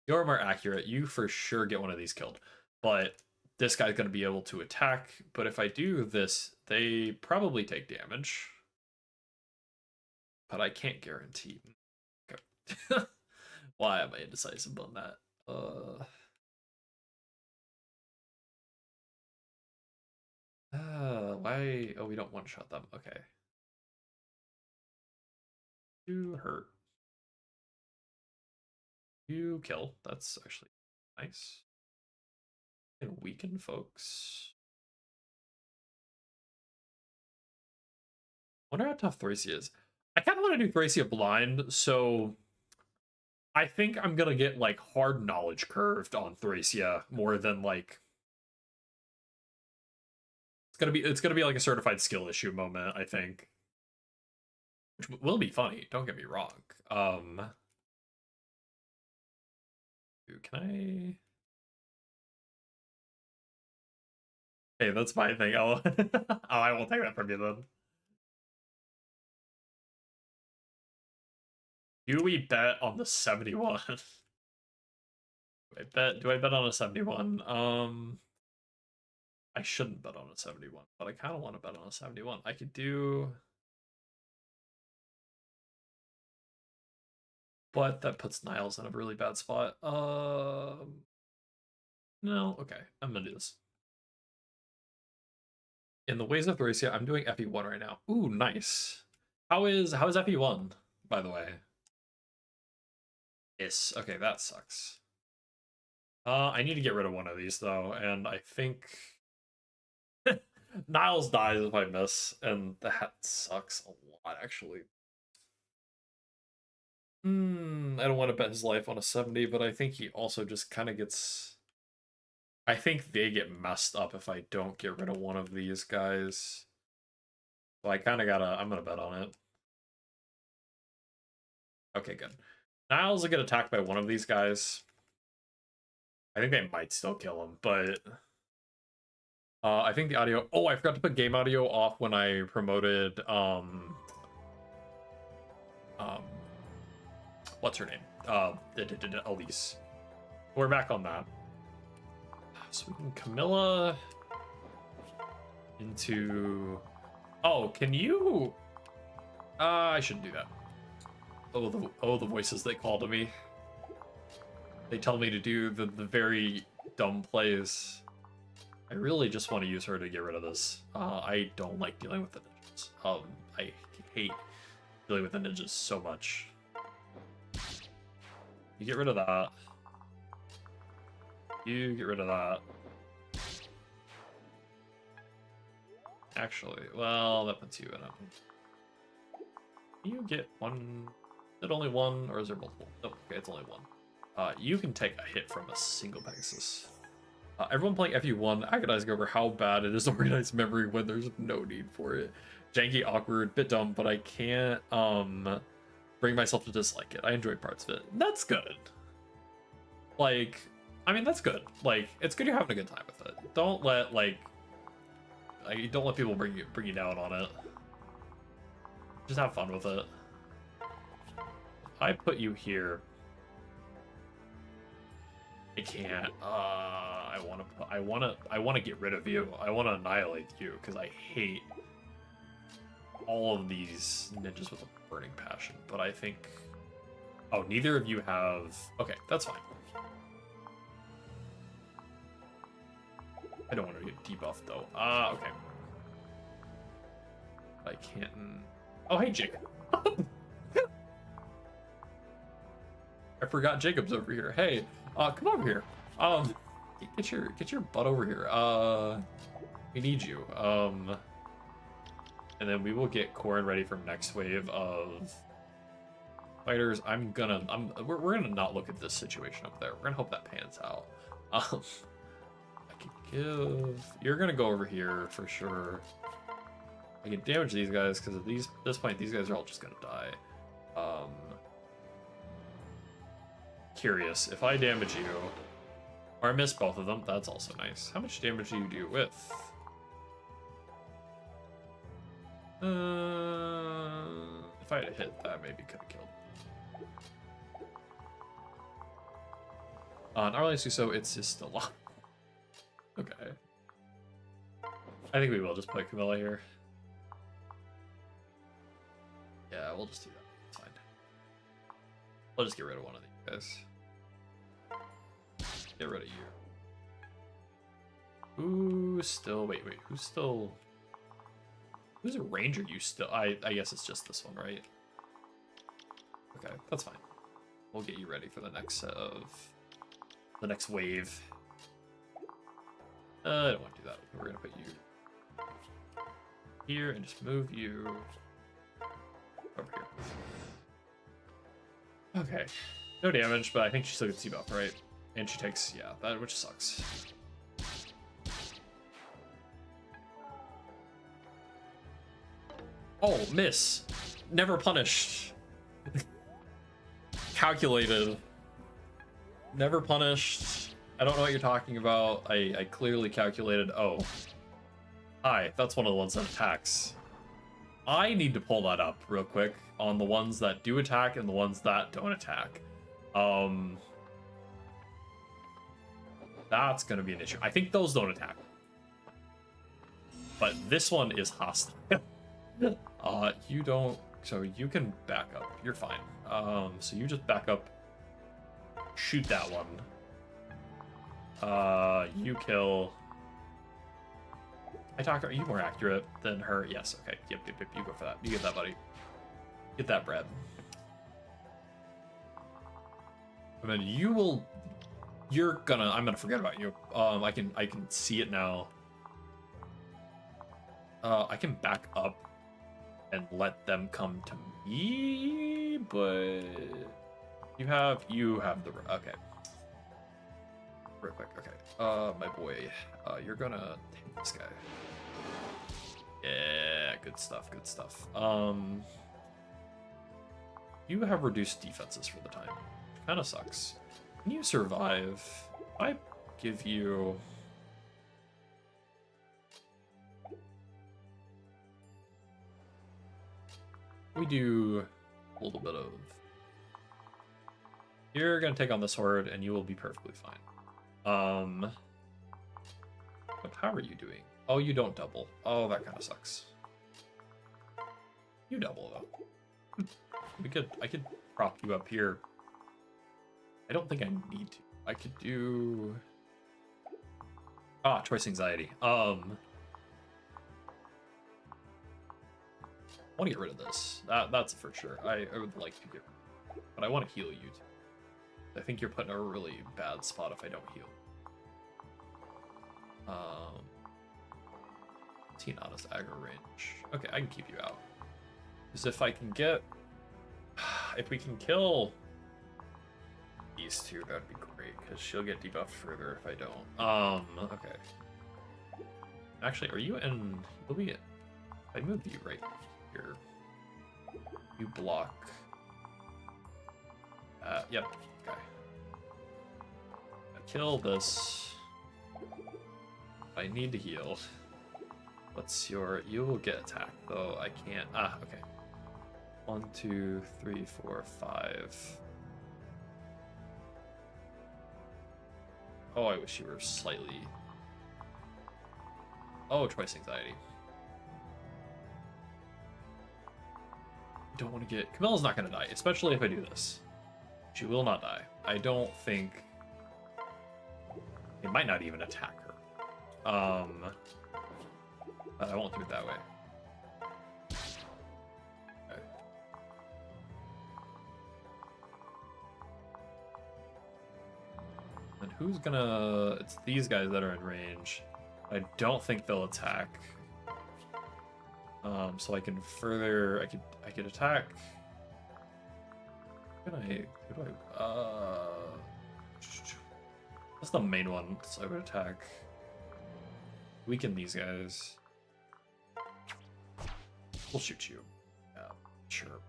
You're more accurate. You for sure get one of these killed. But this guy's going to be able to attack. But if I do this, they probably take damage. But I can't guarantee. Okay. Why am I indecisive on that? Why? Oh, we don't one-shot them. Okay. You hurt. You kill. That's actually nice. And weaken folks. Wonder how tough Thracia is. I kind of want to do Thracia blind, so I think I'm gonna get like hard knowledge curved on Thracia more than like it's gonna be like a certified skill issue moment, I think. Which will be funny, don't get me wrong. Can I... Hey, that's my thing. Oh, oh, I won't take that from you then. Do we bet on the 71? Do I bet on a 71? I shouldn't bet on a 71, but I kind of want to bet on a 71. I could do... But that puts Niles in a really bad spot. No, okay. I'm gonna do this. In the Ways of Thracia, I'm doing FE1 right now. Ooh, nice. How is FE1, by the way? Yes. Okay, that sucks. I need to get rid of one of these though, and I think Niles dies if I miss, and that sucks a lot actually. I don't want to bet his life on a 70, but I think he also just kind of gets... I think they get messed up if I don't get rid of one of these guys. So I kind of gotta... I'm gonna bet on it. Okay, good. Niles will get attacked by one of these guys. I think they might still kill him, but... I think the audio... Oh, I forgot to put game audio off when I promoted, what's her name? Elise. We're back on that. So we can Camilla into... Oh, can you... I shouldn't do that. Oh, the voices they call to me. They tell me to do the very dumb plays. I really just want to use her to get rid of this. I don't like dealing with the ninjas. I hate dealing with the ninjas so much. You get rid of that. You get rid of that. Actually, well, that puts you in a... You get one... Is it only one, or is there multiple? Oh, okay, it's only one. You can take a hit from a single Pegasus. Everyone playing FU1 agonizing over how bad it is to organize memory when there's no need for it. Janky, awkward, bit dumb, but I can't bring myself to dislike it. I enjoy parts of it. That's good. Like, I mean, that's good. Like, it's good you're having a good time with it. Don't let don't let people bring you down on it. Just have fun with it. I put you here. I can't. I want to get rid of you. I want to annihilate you because I hate all of these ninjas with a burning passion. But I think, oh, neither of you have. Okay, that's fine. I don't want to get debuffed though. Okay. I can't. Oh, hey, Jacob. I forgot Jacob's over here. Hey, come over here. Get your butt over here. We need you. And then we will get Corin ready for next wave of fighters. We're gonna not look at this situation up there. We're gonna hope that pans out. I can give. You're gonna go over here for sure. I can damage these guys because at this point these guys are all just gonna die. Curious if I damage you, or I miss both of them. That's also nice. How much damage do you do with? If I had hit that, maybe could have killed. Not really so it's just a lot. Okay. I think we will just play Camilla here. Yeah, we'll just do that. It's fine. We'll just get rid of one of these guys. Get rid of you. Who's still... Wait. Who's a ranger you still... I guess it's just this one, right? Okay, that's fine. We'll get you ready for the next set of... The next wave. I don't want to do that. We're going to put you here and just move you over here. Okay. No damage, but I think she still gets debuff, right? And she takes, yeah, that, which sucks. Oh, miss. Never punished. Calculated. Never punished. I don't know what you're talking about. I clearly calculated. Oh. Hi, that's one of the ones that attacks. I need to pull that up real quick on the ones that do attack and the ones that don't attack. That's gonna be an issue. I think those don't attack. But this one is hostile. You don't, so you can back up. You're fine. So you just back up. Shoot that one. You kill. Are you more accurate than her? Yes, okay. Yep, you go for that. You get that, buddy. Get that bread. And then you will... I'm gonna forget about you. I can see it now. I can back up and let them come to me, but... You have the... Okay. Real quick, okay. My boy, you're gonna take this guy. Yeah, good stuff, good stuff. You have reduced defenses for the time. Kinda sucks. Can you survive? I give you... We do a little bit of... You're gonna take on this horde and you will be perfectly fine. But how are you doing? Oh, you don't double. Oh, that kind of sucks. You double though. I could prop you up here. I don't think I need to. I could do... choice anxiety. I want to get rid of this. That's for sure. I would like to get rid of it. But I want to heal you too. I think you're put in a really bad spot if I don't heal. Tina's aggro range. Okay, I can keep you out. Because if I can get... If we can kill these two, that'd be great. Because she'll get debuffed further if I don't. Okay. Actually, are you in... You'll be... I moved you right here. You block. Yep. Okay. I kill this. I need to heal. What's your... You will get attacked, though. I can't... Ah, okay. 1, 2, 3, 4, 5. Oh, I wish you were slightly... Oh, twice anxiety. I don't want to get... Camilla's not going to die, especially if I do this. She will not die. I don't think... It might not even attack her. But I won't do it that way. Okay. And who's gonna... It's these guys that are in range. I don't think they'll attack. So I can further... I could attack... Who do I... That's the main one, so I would attack. Weaken these guys. We'll shoot you. Yeah, sure.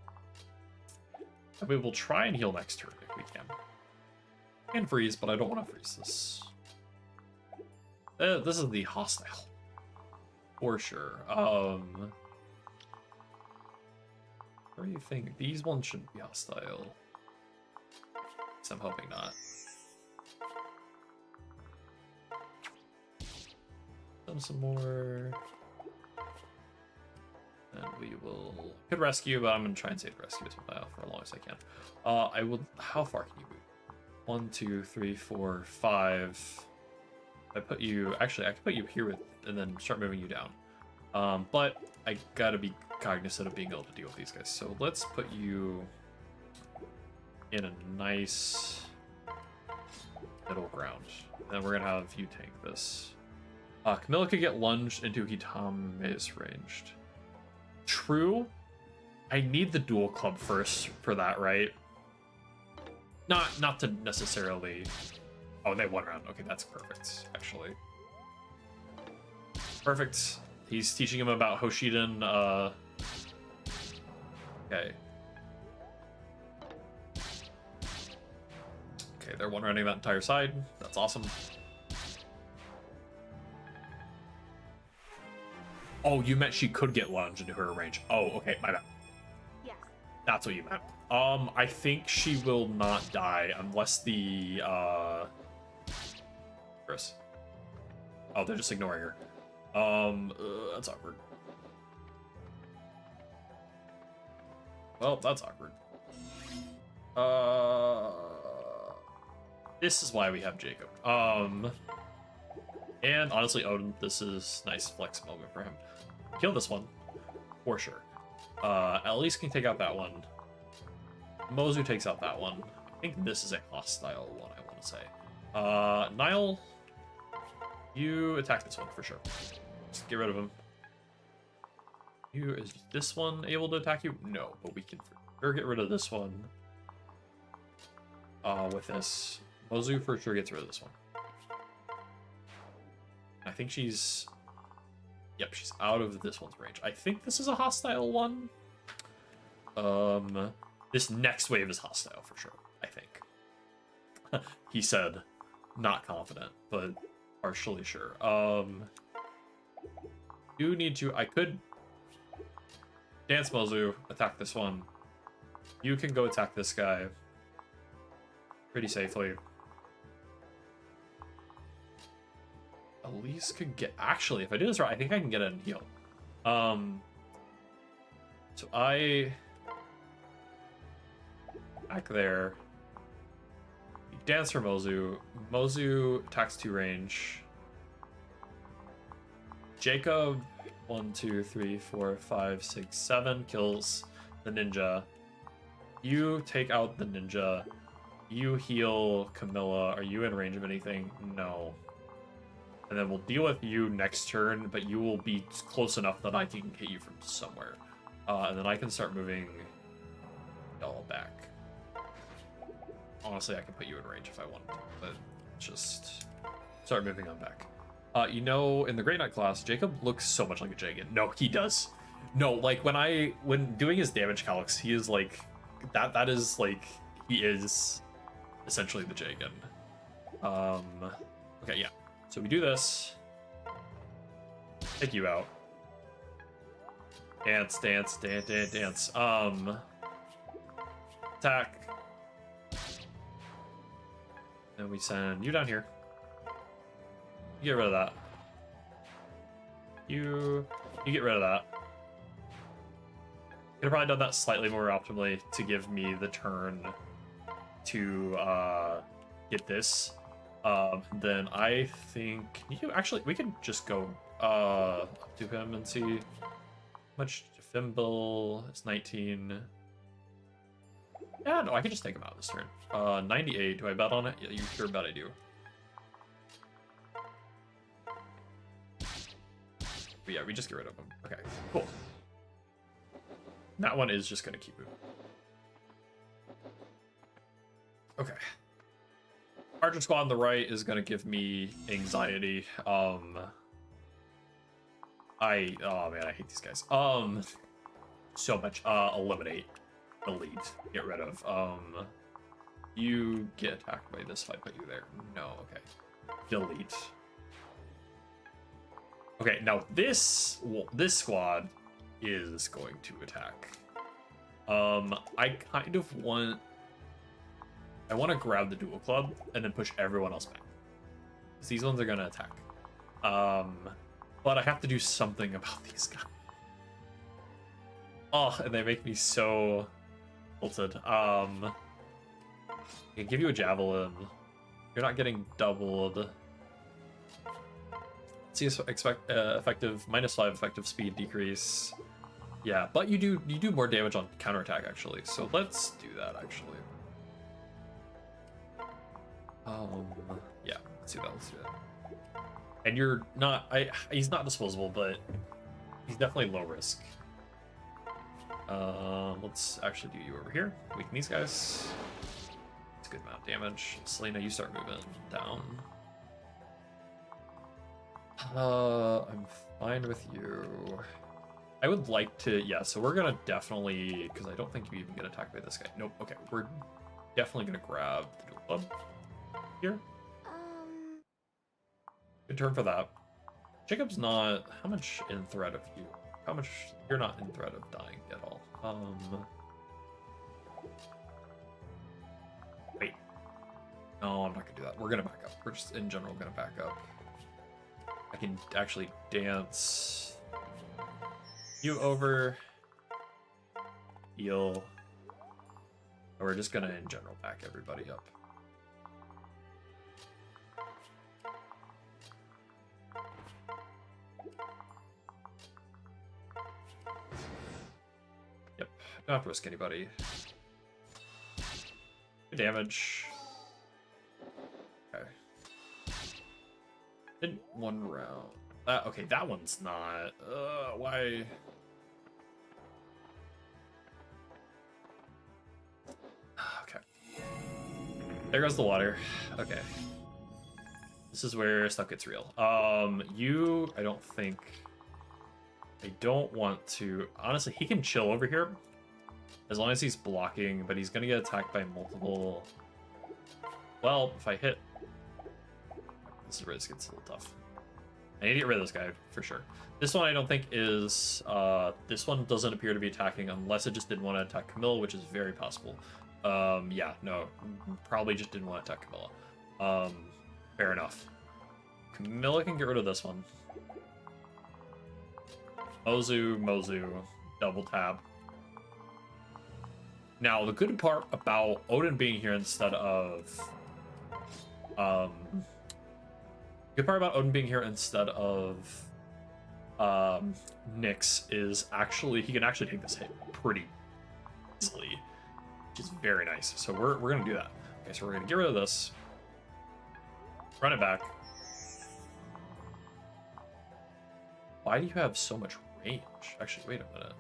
And we will try and heal next turn if we can. And freeze, but I don't want to freeze this. This is the hostile. For sure. What do you think? These ones shouldn't be hostile. I'm hoping not. Done some more. And we will... Could rescue, but I'm going to try and save the rescue for as long as I can. I will... How far can you move? 1, 2, 3, 4, 5. I put you... Actually, I can put you here with... And then start moving you down. But I gotta be cognizant of being able to deal with these guys. So let's put you... in a nice middle ground. Then we're gonna have you tank this. Camilla could get lunged into Hitame's ranged. True. I need the dual club first for that, right? Not to necessarily... Oh, they won round. Okay, that's perfect, actually. Perfect. He's teaching him about Hoshiden. Okay. Okay, they're one-running that entire side. That's awesome. Oh, you meant she could get lunged into her range. Oh, okay, my bad. Yes. That's what you meant. I think she will not die unless the, Chris. Oh, they're just ignoring her. That's awkward. Well, that's awkward. This is why we have Jacob. And honestly, Odin, this is nice flex moment for him. Kill this one, for sure. At least can take out that one. Mozu takes out that one. I think this is a hostile one, I want to say. Niall, you attack this one for sure. Just get rid of him. Is this one able to attack you? No, but we can for sure get rid of this one. With this. Mozu for sure gets rid of this one. I think she's... Yep, she's out of this one's range. I think this is a hostile one. This next wave is hostile for sure, I think. He said, not confident, but partially sure. You need to... I could... Dance Mozu, attack this one. You can go attack this guy. Pretty safely. Elise could get... Actually, if I do this right, I think I can get it and heal. So I... Back there. Dance for Mozu. Mozu attacks 2 range. Jacob, 1, 2, 3, 4, 5, 6, 7 kills the ninja. You take out the ninja. You heal Camilla. Are you in range of anything? No. and then we'll deal with you next turn, but you will be close enough that I can hit you from somewhere. And then I can start moving y'all back. Honestly, I can put you in range if I want to, but just start moving on back. You know, in the Great Knight class, Jacob looks so much like a Jagan. No, he does. No, like when doing his damage calcs, he is like that is like he is essentially the Jagan. Okay, yeah. So we do this. Take you out. Dance, dance, dance, dance, dance. Attack. And we send you down here. You get rid of that. You get rid of that. Could have probably done that slightly more optimally to give me the turn to get this. Then I think we could just go up to him and see how much Fimble is 19. Yeah, no, I could just take him out this turn. 98. Do I bet on it? Yeah, you sure bet I do. But yeah, we just get rid of him. Okay, cool. That one is just gonna keep moving. Okay. Archer squad on the right is gonna give me anxiety. Oh man, I hate these guys. So much. Eliminate, delete, get rid of. You get attacked by this if I put you there. No, okay. Delete. Okay, now this squad is going to attack. I kind of want to grab the dual club and then push everyone else back. Because these ones are gonna attack. But I have to do something about these guys. Oh, and they make me so tilted. I can give you a javelin. You're not getting doubled. See, effective -5 effective speed decrease. Yeah, but you do more damage on counterattack actually. So let's do that actually. Yeah, let's do that. Let's do that. And you're not. He's not disposable, but he's definitely low risk. Let's actually do you over here. Weaken these guys. It's a good amount of damage. Selena, you start moving down. I'm fine with you. I would like to, yeah, so we're gonna definitely, because I don't think you even get attacked by this guy. Nope, okay, we're definitely gonna grab the dual club here. Good turn for that. Jacob's not, how much in threat of you? How much, you're not in threat of dying at all. Wait. No, I'm not gonna do that. We're gonna back up. We're just in general gonna back up. I can actually dance you over, heal. We're just gonna in general back everybody up. Yep, don't have to risk anybody. Good damage. Okay. In one round. Okay, that one's not. Why? Okay. There goes the water. Okay. This is where stuff gets real. You, I don't think. I don't want to. Honestly, he can chill over here. As long as he's blocking, but he's gonna get attacked by multiple. Well, if I hit. This is where this gets a little tough. I need to get rid of this guy for sure. This one I don't think is. This one doesn't appear to be attacking unless it just didn't want to attack Camilla, which is very possible. Yeah, no, probably just didn't want to attack Camilla. Fair enough. Camilla can get rid of this one. Mozu, double tap. Now, the good part about Odin being here instead of... good part about Odin being here instead of Nyx is actually... He can actually take this hit pretty easily, which is very nice. So we're going to do that. Okay, so we're going to get rid of this. Run it back. Why do you have so much range? Actually, wait a minute.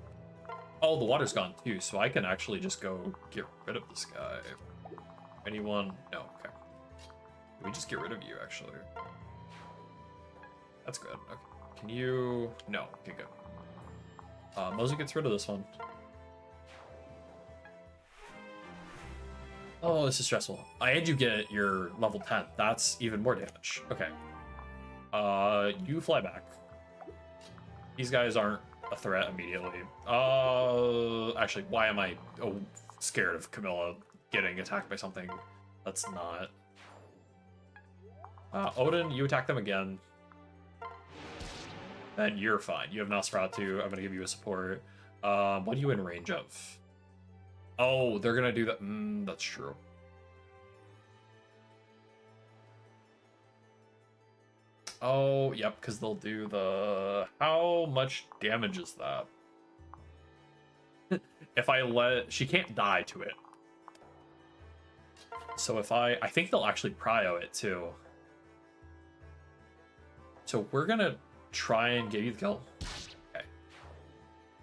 Oh, the water's gone too, so I can actually just go get rid of this guy. Anyone? No, okay. Can we just get rid of you, actually? That's good. Okay. Can you... No. Okay, good. Mosey gets rid of this one. Oh, this is stressful. And you get your level 10. That's even more damage. Okay. You fly back. These guys aren't a threat immediately. Actually, why am I scared of Camilla getting attacked by something that's not? Odin, you attack them again. Then you're fine. You have Nosferatu. I'm gonna give you a support. What are you in range of? Oh, they're gonna do that. That's true. Oh, yep, because they'll do the... How much damage is that? If I let... She can't die to it. So if I think they'll actually prio it, too. So we're gonna try and get you the kill. Okay.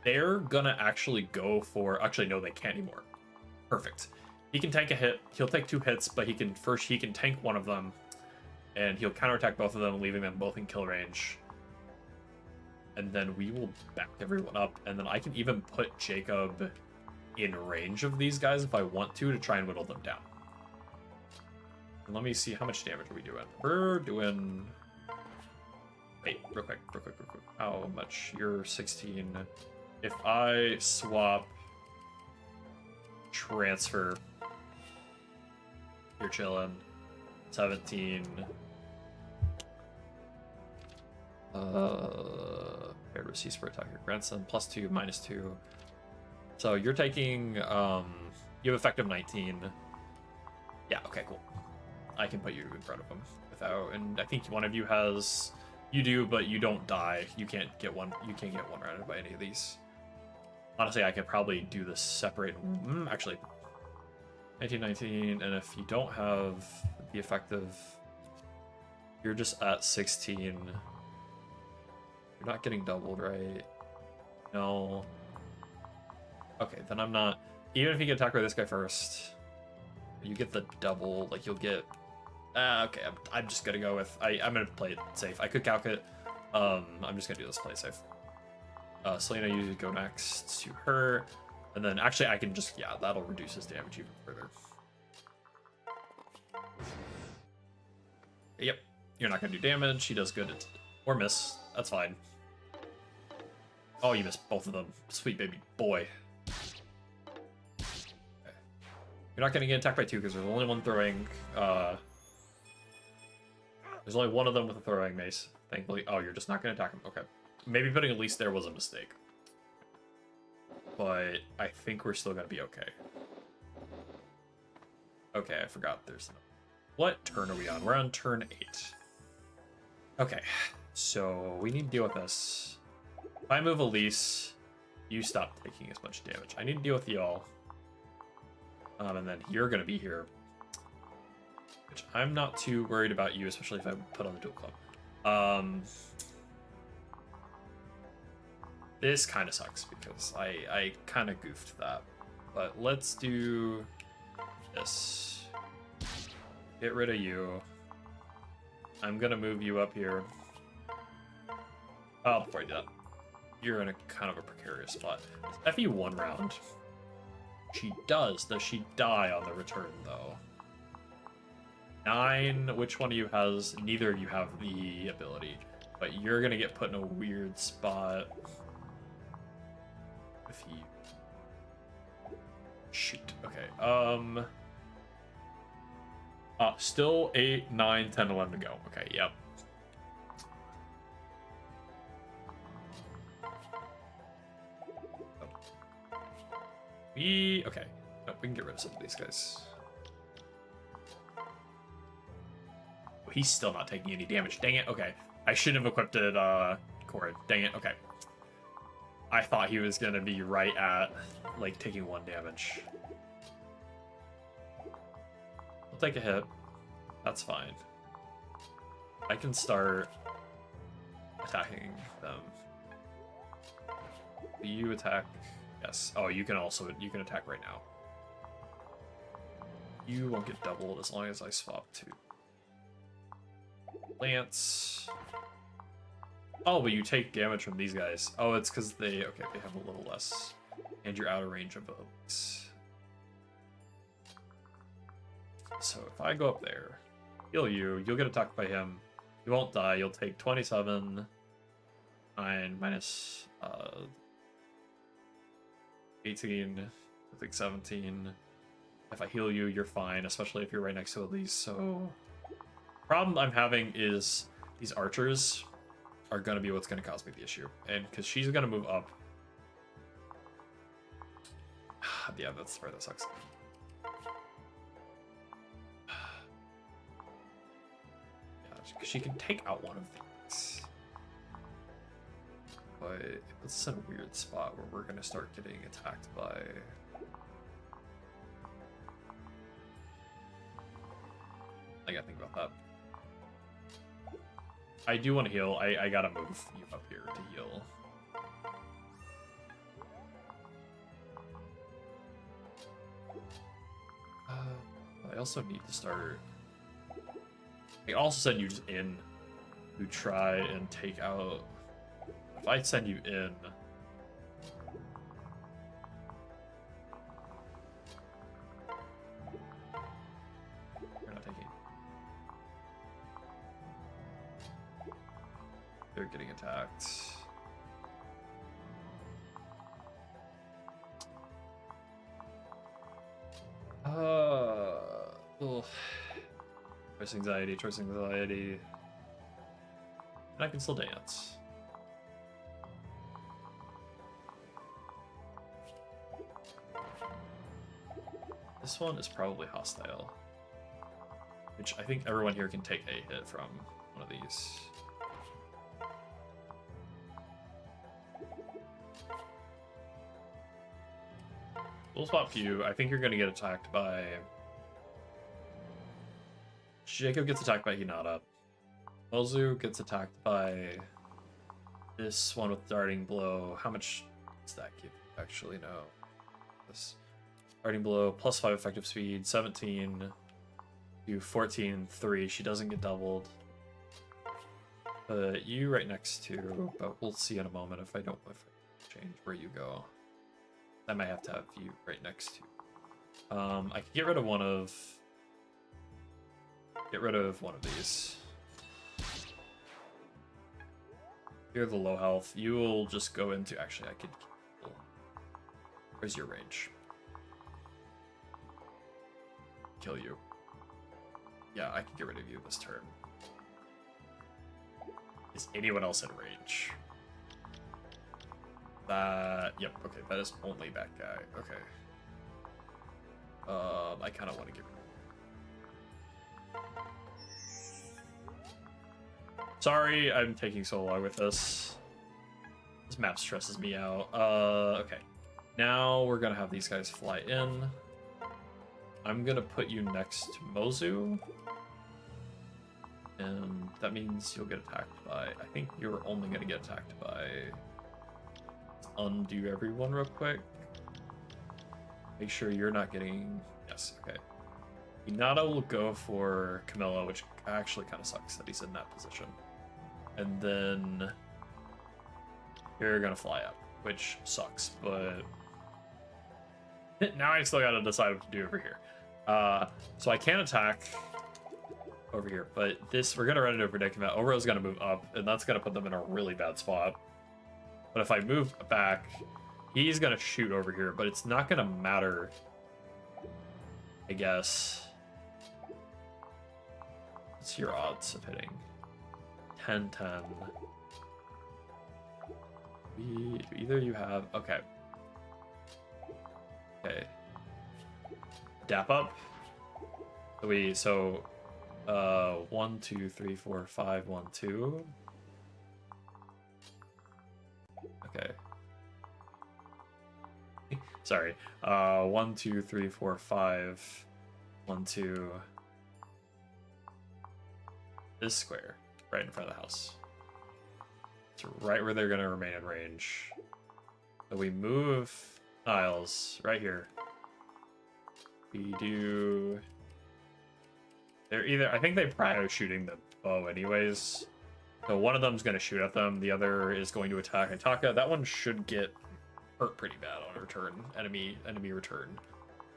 They're gonna actually go for... Actually, no, they can't anymore. Perfect. He can tank a hit. He'll take 2 hits, but he can tank one of them. And he'll counterattack both of them, leaving them both in kill range. And then we will back everyone up. And then I can even put Jacob in range of these guys if I want to try and whittle them down. And let me see, how much damage are we doing? We're doing... Wait, real quick. How much? You're 16. If I swap... Transfer... You're chilling. 17. Paired with cease for attack your grandson. +2, -2. So you're taking, you have effective 19. Yeah, okay, cool. I can put you in front of him without, and I think one of you has, you do, but you don't die. You can't get one rounded by any of these. Honestly, I could probably do this separate, actually. 19, and if you don't have the effective, you're just at 16. You're not getting doubled, right? No. Okay, then I'm not. Even if you get attacked by this guy first, you get the double, like you'll get... okay, I'm just gonna go with... I'm gonna play it safe. I could calc it. I'm just gonna do this play safe. Selena, you go next to her. And then actually I can just... Yeah, that'll reduce his damage even further. Yep, you're not gonna do damage. He does good. Or miss. That's fine. Oh, you missed both of them. Sweet baby boy. Okay. You're not gonna get attacked by 2 because there's only one throwing. There's only one of them with a throwing mace. Thankfully. Oh, you're just not gonna attack him. Okay. Maybe putting at least there was a mistake. But I think we're still gonna be okay. Okay, I forgot there's no... What turn are we on? We're on turn 8. Okay, so we need to deal with this. If I move Elise, you stop taking as much damage. I need to deal with y'all. And then you're gonna be here. Which I'm not too worried about you, especially if I put on the dual club. This kind of sucks because I kind of goofed that. But let's do this. Get rid of you. I'm gonna move you up here. Oh, before I do that, you're in a kind of a precarious spot. FE 1 round. She does. Does she die on the return, though? 9. Which one of you has... Neither of you have the ability. But you're gonna get put in a weird spot. With you. Shoot. Okay. Still 8, 9, 10, 11 to go. Okay, yep. Okay. No, we can get rid of some of these guys. Oh, he's still not taking any damage. Dang it. Okay. I shouldn't have equipped it, Cord. Dang it. Okay. I thought he was gonna be right at, like, taking 1 damage. I'll take a hit. That's fine. I can start attacking them. You attack. Yes. Oh, you can attack right now. You won't get doubled as long as I swap to Lance. Oh, but you take damage from these guys. Oh, it's because they have a little less, and you're out of range of bullets. So if I go up there, heal you, you'll get attacked by him. You won't die. You'll take 27, 9 minus 18, I think 17. If I heal you, you're fine, especially if you're right next to Elise. So, problem I'm having is these archers are gonna be what's gonna cause me the issue, and because she's gonna move up. Yeah, that's where that sucks. Yeah, she can take out one of these, but it puts us in a weird spot where we're gonna start getting attacked by. I gotta think about that. I do want to heal. I gotta move you up here to heal. I also need to start. I also send you just in to try and take out. If I send you in, you're not taking. They're getting attacked. Ugh. Choice anxiety, choice anxiety. And I can still dance. This one is probably hostile, which I think everyone here can take a hit from one of these. We'll swap you. I think you're going to get attacked by... Jacob gets attacked by Hinata. Mozu gets attacked by this one with Darting Blow. How much does that give? Actually, no. This Darting Blow, plus 5 effective speed, 17 to 14, 3. She doesn't get doubled. But you right next to, but we'll see in a moment if I change where you go. I might have to have you right next to. I can get rid of one of these. You're the low health. You will just go into. Actually, I could. Where's your range? Kill you. Yeah, I can get rid of you this turn. Is anyone else in range? Yep, okay, that is only that guy. Okay. I kind of want to get rid of him. Sorry, I'm taking so long with this. This map stresses me out. Okay. Now we're gonna have these guys fly in. I'm gonna put you next to Mozu. And that means you'll get attacked by... I think you're only gonna get attacked by... Undo everyone real quick. Make sure you're not getting... Yes, okay. Hinata will go for Camilla, which actually kind of sucks that he's in that position. And then you're gonna fly up, which sucks, but now I still gotta decide what to do over here. So I can attack over here, but this, we're gonna run into a predicament. Overo's gonna move up, and that's gonna put them in a really bad spot. But if I move back, he's gonna shoot over here, but it's not gonna matter, I guess. What's your odds of hitting? 10-10. Either you have... Okay. Okay. Dap up. So 1, 2, 3, 4, 5, 1, 2. Okay. Sorry. 1, 2, 3, 4, 5. 1, 2. This square right in front of the house. It's right where they're gonna remain in range. So we move Niles right here. We do. They're either. I think they prio shooting the bow anyways. So one of them's gonna shoot at them. The other is going to attack Itaka. That one should get hurt pretty bad on return. Enemy return.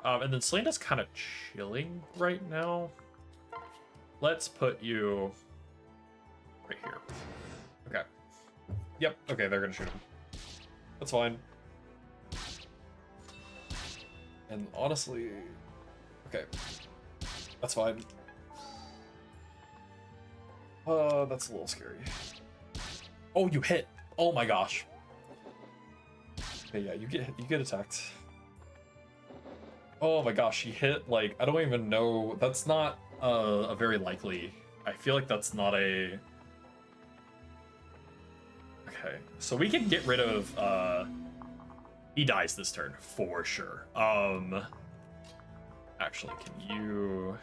And then Selena's kind of chilling right now. Let's put you right here. Okay. Yep. Okay, they're gonna shoot him. That's fine. And honestly, okay, that's fine. That's a little scary. Oh, you hit! Oh my gosh. Okay, yeah, you get attacked. Oh my gosh, he hit, like, I don't even know. That's not a very likely. I feel like that's not a. Okay, so we can get rid of. He dies this turn for sure. Actually, can you?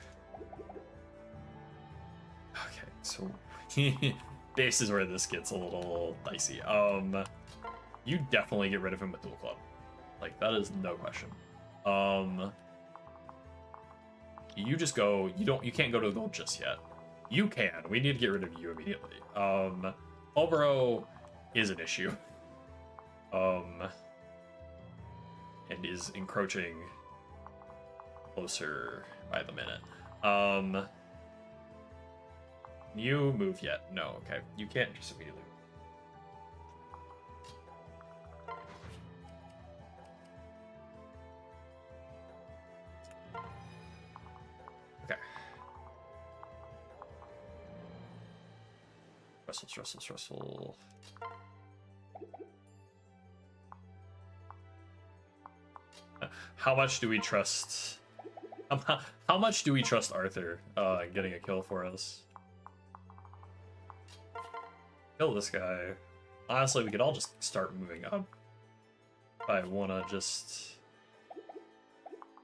Okay, so this is where this gets a little dicey. You definitely get rid of him with dual club. Like, that is no question. You just go. You can't go to the gold just yet. You can. We need to get rid of you immediately. Obero is an issue. And is encroaching closer by the minute. You move yet? No, okay. You can't just immediately. Okay. Wrestle. How much do we trust? How much do we trust Arthur getting a kill for us? Kill this guy. Honestly, we could all just start moving up. If I wanna just.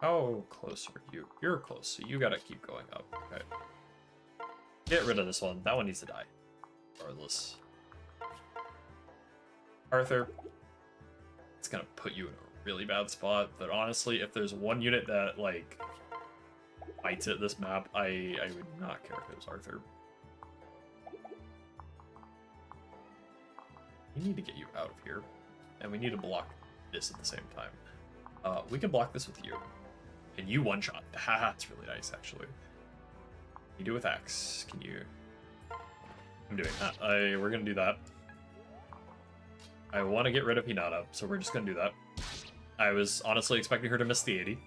How close are you? You're close, so you gotta keep going up. Okay. Get rid of this one. That one needs to die. Regardless. Arthur. It's gonna put you in a really bad spot, but honestly, if there's one unit that, like, fights at this map, I would not care if it was Arthur. We need to get you out of here, and we need to block this at the same time. We can block this with you, and you one-shot. That's really nice, actually. You do with Axe. Can you? I'm doing that. We're gonna do that. I want to get rid of Hinata, so we're just gonna do that. I was honestly expecting her to miss the 80.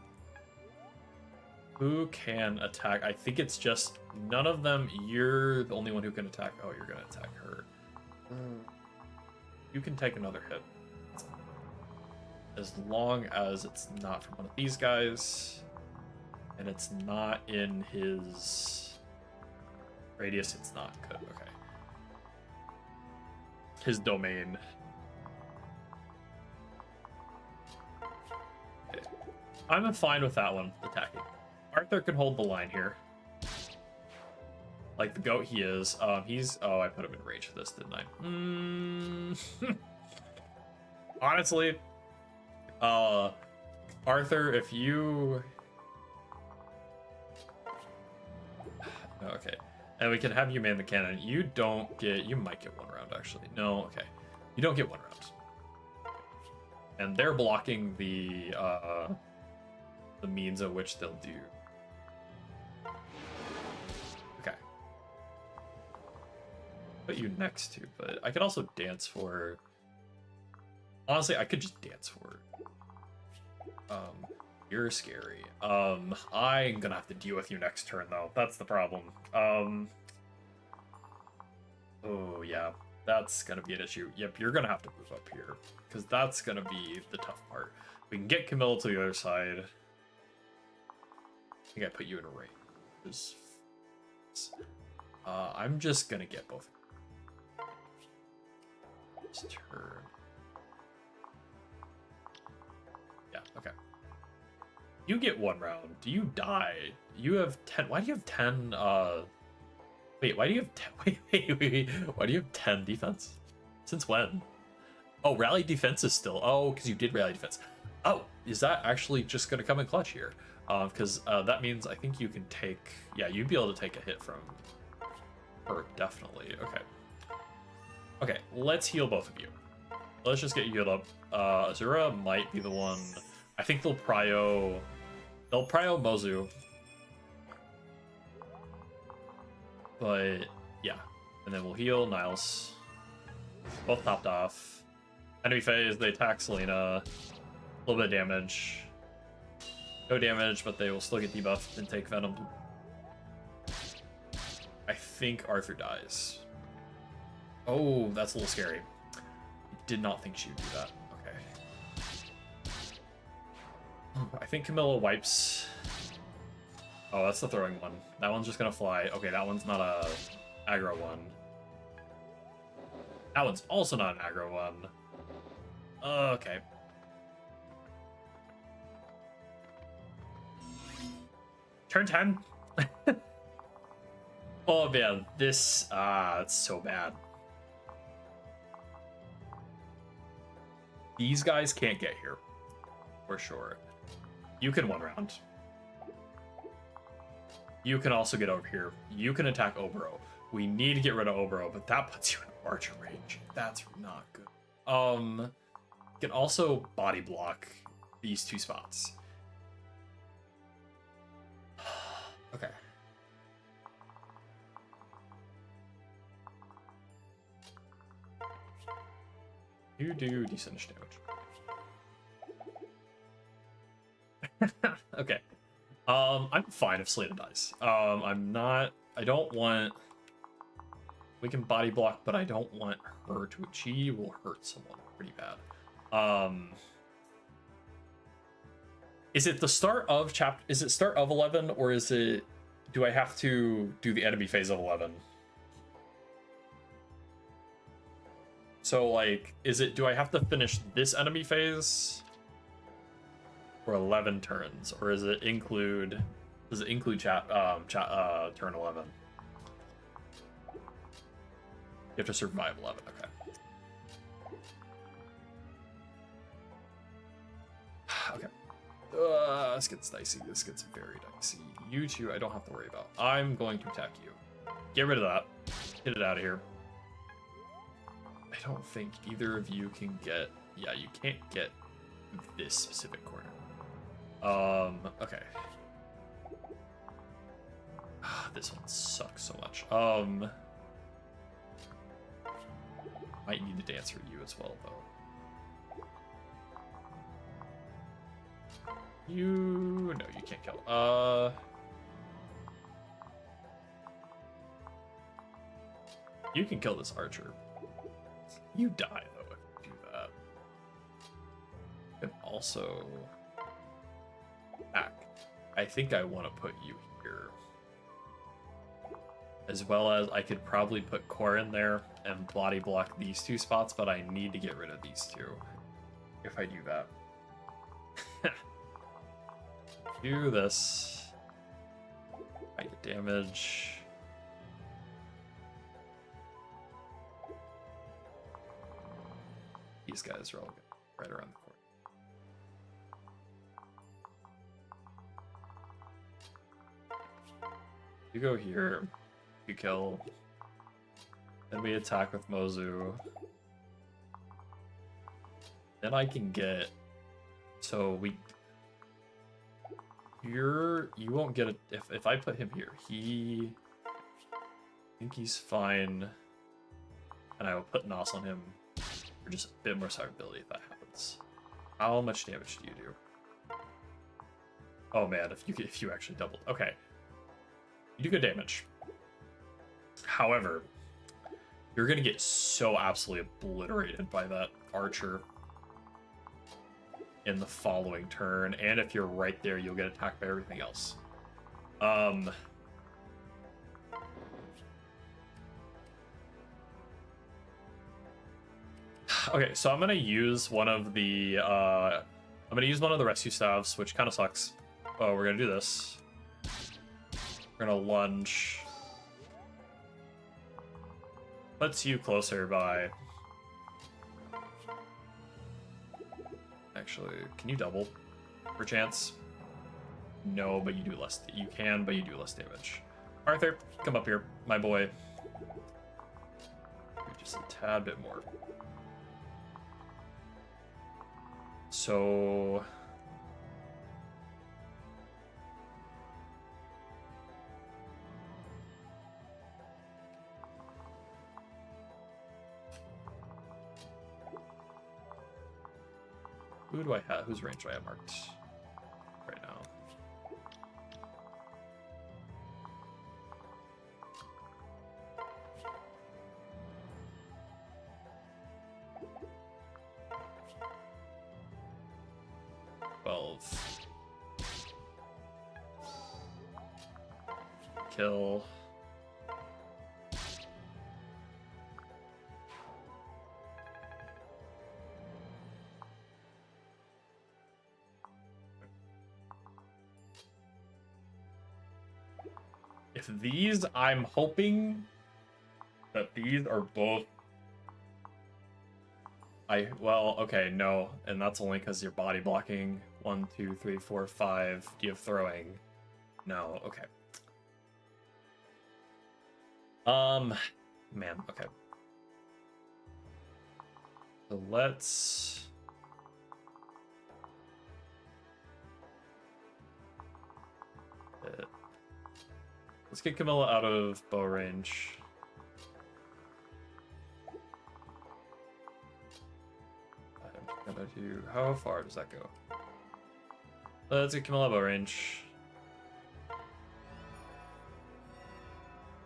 Who can attack? I think it's just none of them. You're the only one who can attack. Oh, you're gonna attack her. You can take another hit. As long as it's not from one of these guys. And it's not in his radius, it's not good. Okay. His domain. Okay. I'm fine with that one attacking. Arthur can hold the line here. Like the goat he is. He's. Oh, I put him in range for this, didn't I? Honestly, Arthur, if you. Okay, and we can have you man the cannon. You don't get. You might get one round actually. No, okay, you don't get one round. And they're blocking the means of which they'll do. Okay. Put you next to, but I could also dance for. Honestly, I could just dance for. You're scary. I'm gonna have to deal with you next turn though. That's the problem. Oh yeah, that's gonna be an issue. Yep, you're gonna have to move up here because that's gonna be the tough part. We can get Camilla to the other side. I think I put you in a ring. I'm just gonna get both. This turn. Yeah, okay. You get one round. Do you die? You have 10. Why do you have 10? Wait, why do you have 10? Wait. Why do you have 10 defense? Since when? Oh, rally defense is still. Oh, because you did rally defense. Oh, is that actually just going to come in clutch here? Because that means I think you can take. Yeah, you'd be able to take a hit from her, definitely. Okay. Okay, let's heal both of you. Let's just get you healed up. Azura might be the one. I think they'll prio. They'll prio Mozu. But yeah, and then we'll heal Niles. Both topped off. Enemy phase, they attack Selena. A little bit of damage. No damage, but they will still get debuffed and take Venom. I think Arthur dies. Oh, that's a little scary. Did not think she would do that. Okay. I think Camilla wipes. Oh, that's the throwing one. That one's just gonna fly. Okay, that one's not a aggro one. That one's also not an aggro one. Okay. Turn 10. Oh man, this it's so bad. These guys can't get here, for sure. You can one round. You can also get over here. You can attack Obero. We need to get rid of Obero, but that puts you in archer range. That's not good. You can also body block these two spots. Okay. You do decent damage. Okay. I'm fine if Selena dies. I don't want... We can body block, but I don't want her to achieve. Will hurt someone pretty bad. Is it the start of chapter? Is it start of 11, or is it? Do I have to do the enemy phase of 11? So like, is it? Do I have to finish this enemy phase for 11 turns, or is it include? Does it include turn 11? You have to survive 11. Okay. Okay. This gets dicey. This gets very dicey. You two, I don't have to worry about. I'm going to attack you. Get rid of that. Get it out of here. I don't think either of you can get... Yeah, you can't get this specific corner. Okay. This one sucks so much. Might need to dance for you as well, though. No, you can't kill. You can kill this archer. You die though if you do that. You can also back. I think I want to put you here. As well as I could probably put Core in there and body block these two spots, but I need to get rid of these two if I do that. Do this. I get damage. These guys are all good. Right around the corner. You go here. You kill. Then we attack with Mozu. Then I can get... So we... You won't get it if I put him here. I think he's fine. And I will put Nos on him for just a bit more survivability if that happens. How much damage do you do? Oh man, if you actually doubled. Okay. You do good damage. However, you're gonna get so absolutely obliterated by that archer in the following turn, and if you're right there, you'll get attacked by everything else. Okay, so I'm gonna use one of the rescue staves, which kind of sucks. Oh, we're gonna do this. We're gonna lunge. Puts you closer by actually. Can you double, perchance? No, but you do less. You can, but you do less damage. Arthur, come up here, my boy. Just a tad bit more. So... who do I have? Whose range do I have marked right now? Kill. If these, I'm hoping that these are both... well, okay, no. And that's only because you're body blocking. 1, 2, 3, 4, 5. Do you have throwing? No, okay. Man, okay. So let's... let's get Camilla out of bow range. I'm gonna do... how far does that go? Let's get Camilla out of bow range.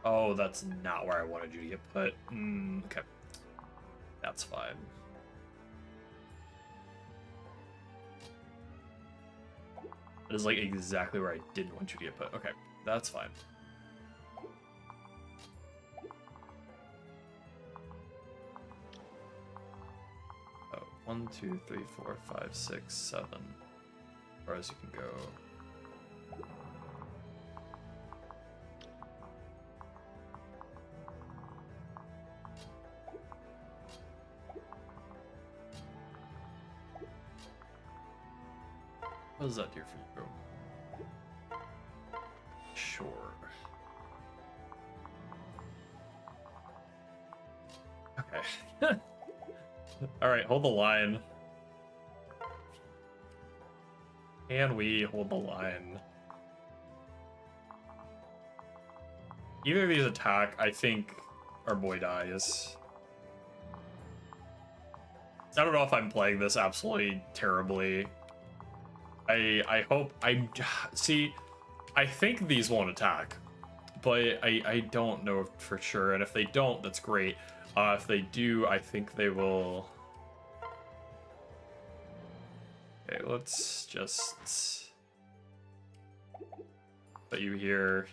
Oh, that's not where I wanted you to get put. Okay. That's fine. That is like exactly where I didn't want you to get put. Okay, that's fine. Oh, 1, 2, 3, 4, 5, 6, 7. As far as you can go. What does that do for you? Sure. Okay. Alright, hold the line. Can we hold the line? Either of these attack, I think our boy dies. I don't know if I'm playing this absolutely terribly. I hope see, I think these won't attack, but I don't know for sure, and if they don't, that's great. If they do, I think they will. Okay, let's just put you here,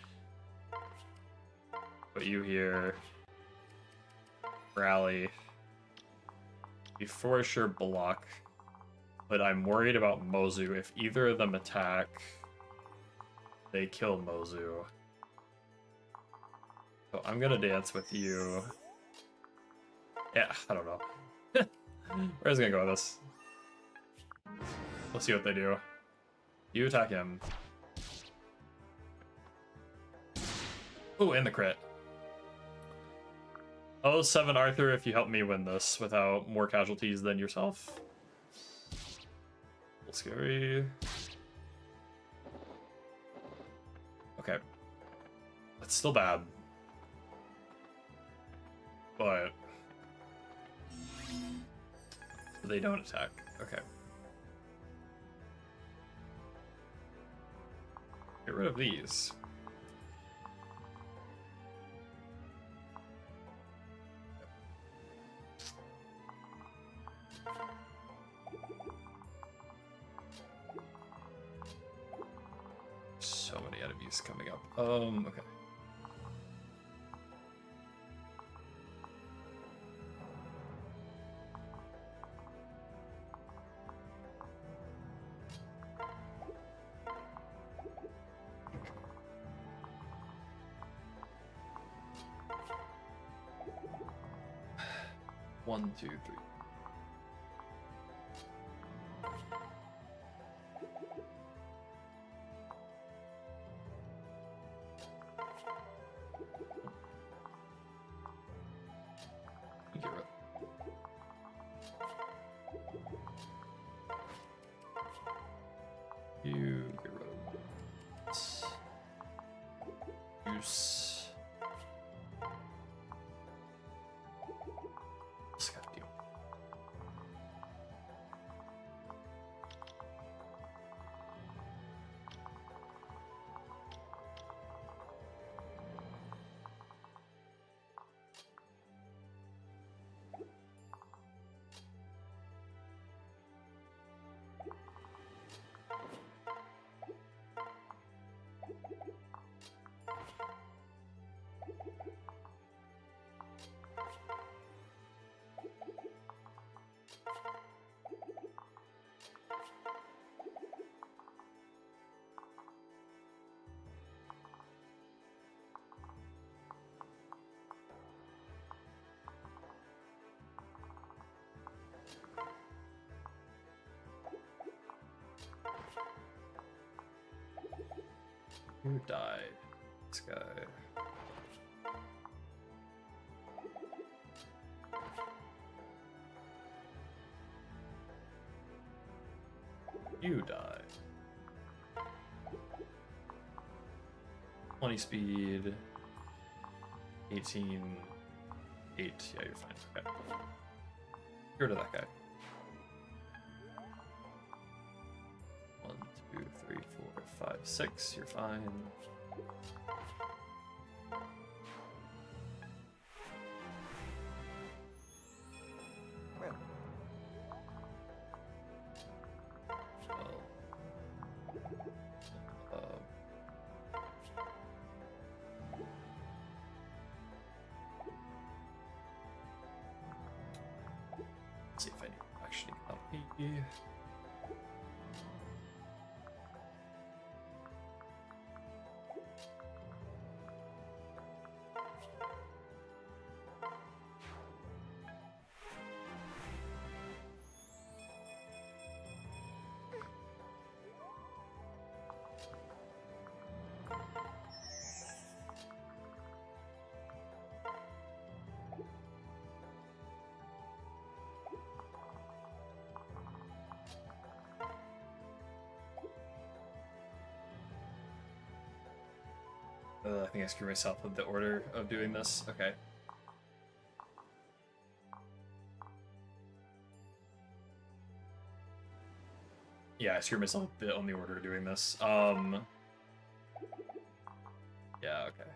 rally, you for sure block. But I'm worried about Mozu. If either of them attack, they kill Mozu. So I'm gonna dance with you. Yeah, I don't know. Where's it gonna go with this? Let's see what they do. You attack him. Oh, and the crit. Oh, 7 Arthur, if you help me win this without more casualties than yourself. Scary. Okay. That's still bad. But they don't attack. Okay. Get rid of these. So many enemies coming up. Okay. One, two, three. juice. What's got to do? Who died? This guy. You died. 20 speed. 18. 8. Yeah, you're fine. Okay. Get rid of that guy. 1, 2, 3, 4, 5, 6. You're fine. See if I need actually copy. I think I screwed myself with the order of doing this. Okay. Yeah, I screwed myself a bit on the order of doing this. Yeah, okay.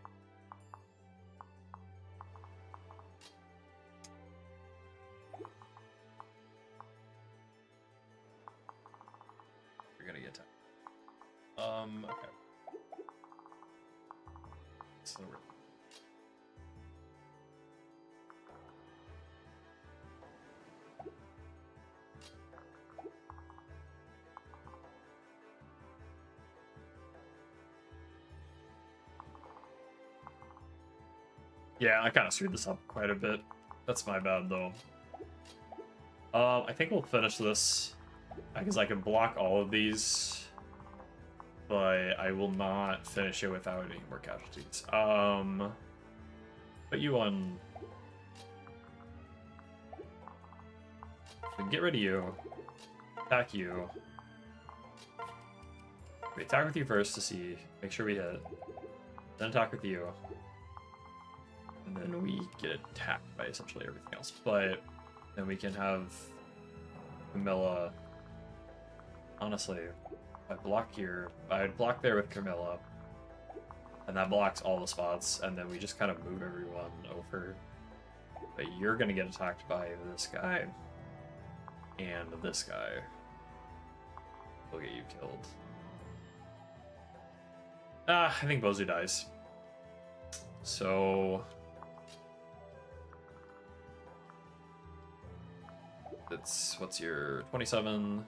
You're gonna get time. Okay. So yeah, I kind of screwed this up quite a bit. That's my bad, though. I think we'll finish this because I can block all of these, but I will not finish it without any more casualties. Put you on. Get rid of you. Attack you. We attack with you first to see, make sure we hit. Then attack with you. And then we get attacked by essentially everything else. But then we can have Camilla. Honestly, if I block here, I'd block there with Camilla. And that blocks all the spots, and then we just kind of move everyone over. But you're gonna get attacked by this guy. And this guy. Will get you killed. I think Bozu dies. So it's what's your 27,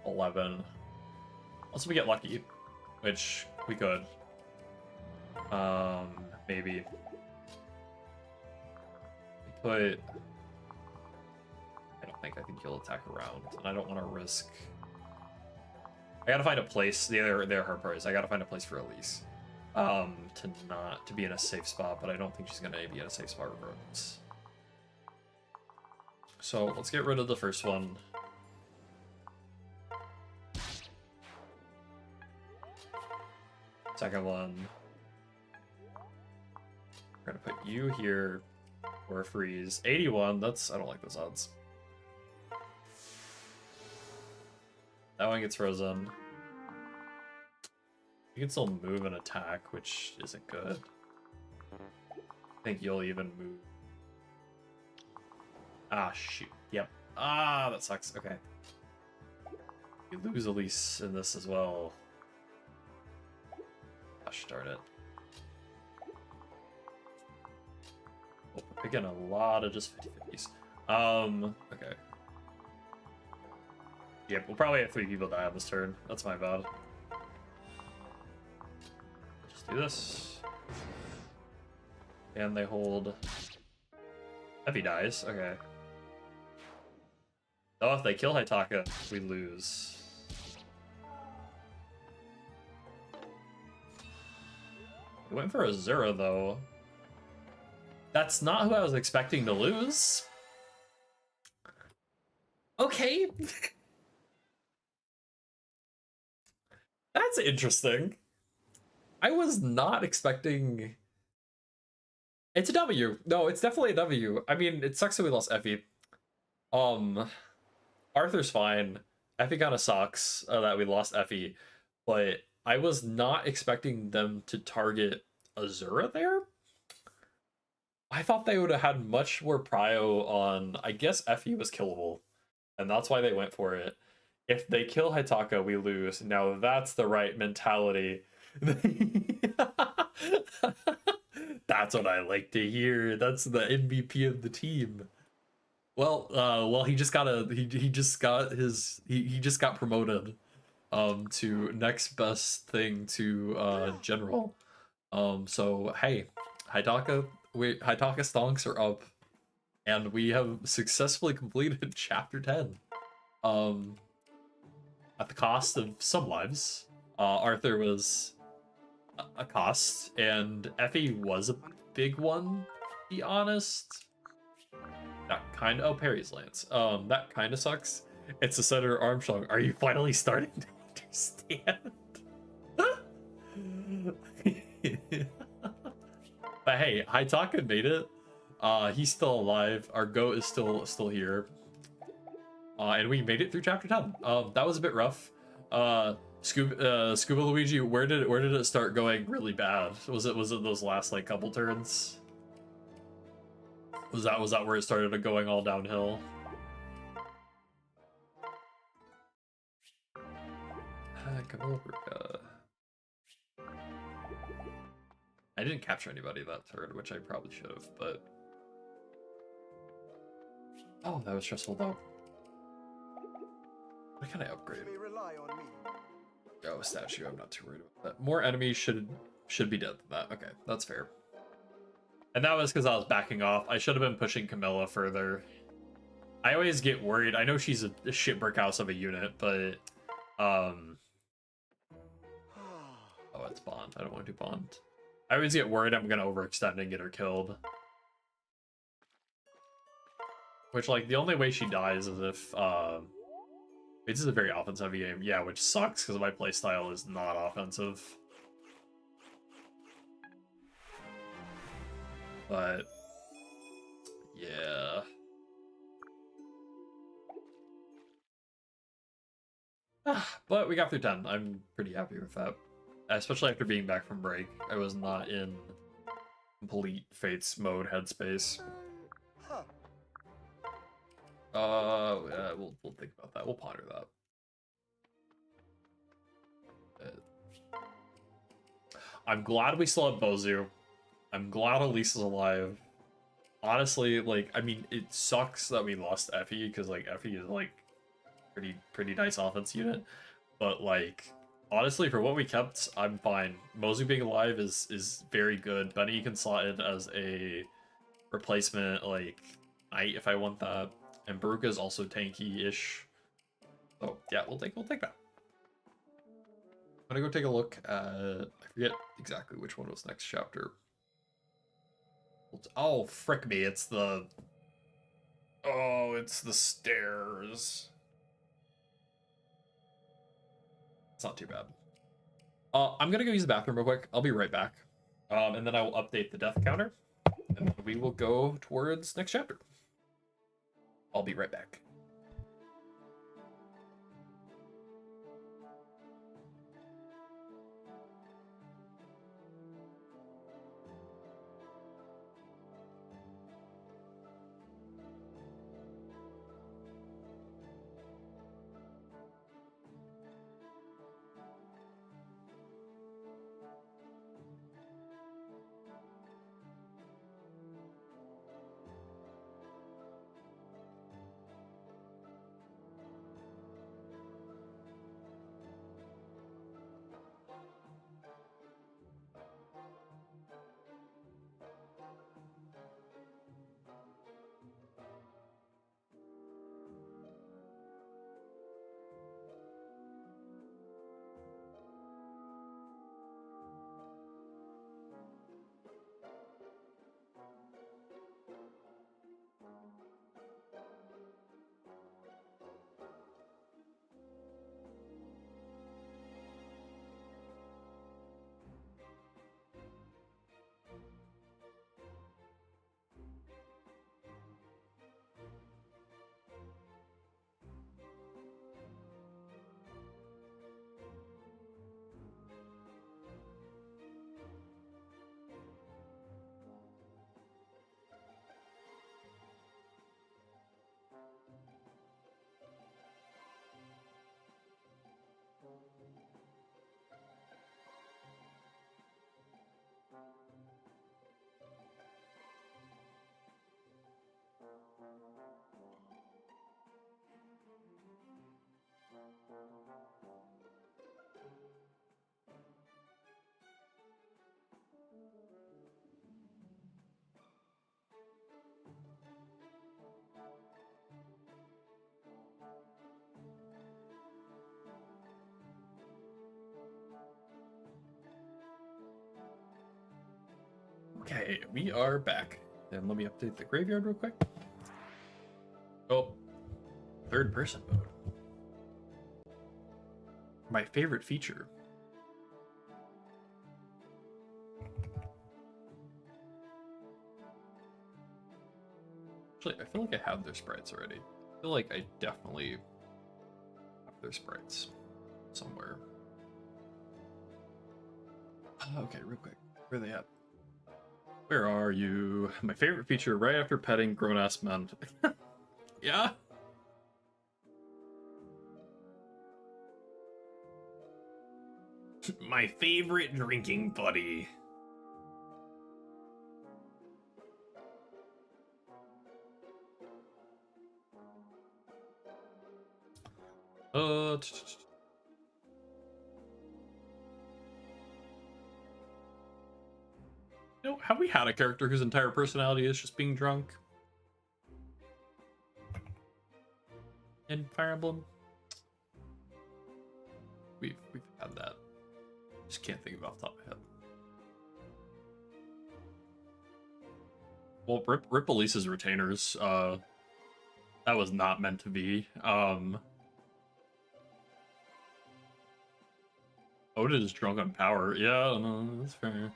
11. Also, we get lucky, which we could. Maybe put. I think he'll attack around, and I don't want to risk. I gotta find a place. They're her prize. I gotta find a place for Elise, to be in a safe spot. But I don't think she's gonna be in a safe spot regardless. So let's get rid of the first one. Second one. We're gonna put you here for a freeze. 81, that's, I don't like those odds. That one gets frozen. You can still move and attack, which isn't good. I think you'll even move. Ah, shoot. Yep. Ah, that sucks. Okay. You lose Elise in this as well. Gosh darn it. Oh, we're picking a lot of just 50-50s. Okay. Yep, we'll probably have 3 people die on this turn. That's my bad. Just do this. And they hold. Effie dies. Okay. Oh, if they kill Hitaka, we lose. We went for Azura, though. That's not who I was expecting to lose. Okay. That's interesting. I was not expecting... It's a W. No, it's definitely a W. I mean, it sucks that we lost Effie. Arthur's fine. Effie kind of sucks that we lost Effie. But I was not expecting them to target Azura there. I thought they would have had much more prio on... I guess Effie was killable. And that's why they went for it. If they kill Hitaka, we lose. Now that's the right mentality. That's what I like to hear. That's the MVP of the team. Well, he just got promoted to next best thing to general. So hey, Hitaka stonks are up, and we have successfully completed chapter 10. At the cost of some lives. Arthur was a cost, and Effie was a big one, to be honest. That kind of... Oh, Perry's Lance. That kind of sucks. It's a Senator Armstrong. Are you finally starting to understand? But hey, Hitaka made it. He's still alive. Our goat is still here. And we made it through chapter 10. That was a bit rough. Scuba Luigi, where did it start going really bad? Was it those last like couple turns? Was that where it started going all downhill? I didn't capture anybody that turn, which I probably should have, but... Oh, that was stressful though. What can I upgrade? Oh, a statue, I'm not too worried about that. More enemies should be dead than that. Okay, that's fair. And that was because I was backing off. I should have been pushing Camilla further. I always get worried. I know she's a shitbrick house of a unit, but... Oh, it's Bond. I don't want to do Bond. I always get worried I'm going to overextend and get her killed. Which, like, the only way she dies is if... This is a very offensive game. Yeah, which sucks because my playstyle is not offensive. But... yeah... But we got through 10. I'm pretty happy with that. Especially after being back from break. I was not in complete Fates mode headspace. Yeah, we'll think about that. We'll ponder that. I'm glad we still have Bozu. I'm glad Elise is alive. Honestly, like, I mean, it sucks that we lost Effie, because, like, Effie is, like, pretty nice offense unit. But, like, honestly, for what we kept, I'm fine. Mozu being alive is very good. Benny can slot in as a replacement, like, knight if I want that. And Baruka is also tanky-ish. So, yeah, we'll take that. I'm gonna go take a look at... I forget exactly which one was next chapter. Oh, frick me, it's the... Oh, it's the stairs. It's not too bad. I'm gonna go use the bathroom real quick. I'll be right back. And then I will update the death counter. and then we will go towards next chapter. I'll be right back. Okay, we are back. Then let me update the graveyard real quick. Oh, third person mode. My favorite feature. Actually, I feel like I have their sprites already. I feel like I definitely have their sprites somewhere. Okay, real quick. Where are they at? Where are you? My favorite feature right after petting grown-ass men. Yeah? My favorite drinking buddy. Uh, You know, have we had a character whose entire personality is just being drunk? In Fire Emblem? We've had that. Just can't think of it off the top of my head. Well, Rip Elise's retainers. That was not meant to be. Odin is drunk on power. Yeah, no, that's fair.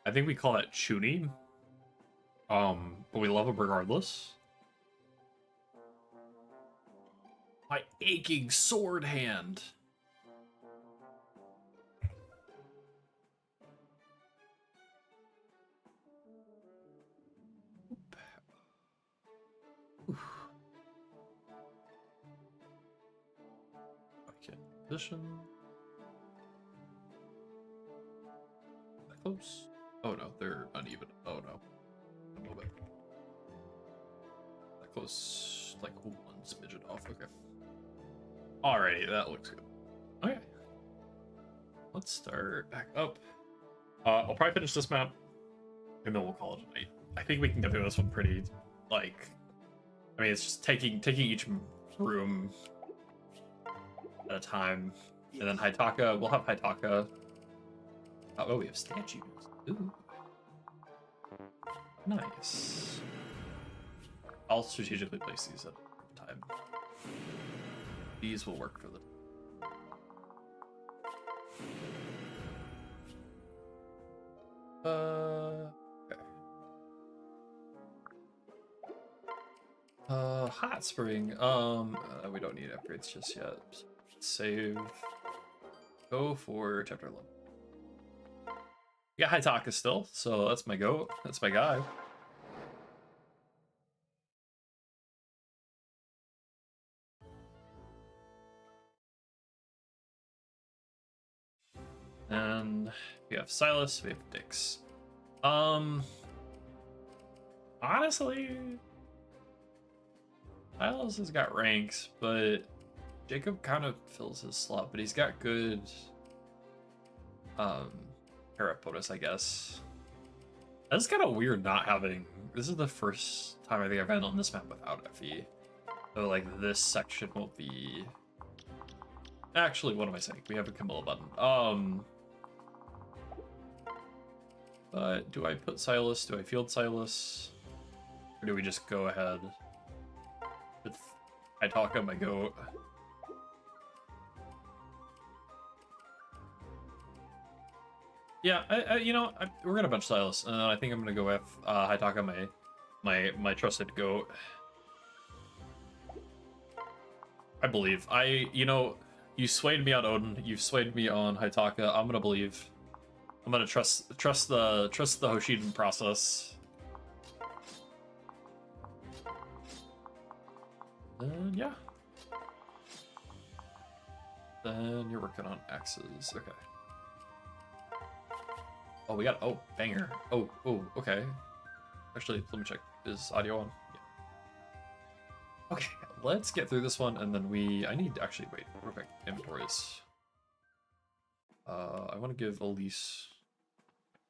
I think we call that Chuni. But we love him regardless. My aching sword hand. Oof. Okay, position. That close? Oh no, they're uneven. Oh no. A little bit. That close, like one smidgen off. Okay. Alrighty, that looks good. Okay. Let's start back up. I'll probably finish this map, and then we'll call it a night. I think we can get through this one pretty, like... I mean, it's just taking each room at a time. And then Haitaka, we'll have Haitaka. Oh, we have statues. Ooh. Nice. I'll strategically place these at a time. These will work for the... Okay. spring. We don't need upgrades just yet. Save. Go for chapter 11. We got Haitaka still, so that's my goat. That's my guy. And we have Silas, we have Dix. Honestly, Silas has got ranks, but Jacob kind of fills his slot, but he's got good para bonus, I guess. That's kind of weird not having. This is the first time I think I've been on this map without FE. So like this section will be. Actually, what am I saying? We have a Camilla button. But do I put Silas? Do I field Silas? Or do we just go ahead with Haitaka, my goat? Yeah, we're gonna bench Silas, and I think I'm gonna go with Haitaka, my trusted goat. I believe. You swayed me on Odin. You've swayed me on Haitaka. I'm gonna believe. I'm gonna trust the Hoshiden process. And yeah. Then you're working on axes. Okay. Oh, we got banger. Oh, okay. Actually, let me check. Is audio on? Yeah. Okay, let's get through this one, and then I need to actually wait. Perfect. Inventories. I want to give Elise.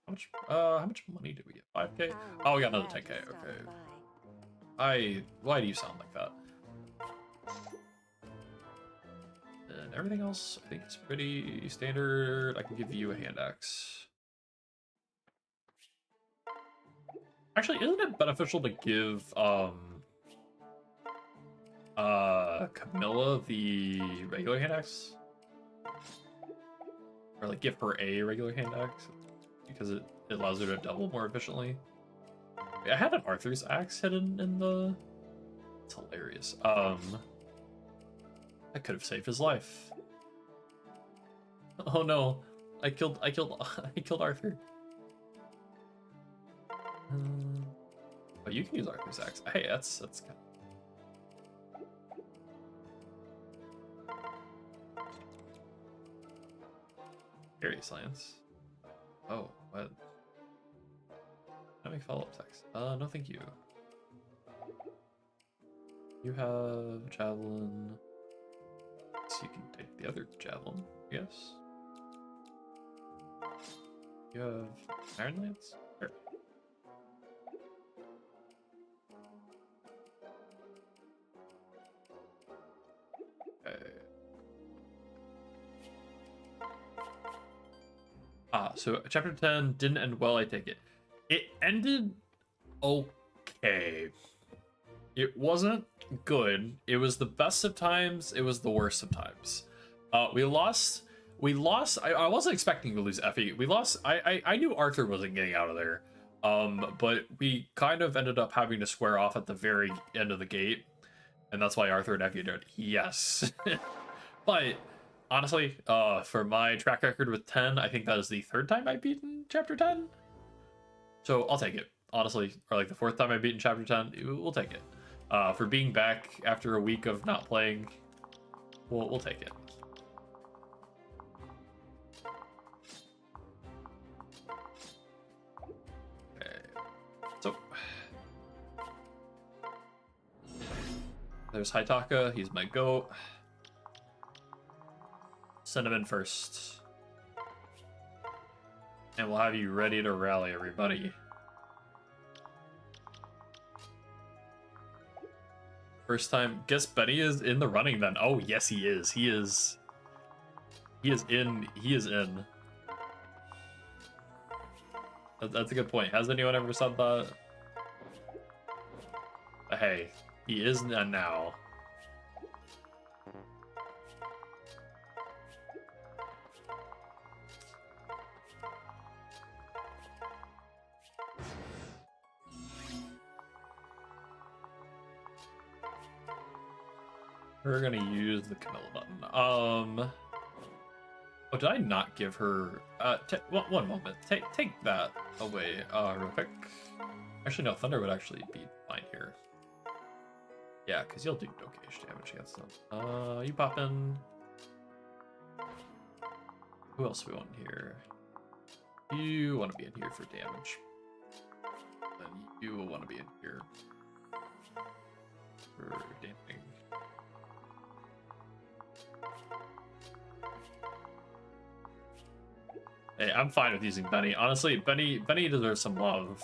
How much money did we get? 5K? Oh, we got another 10K. Okay. Why do you sound like that? And everything else, I think it's pretty standard. I can give you a hand axe. Actually, isn't it beneficial to give Camilla the regular hand axe? Or like give her a regular hand axe? Because it allows her to double more efficiently. I had an Arthur's axe hidden in the. It's hilarious. I could have saved his life. Oh no, I killed Arthur. But you can use Arthur's axe. Hey, that's kind of. Curious Lance. Oh, what? Let me follow up text. No thank you. You have javelin. So you can take the other javelin, yes. You have Iron Lance? Sure. Okay. So chapter 10 didn't end well, I take it. It ended okay. It wasn't good. It was the best of times, it was the worst of times. We lost. I wasn't expecting to lose Effie. We lost. I knew Arthur wasn't getting out of there. But we kind of ended up having to square off at the very end of the gate. And that's why Arthur and Effie did. Yes. But honestly, for my track record with 10, I think that is the third time I've beaten chapter 10. So I'll take it. Honestly, or like the fourth time I've beaten chapter 10, we'll take it. For being back after a week of not playing, we'll take it. Okay. So there's Haitaka, he's my goat. Send him in first. And we'll have you ready to rally, everybody. First time. Guess Benny is in the running then. Oh, yes, he is. He is in. He is in. That's a good point. Has anyone ever said that? Hey, he is now. We're gonna use the Camilla button. Oh, did I not give her? One moment. Take that away, real quick. Actually, no. Thunder would actually be fine here. Yeah, because you'll do okay-ish damage against them. You pop in. Who else do we want in here? You want to be in here for damage. Then you will want to be in here for damping. Hey, I'm fine with using Benny. Honestly, Benny deserves some love.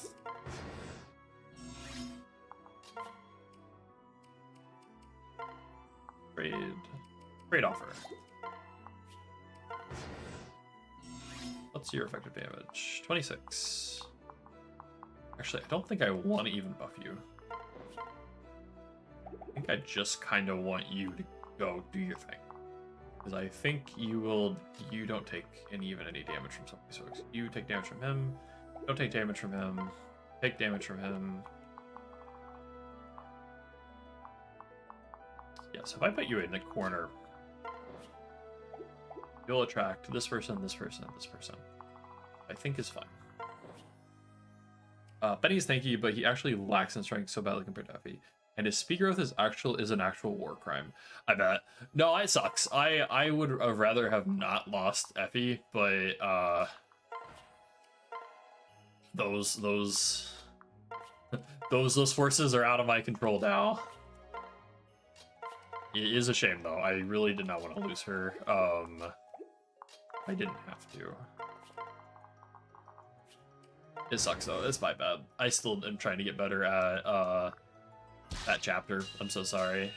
Trade offer. What's your effective damage? 26. Actually, I don't think I want to even buff you. I think I just kind of want you to go do your thing. Because I think you don't take any damage from some of these folks. You take damage from him, don't take damage from him, take damage from him. Yeah, so if I put you in the corner, you'll attract this person, this person, this person. I think is fine. Benny's tanky, but he actually lacks in strength so badly compared to Effie. And his speed growth is an actual war crime. I bet. No, it sucks. I would rather have not lost Effie, but those forces are out of my control now. It is a shame though. I really did not want to lose her. I didn't have to. It sucks though. It's my bad. I still am trying to get better at that chapter. I'm so sorry.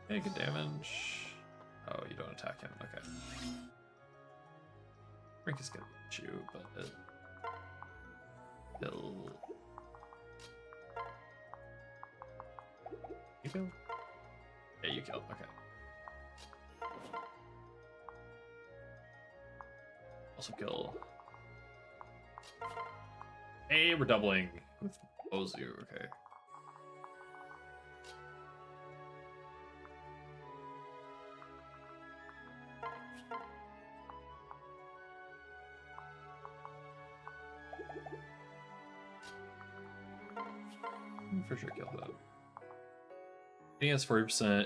Okay, good damage. Oh, you don't attack him. Okay. Rink is gonna hit you, but he'll... You kill? Yeah, you killed. Okay. Also kill. Hey, we're doubling with Ozu. Okay. For sure kill that. He has 40%.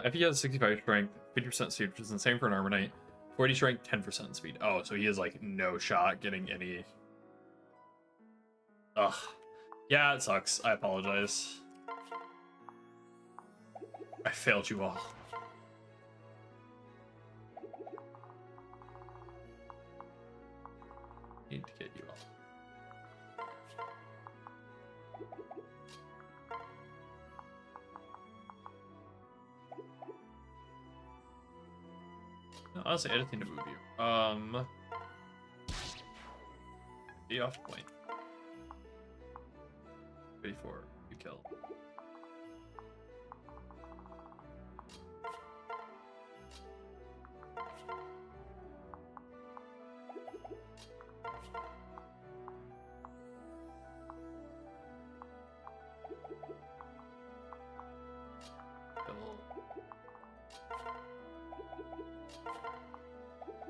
If he has 65 strength, 50% speed, which is the same for an armor knight. 40 strength, 10% speed. Oh, so he has like no shot getting any. Ugh. Yeah, it sucks. I apologize. I failed you all. Need to get you all. No, honestly, anything to move you. Be off point. 34. You kill.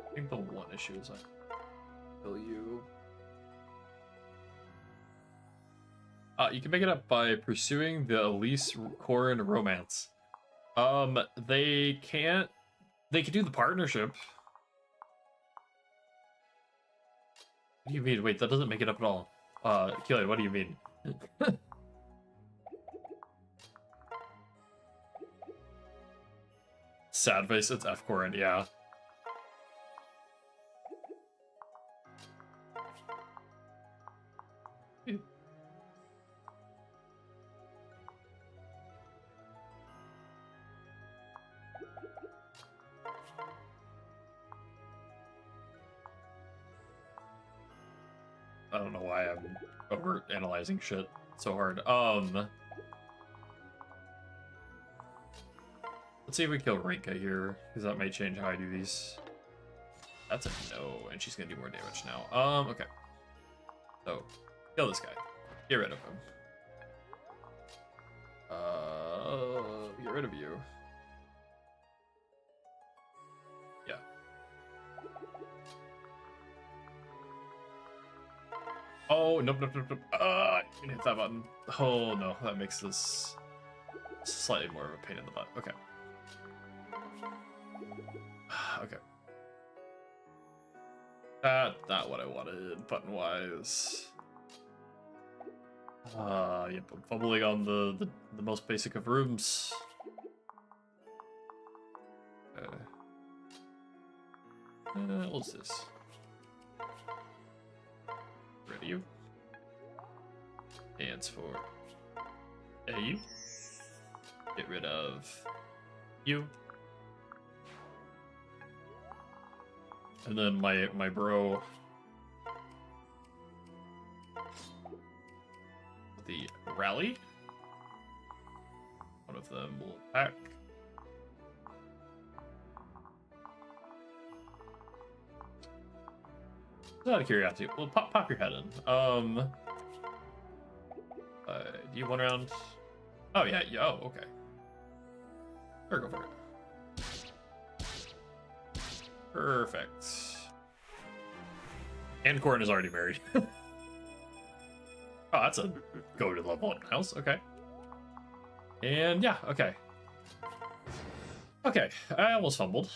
I think the one issue is I kill you. You can make it up by pursuing the Elise Corin romance. They can't. They could do the partnership. What do you mean? Wait, that doesn't make it up at all. Killian, what do you mean? Sad face, it's F Corin, yeah. I don't know why I'm over analyzing shit so hard. Let's see if we kill Rinka here, because that may change how I do these. That's a no, and she's gonna do more damage now. Okay. So, kill this guy. Get rid of him. get rid of you. Yeah. Oh, nope, nope, nope, nope. I can hit that button. Oh, no, that makes this slightly more of a pain in the butt. Okay. Okay. Not what I wanted, button-wise. Yep, I'm fumbling on the most basic of rooms. What's this? Rid of you. Hands for you. Get rid of you. And then my bro. The rally. One of them will attack. Just out of curiosity, well, pop your head in. Do you want around? Oh yeah, oh okay. Sure, go for it. Perfect. And Corin is already married. Oh, that's a go to level up house. Okay. And yeah, okay. Okay, I almost fumbled.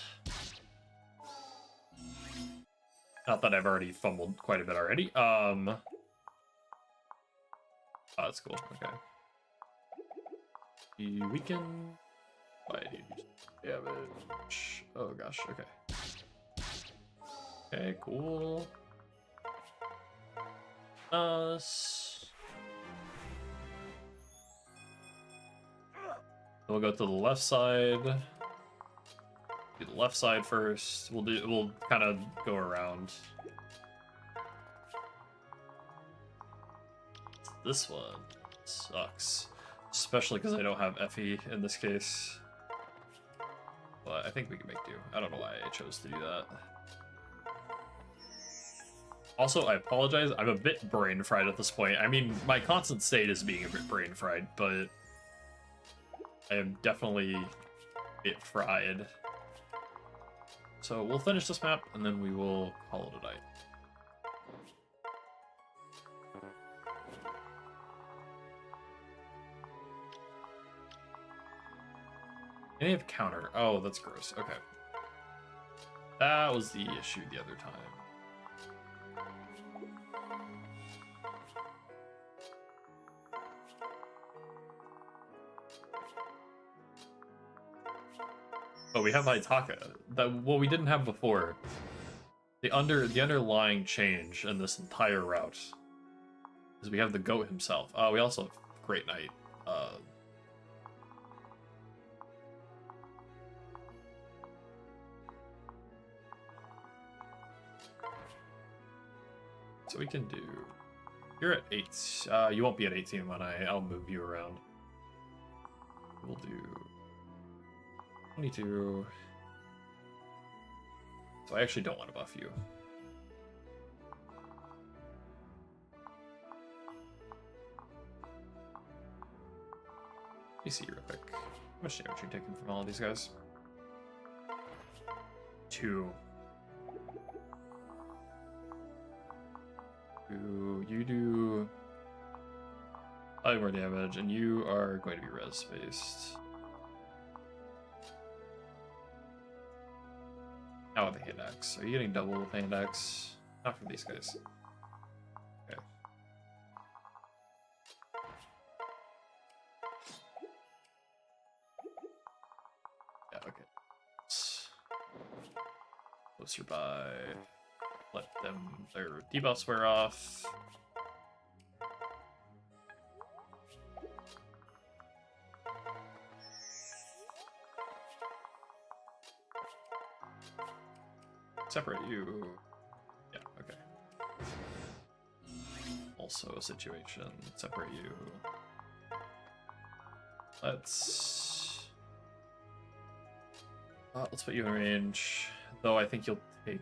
Not that I've already fumbled quite a bit already. Oh, that's cool. Okay. You weaken. Why do you damage? Oh gosh. Okay. Okay. Cool. We'll go to the left side. Do the left side first. We'll kind of go around. This one sucks. Especially because I don't have FE in this case. But I think we can make do. I don't know why I chose to do that. Also, I apologize. I'm a bit brain fried at this point. I mean, my constant state is being a bit brain fried, but I am definitely a bit fried. So we'll finish this map, and then we will call it a night. They have counter. Oh, that's gross. Okay. That was the issue the other time. Oh, we have Hitaka. What we didn't have before. The underlying change in this entire route is we have the goat himself. We also have Great Knight. So we can do. You're at 8. You won't be at 18 when I'll move you around. We'll do 22. So I actually don't want to buff you. Let me see real quick. How much damage are you taking from all of these guys? 2. You do slightly more damage, and you are going to be res based. Now with the hand axe. Are you getting double with hand axe? Not from these guys. Okay. Yeah, okay. Closer by. Let them their debuffs wear off. Separate you. Yeah, okay. Also a situation. Separate you. Let's put you in range. Though I think you'll take.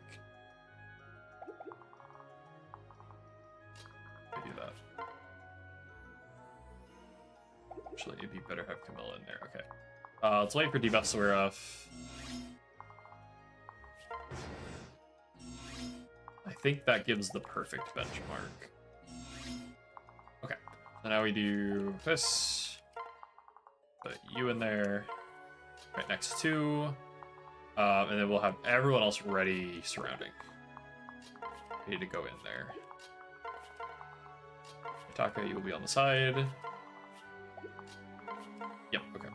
Do that. Actually, it'd be better to have Camilla in there. Okay. Let's wait for debuffs to wear off. I think that gives the perfect benchmark. Okay, so now we do this. Put you in there, right next to, and then we'll have everyone else ready surrounding. Need to go in there. Taka, you will be on the side. Yep, okay.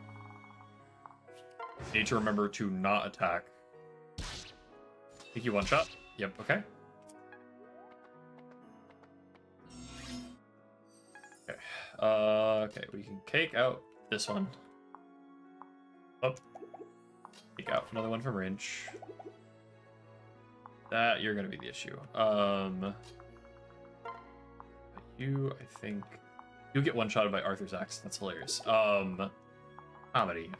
Need to remember to not attack. Think you one shot? Yep, okay. Okay. Okay, we can cake out this one. Up. Take out another one from range. That you're gonna be the issue. You, I think, you get one shotted by Arthur's axe. That's hilarious. Comedy.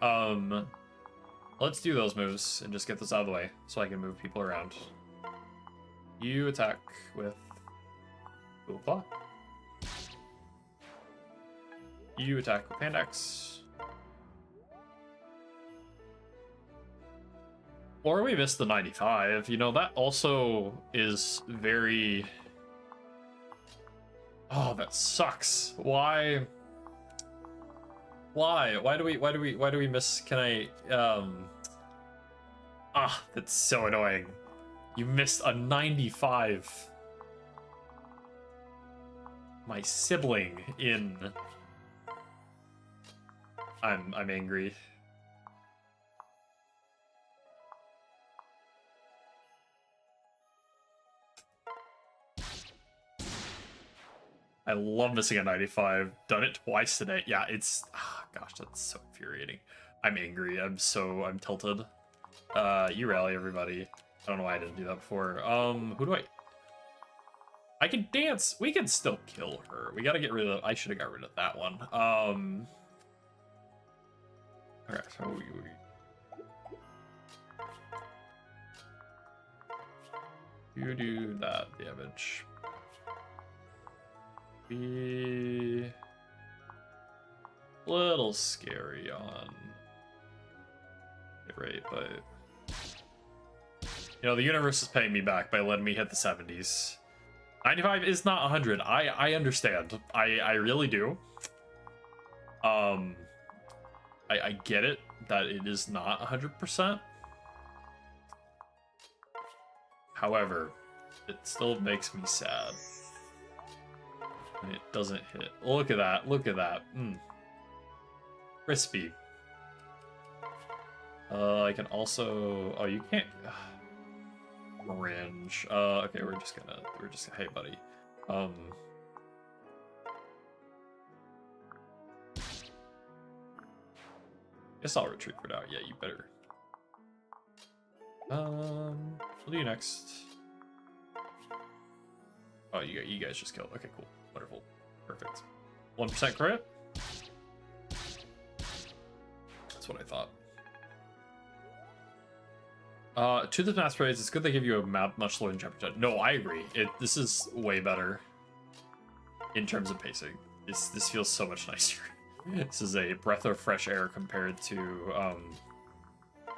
Let's do those moves and just get this out of the way so I can move people around. You attack with Dual Claw. You attack with Hand Axe. Or we missed the 95. You know, that also is very... Oh, that sucks. Why? Why do we miss? Can I, that's so annoying. You missed a 95. My sibling in... I'm angry. I love missing a 95. Done it twice today. Yeah, it's... Oh, gosh, that's so infuriating. I'm angry. I'm tilted. You rally, everybody. I don't know why I didn't do that before. Who do I can dance! We can still kill her. We gotta get rid of... I should have got rid of that one. Okay, so you do that damage. Be a little scary on it, right? But you know, the universe is paying me back by letting me hit the 70s. 95 is not 100. I understand. I really do. I get it that it is not 100%. However, it still makes me sad. And it doesn't hit. Look at that. Look at that. Crispy. I can also... Oh, you can't... Orange. Okay, we're just gonna... Hey, buddy. Guess I'll retreat for now. Yeah, you better. We'll do you next. Oh, you guys just killed. Okay, cool. Wonderful. Perfect. 1% crit? That's what I thought. To the Masquerades, it's good they give you a map much slower than Chapter 10. No, I agree. This is way better in terms of pacing. This feels so much nicer. This is a breath of fresh air compared to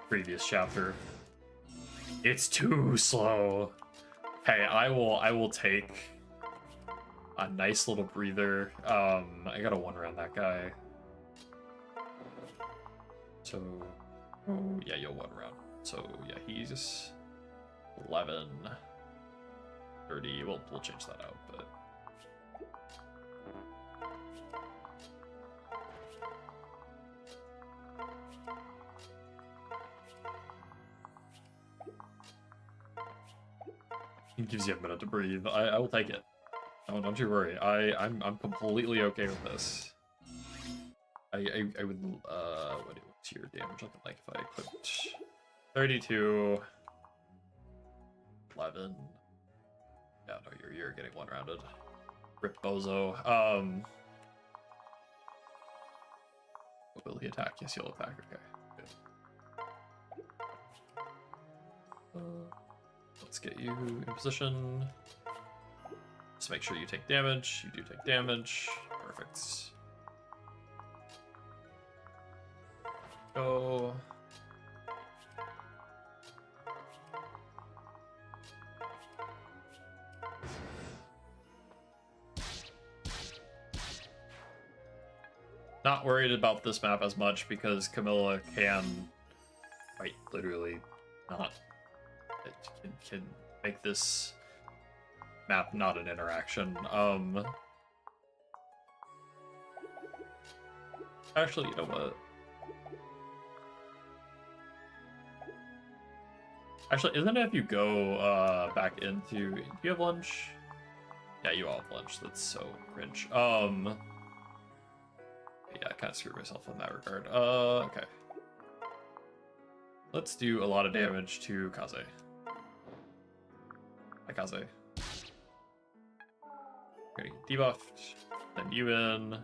previous chapter. It's too slow. Hey, I will take a nice little breather. I got a 1 around that guy. So, oh yeah, you'll 1 round. So yeah, he's 11, 30. We'll change that out, but. It gives you a minute to breathe. I will take it. Oh, don't you worry. I'm completely okay with this. I would what's your damage looking like if I put 32 11. Yeah, no, you're getting 1 rounded. Rip bozo. Will he attack? Yes, he'll attack. Okay. Good. Let's get you in position. Just make sure you take damage. You do take damage. Perfect. Go. Not worried about this map as much because Camilla can quite literally not. It can make this map not an interaction. Actually, you know what? Actually, isn't it if you go back into... Do you have lunch? Yeah, you all have lunch. That's so cringe. Yeah, I kind of screwed myself in that regard. Okay. Let's do a lot of damage to Kaze. Hi, Kaze. Getting debuffed. Then you in.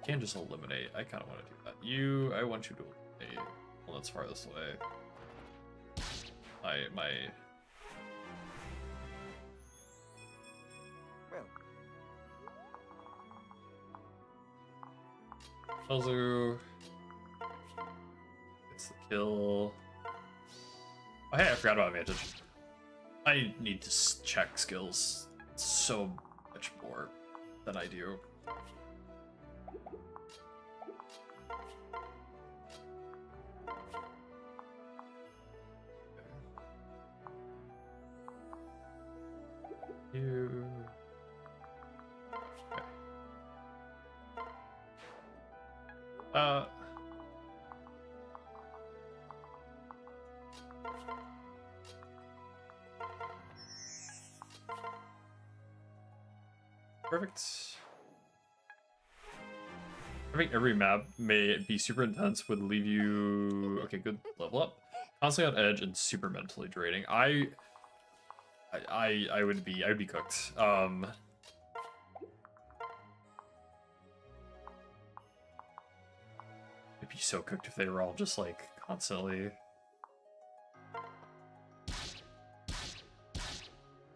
Can't just eliminate. I kind of want to do that. You, I want you to eliminate. Well, that's far this way. My. Elzu. It's the kill. Oh, hey, I forgot about advantage. I need to check skills so much more than I do. You. Okay. Perfect. I think every map may be super intense would leave you okay, good level up. Constantly on edge and super mentally draining. I would be cooked. I'd be so cooked if they were all just like constantly.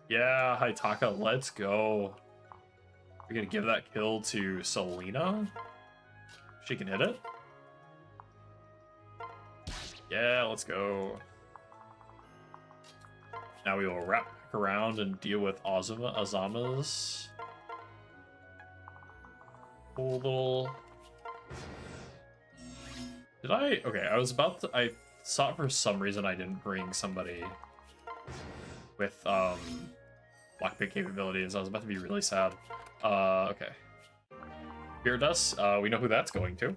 Yeah, Haitaka, let's go. We're gonna give that kill to Selena. She can hit it. Yeah, let's go. Now we will wrap back around and deal with Azama's cool little. Did I? Okay, I was about to. I thought for some reason I didn't bring somebody with lockpick capabilities. I was about to be really sad. Okay. Beer Dust, we know who that's going to.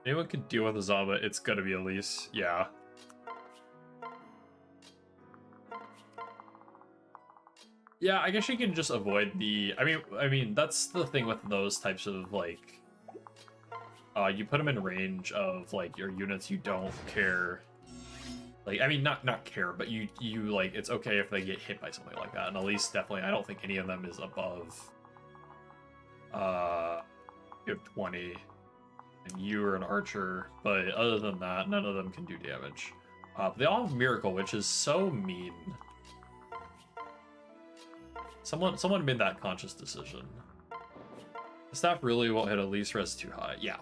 Anyone can deal with Azama, it's gonna be Elise. Yeah. Yeah, I guess you can just avoid the. I mean, that's the thing with those types of like. You put them in range of like your units. You don't care. Like, I mean, not care, but you like it's okay if they get hit by something like that. And at least definitely, I don't think any of them is above. You have 20, and you are an archer. But other than that, none of them can do damage. They all have Miracle, which is so mean. Someone made that conscious decision. The staff really won't hit Elise res too high. Yeah.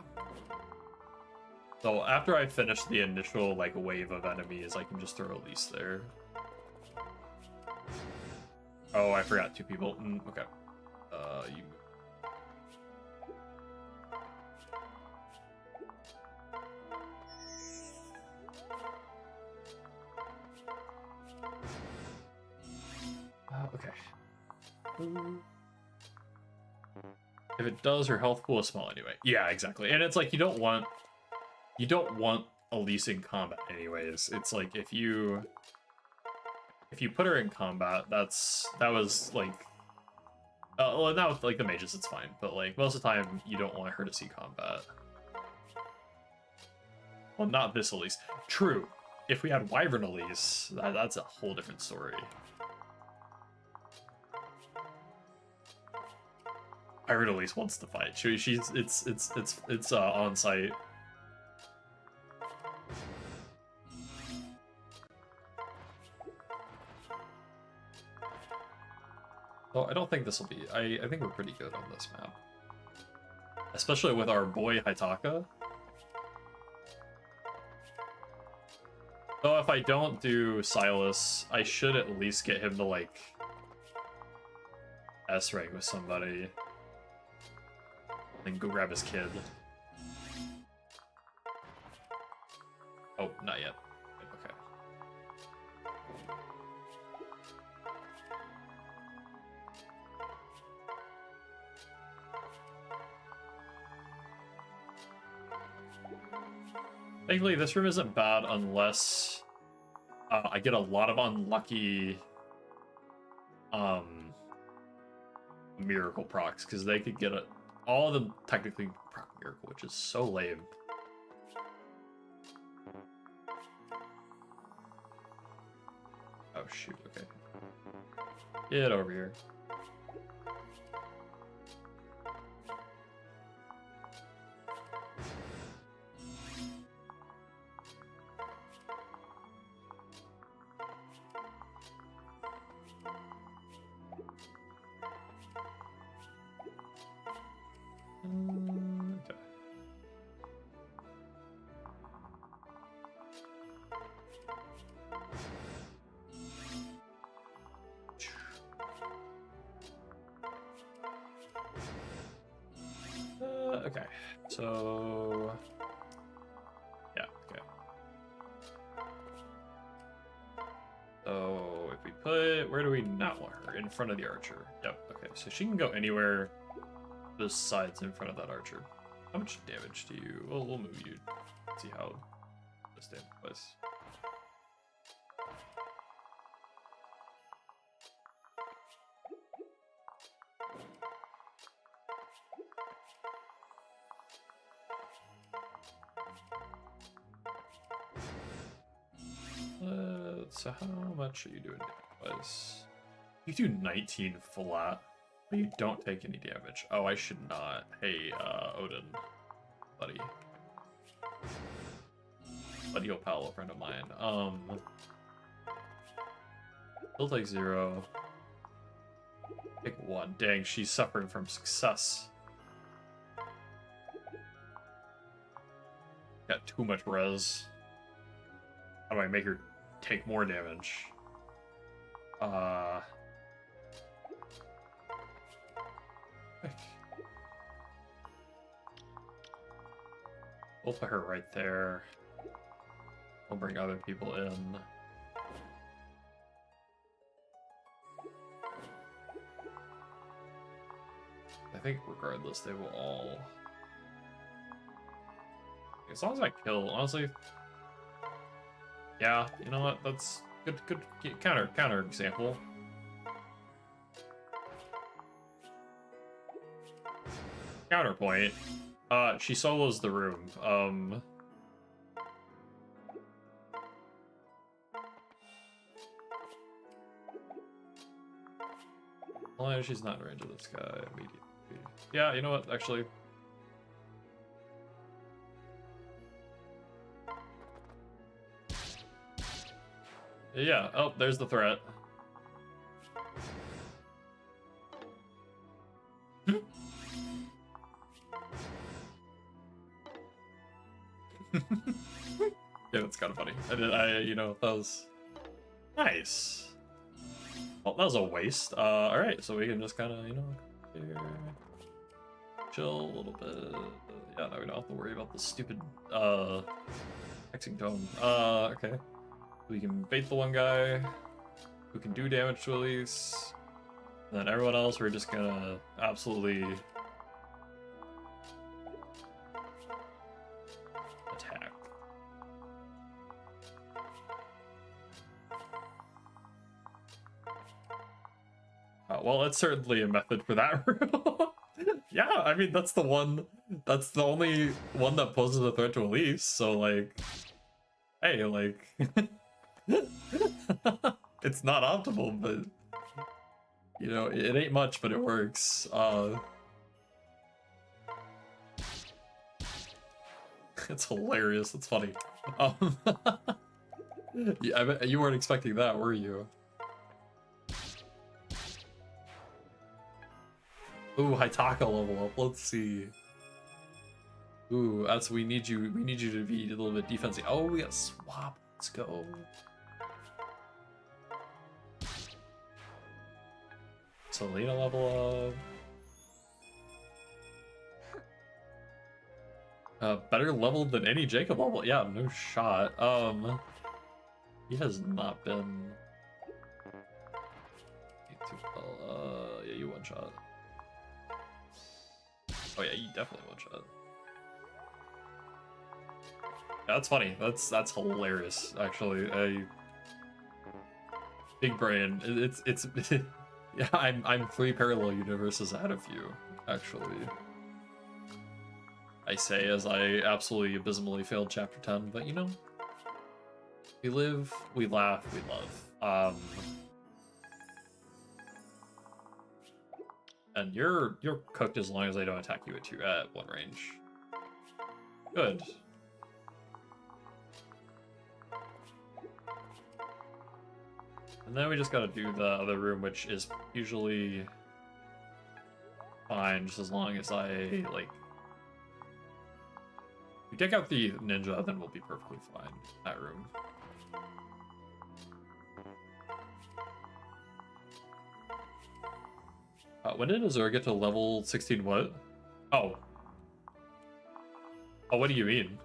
So after I finish the initial like wave of enemies, I can just throw Elise there. Oh, I forgot 2 people. Okay. You. Okay. If it does, her health pool is small anyway. Yeah, exactly. And it's like you don't want Elise in combat anyways. It's like if you put her in combat, that was like well, now with like the mages it's fine, but like most of the time you don't want her to see combat. Well, not this Elise. True. If we had Wyvern Elise, that's a whole different story. Iron at least wants to fight. It's on site. Oh, I don't think this will be. I think we're pretty good on this map, especially with our boy Hitaka. So if I don't do Silas, I should at least get him to like S rank with somebody. Then go grab his kid. Oh, not yet. Okay. Thankfully, this room isn't bad unless I get a lot of unlucky miracle procs, because they could get all of them technically proc miracle, which is so lame. Oh shoot, okay. Get over here. Okay. Okay, so yeah, okay. So if we put, where do we not want her? In front of the archer. Yep, okay, so she can go anywhere besides in front of that archer. How much damage do you, well, we'll move you, see how this damage was. So how much are you doing damage-wise? You do 19 flat, but you don't take any damage. Oh, I should not. Hey, Odin, buddy. Buddy Opal, a friend of mine. He'll take 0. Take 1. Dang, she's suffering from success. Got too much res. How do I make her take more damage? We'll put her right there. We'll bring other people in. I think regardless, they will all... As long as I kill, honestly... Yeah, you know what? That's good counter example. Counterpoint. She solos the room. Well, she's not in range of this guy immediately. Yeah, you know what? Actually. Yeah, oh, there's the threat. Yeah, that's kind of funny. You know, that was nice. Well, that was a waste. Alright, so we can just kind of, you know, here, chill a little bit. Yeah, now we don't have to worry about the stupid, hexing tome. Okay. We can bait the one guy who can do damage to Elise. And then everyone else, we're just gonna absolutely attack. Well, it's certainly a method for that rule. Yeah, I mean, that's the only one that poses a threat to Elise, so like, hey, like, it's not optimal, but, you know, it ain't much, but it works. It's hilarious. That's funny. Yeah, I bet you weren't expecting that, were you? Ooh, Haitaka level up. Let's see. Ooh, that's we need you to be a little bit defensive. Oh, we got swap. Let's go. Selena level up. Better level than any Jacob level. Yeah, no shot. He has not been too well. Yeah, you one shot. Oh yeah, you definitely one shot. Yeah, that's funny. That's hilarious. Actually, big brain. It's yeah. I'm 3 parallel universes ahead of you. Actually, I say as I absolutely abysmally failed chapter 10, but you know, we live, we laugh, we love. And you're cooked as long as they don't attack you at 1 range. Good. And then we just gotta do the other room, which is usually fine, just as long as I, like... If we take out the ninja, then we'll be perfectly fine in that room. When did Azura get to level 16 what? Oh. Oh, what do you mean?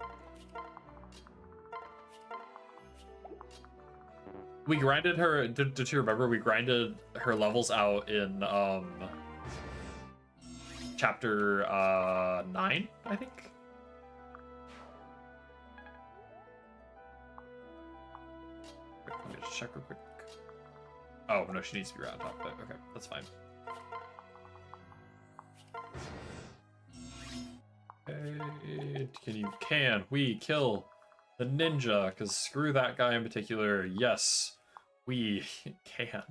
We grinded her, did you remember? We grinded her levels out in, chapter, 9, I think? Let me just check real quick. Oh, no, she needs to be right on top of it. Okay, that's fine. Can we kill the ninja? Because screw that guy in particular. Yes, we can.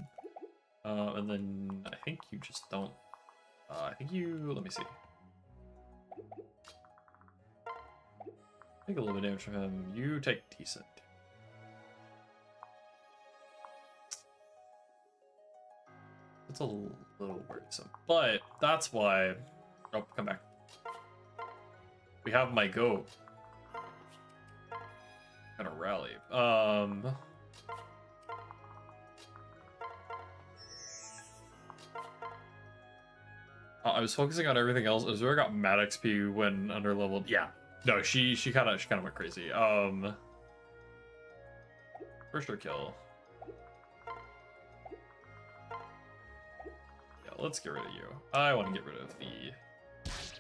And then I think you just don't. I think you. Let me see. Take a little bit of damage from him. You take decent. It's a little worrisome, but that's why. Oh, come back. We have my goat. Gonna rally. I was focusing on everything else. Azura got mad XP when under leveled. Yeah. No, she kind of went crazy. First her kill. Yeah, let's get rid of you. I want to get rid of the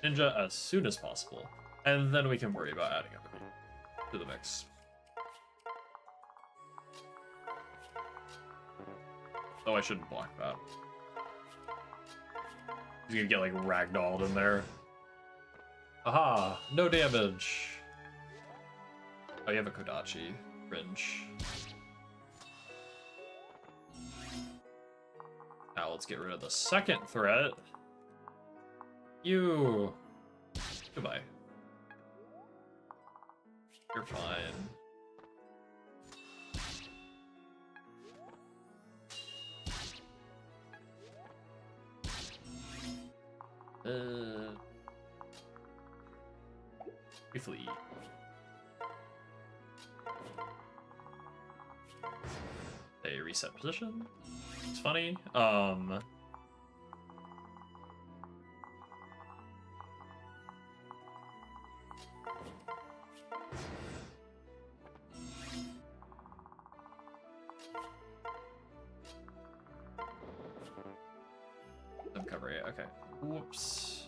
ninja as soon as possible. And then we can worry about adding other people to the mix. Oh, I shouldn't block that. He's gonna get like ragdolled in there. Aha! No damage! Oh, you have a Kodachi. Cringe. Now let's get rid of the second threat. You! Goodbye. You're fine. We flee. They reset position. It's funny. Them cover it. Okay. Whoops.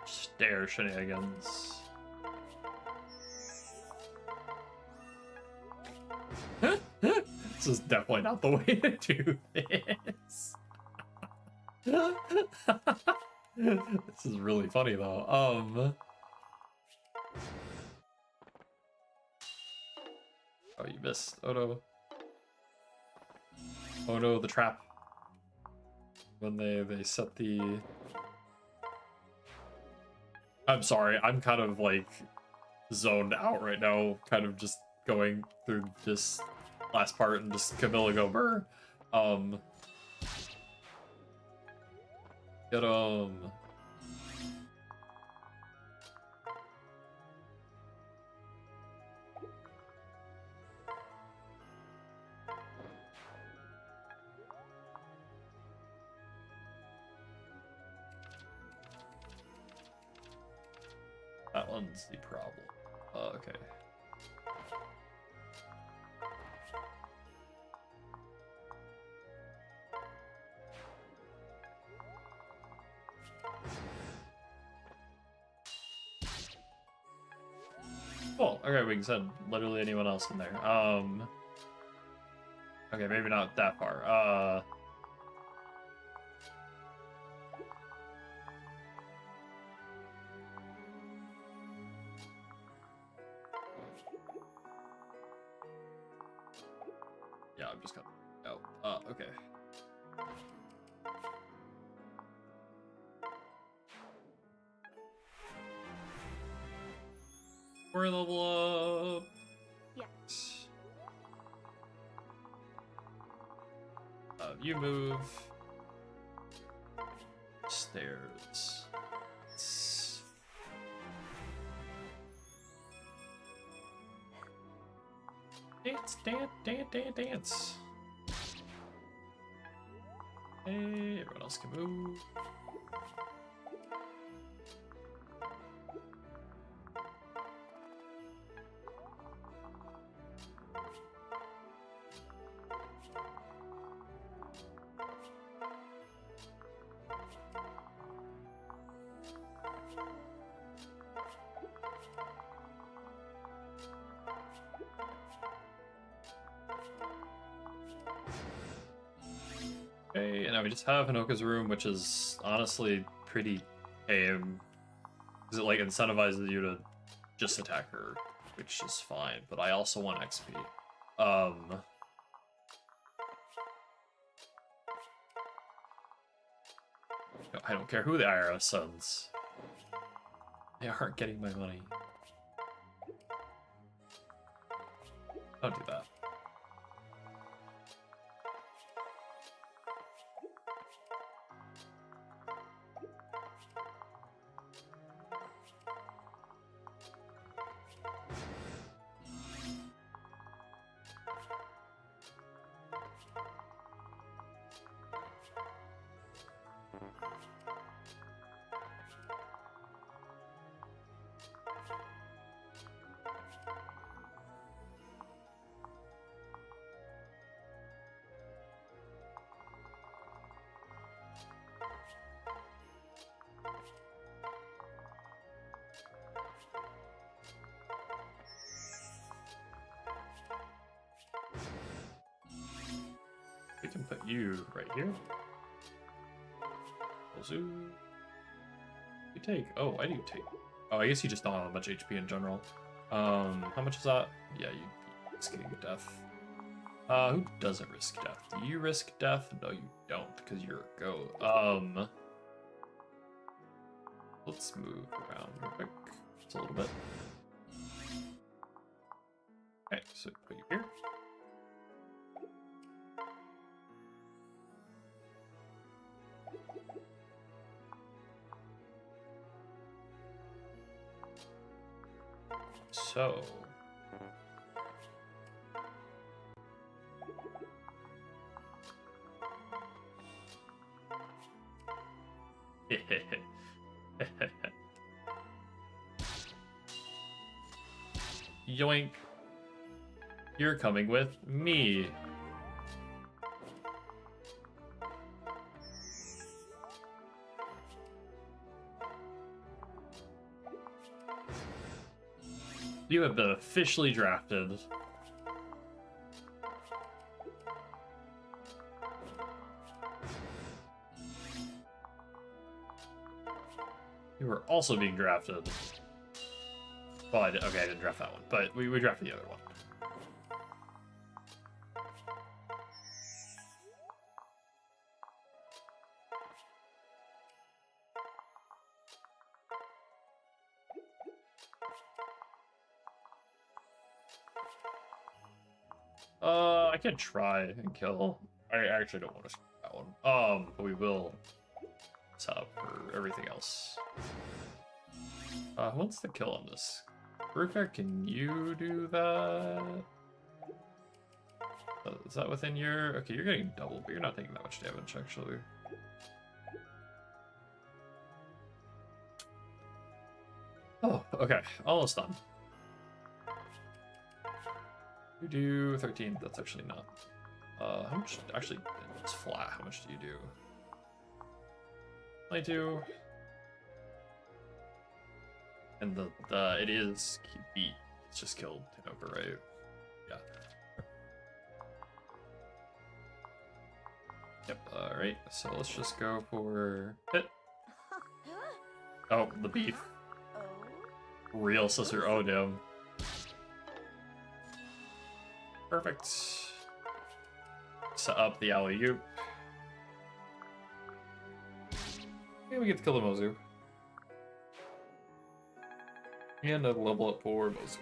Stare shenanigans. This is definitely not the way to do this. This is really funny though. Oh, you missed. Oh no. Oh no, the trap. When they set the... I'm sorry, I'm kind of like zoned out right now, kind of just going through this last part and just Camilla go brr. Get 'em. That one's the problem. Okay. Cool. Okay, we can send literally anyone else in there. Okay, maybe not that far. Yeah, I'm just gonna... Oh, okay. We're level up. Yeah. You move. Stairs. Dance, dance, dance, dance, dance. Hey, everyone else can move. Okay, and now we just have Hanoka's room, which is honestly pretty tame. Because it like incentivizes you to just attack her, which is fine. But I also want XP. I don't care who the IRS sends. They aren't getting my money. Don't do that. We can put you right here. Zoo. You take. Oh, I do take. Oh, I guess you just don't have much HP in general. How much is that? Yeah, you risking death. Who doesn't risk death? Do you risk death? No, you don't, because you're a goat. Let's move around real quick. Just a little bit. Okay, so put you here. So... Yoink. You're coming with me. You have been officially drafted. You were also being drafted. Well, okay, I didn't draft that one, but we drafted the other one. I can try and kill. I actually don't want to screw that one. But we will set up for everything else. Who wants to kill on this? Ruka, can you do that? Is that within your... Okay, you're getting double, but you're not taking that much damage, actually. Oh, okay. Almost done. You do 13. That's actually not... how much... Actually, it's flat. How much do you do? 22. And it is beat. It's just killed Tinoka, right? Yeah. Yep, alright. So let's just go for hit. Oh, the beef. Real sister. Oh, damn. Perfect. Set up the alley-oop. Okay, we get to kill the Mozu. And a level up for Mozu.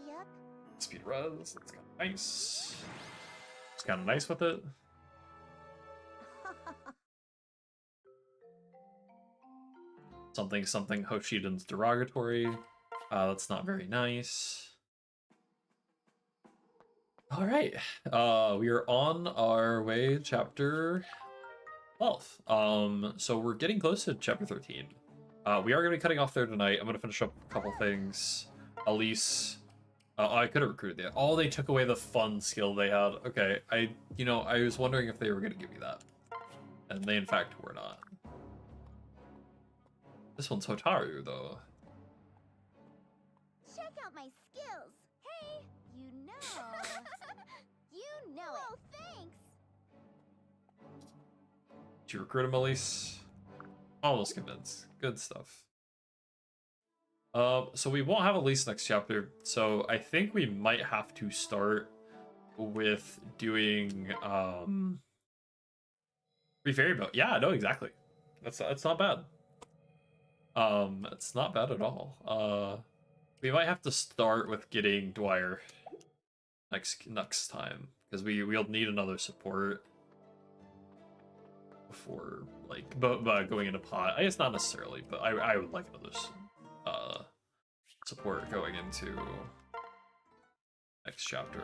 Yep. Speed res, that's kind of nice. It's kind of nice with it. Something Hoshidan's derogatory. That's not very nice. All right, we are on our way to chapter 12. So we're getting close to chapter 13. We are going to be cutting off there tonight. I'm going to finish up a couple things. Elise, I could have recruited that. Oh, they took away the fun skill they had. Okay, I was wondering if they were going to give me that, and they in fact were not. This one's Hotaru though. Check out my skills. Hey, you know. You know it. Thanks. Did you recruit him, Elise? Almost convinced. Good stuff. So we won't have Elise next chapter, so I think we might have to start with doing Free Fairy Boat. Yeah, no, exactly. That's not bad. It's not bad at all. We might have to start with getting Dwyer next time, because we'll need another support before, like, but going into pot. I guess not necessarily, but I would like another support going into next chapter.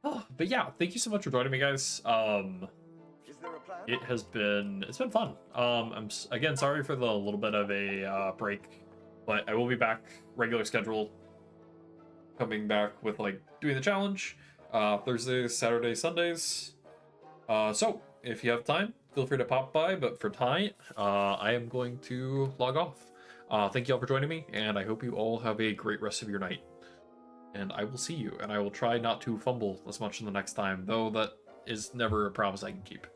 Oh, but yeah, thank you so much for joining me, guys. Is there a plan? It's been fun. I'm again sorry for the little bit of a break, but I will be back regular schedule, coming back with like doing the challenge Thursdays, Saturdays, Sundays. So if you have time, feel free to pop by, but for tonight I am going to log off. Thank you all for joining me, and I hope you all have a great rest of your night, and I will see you, and I will try not to fumble as much in the next time, though that is never a promise I can keep.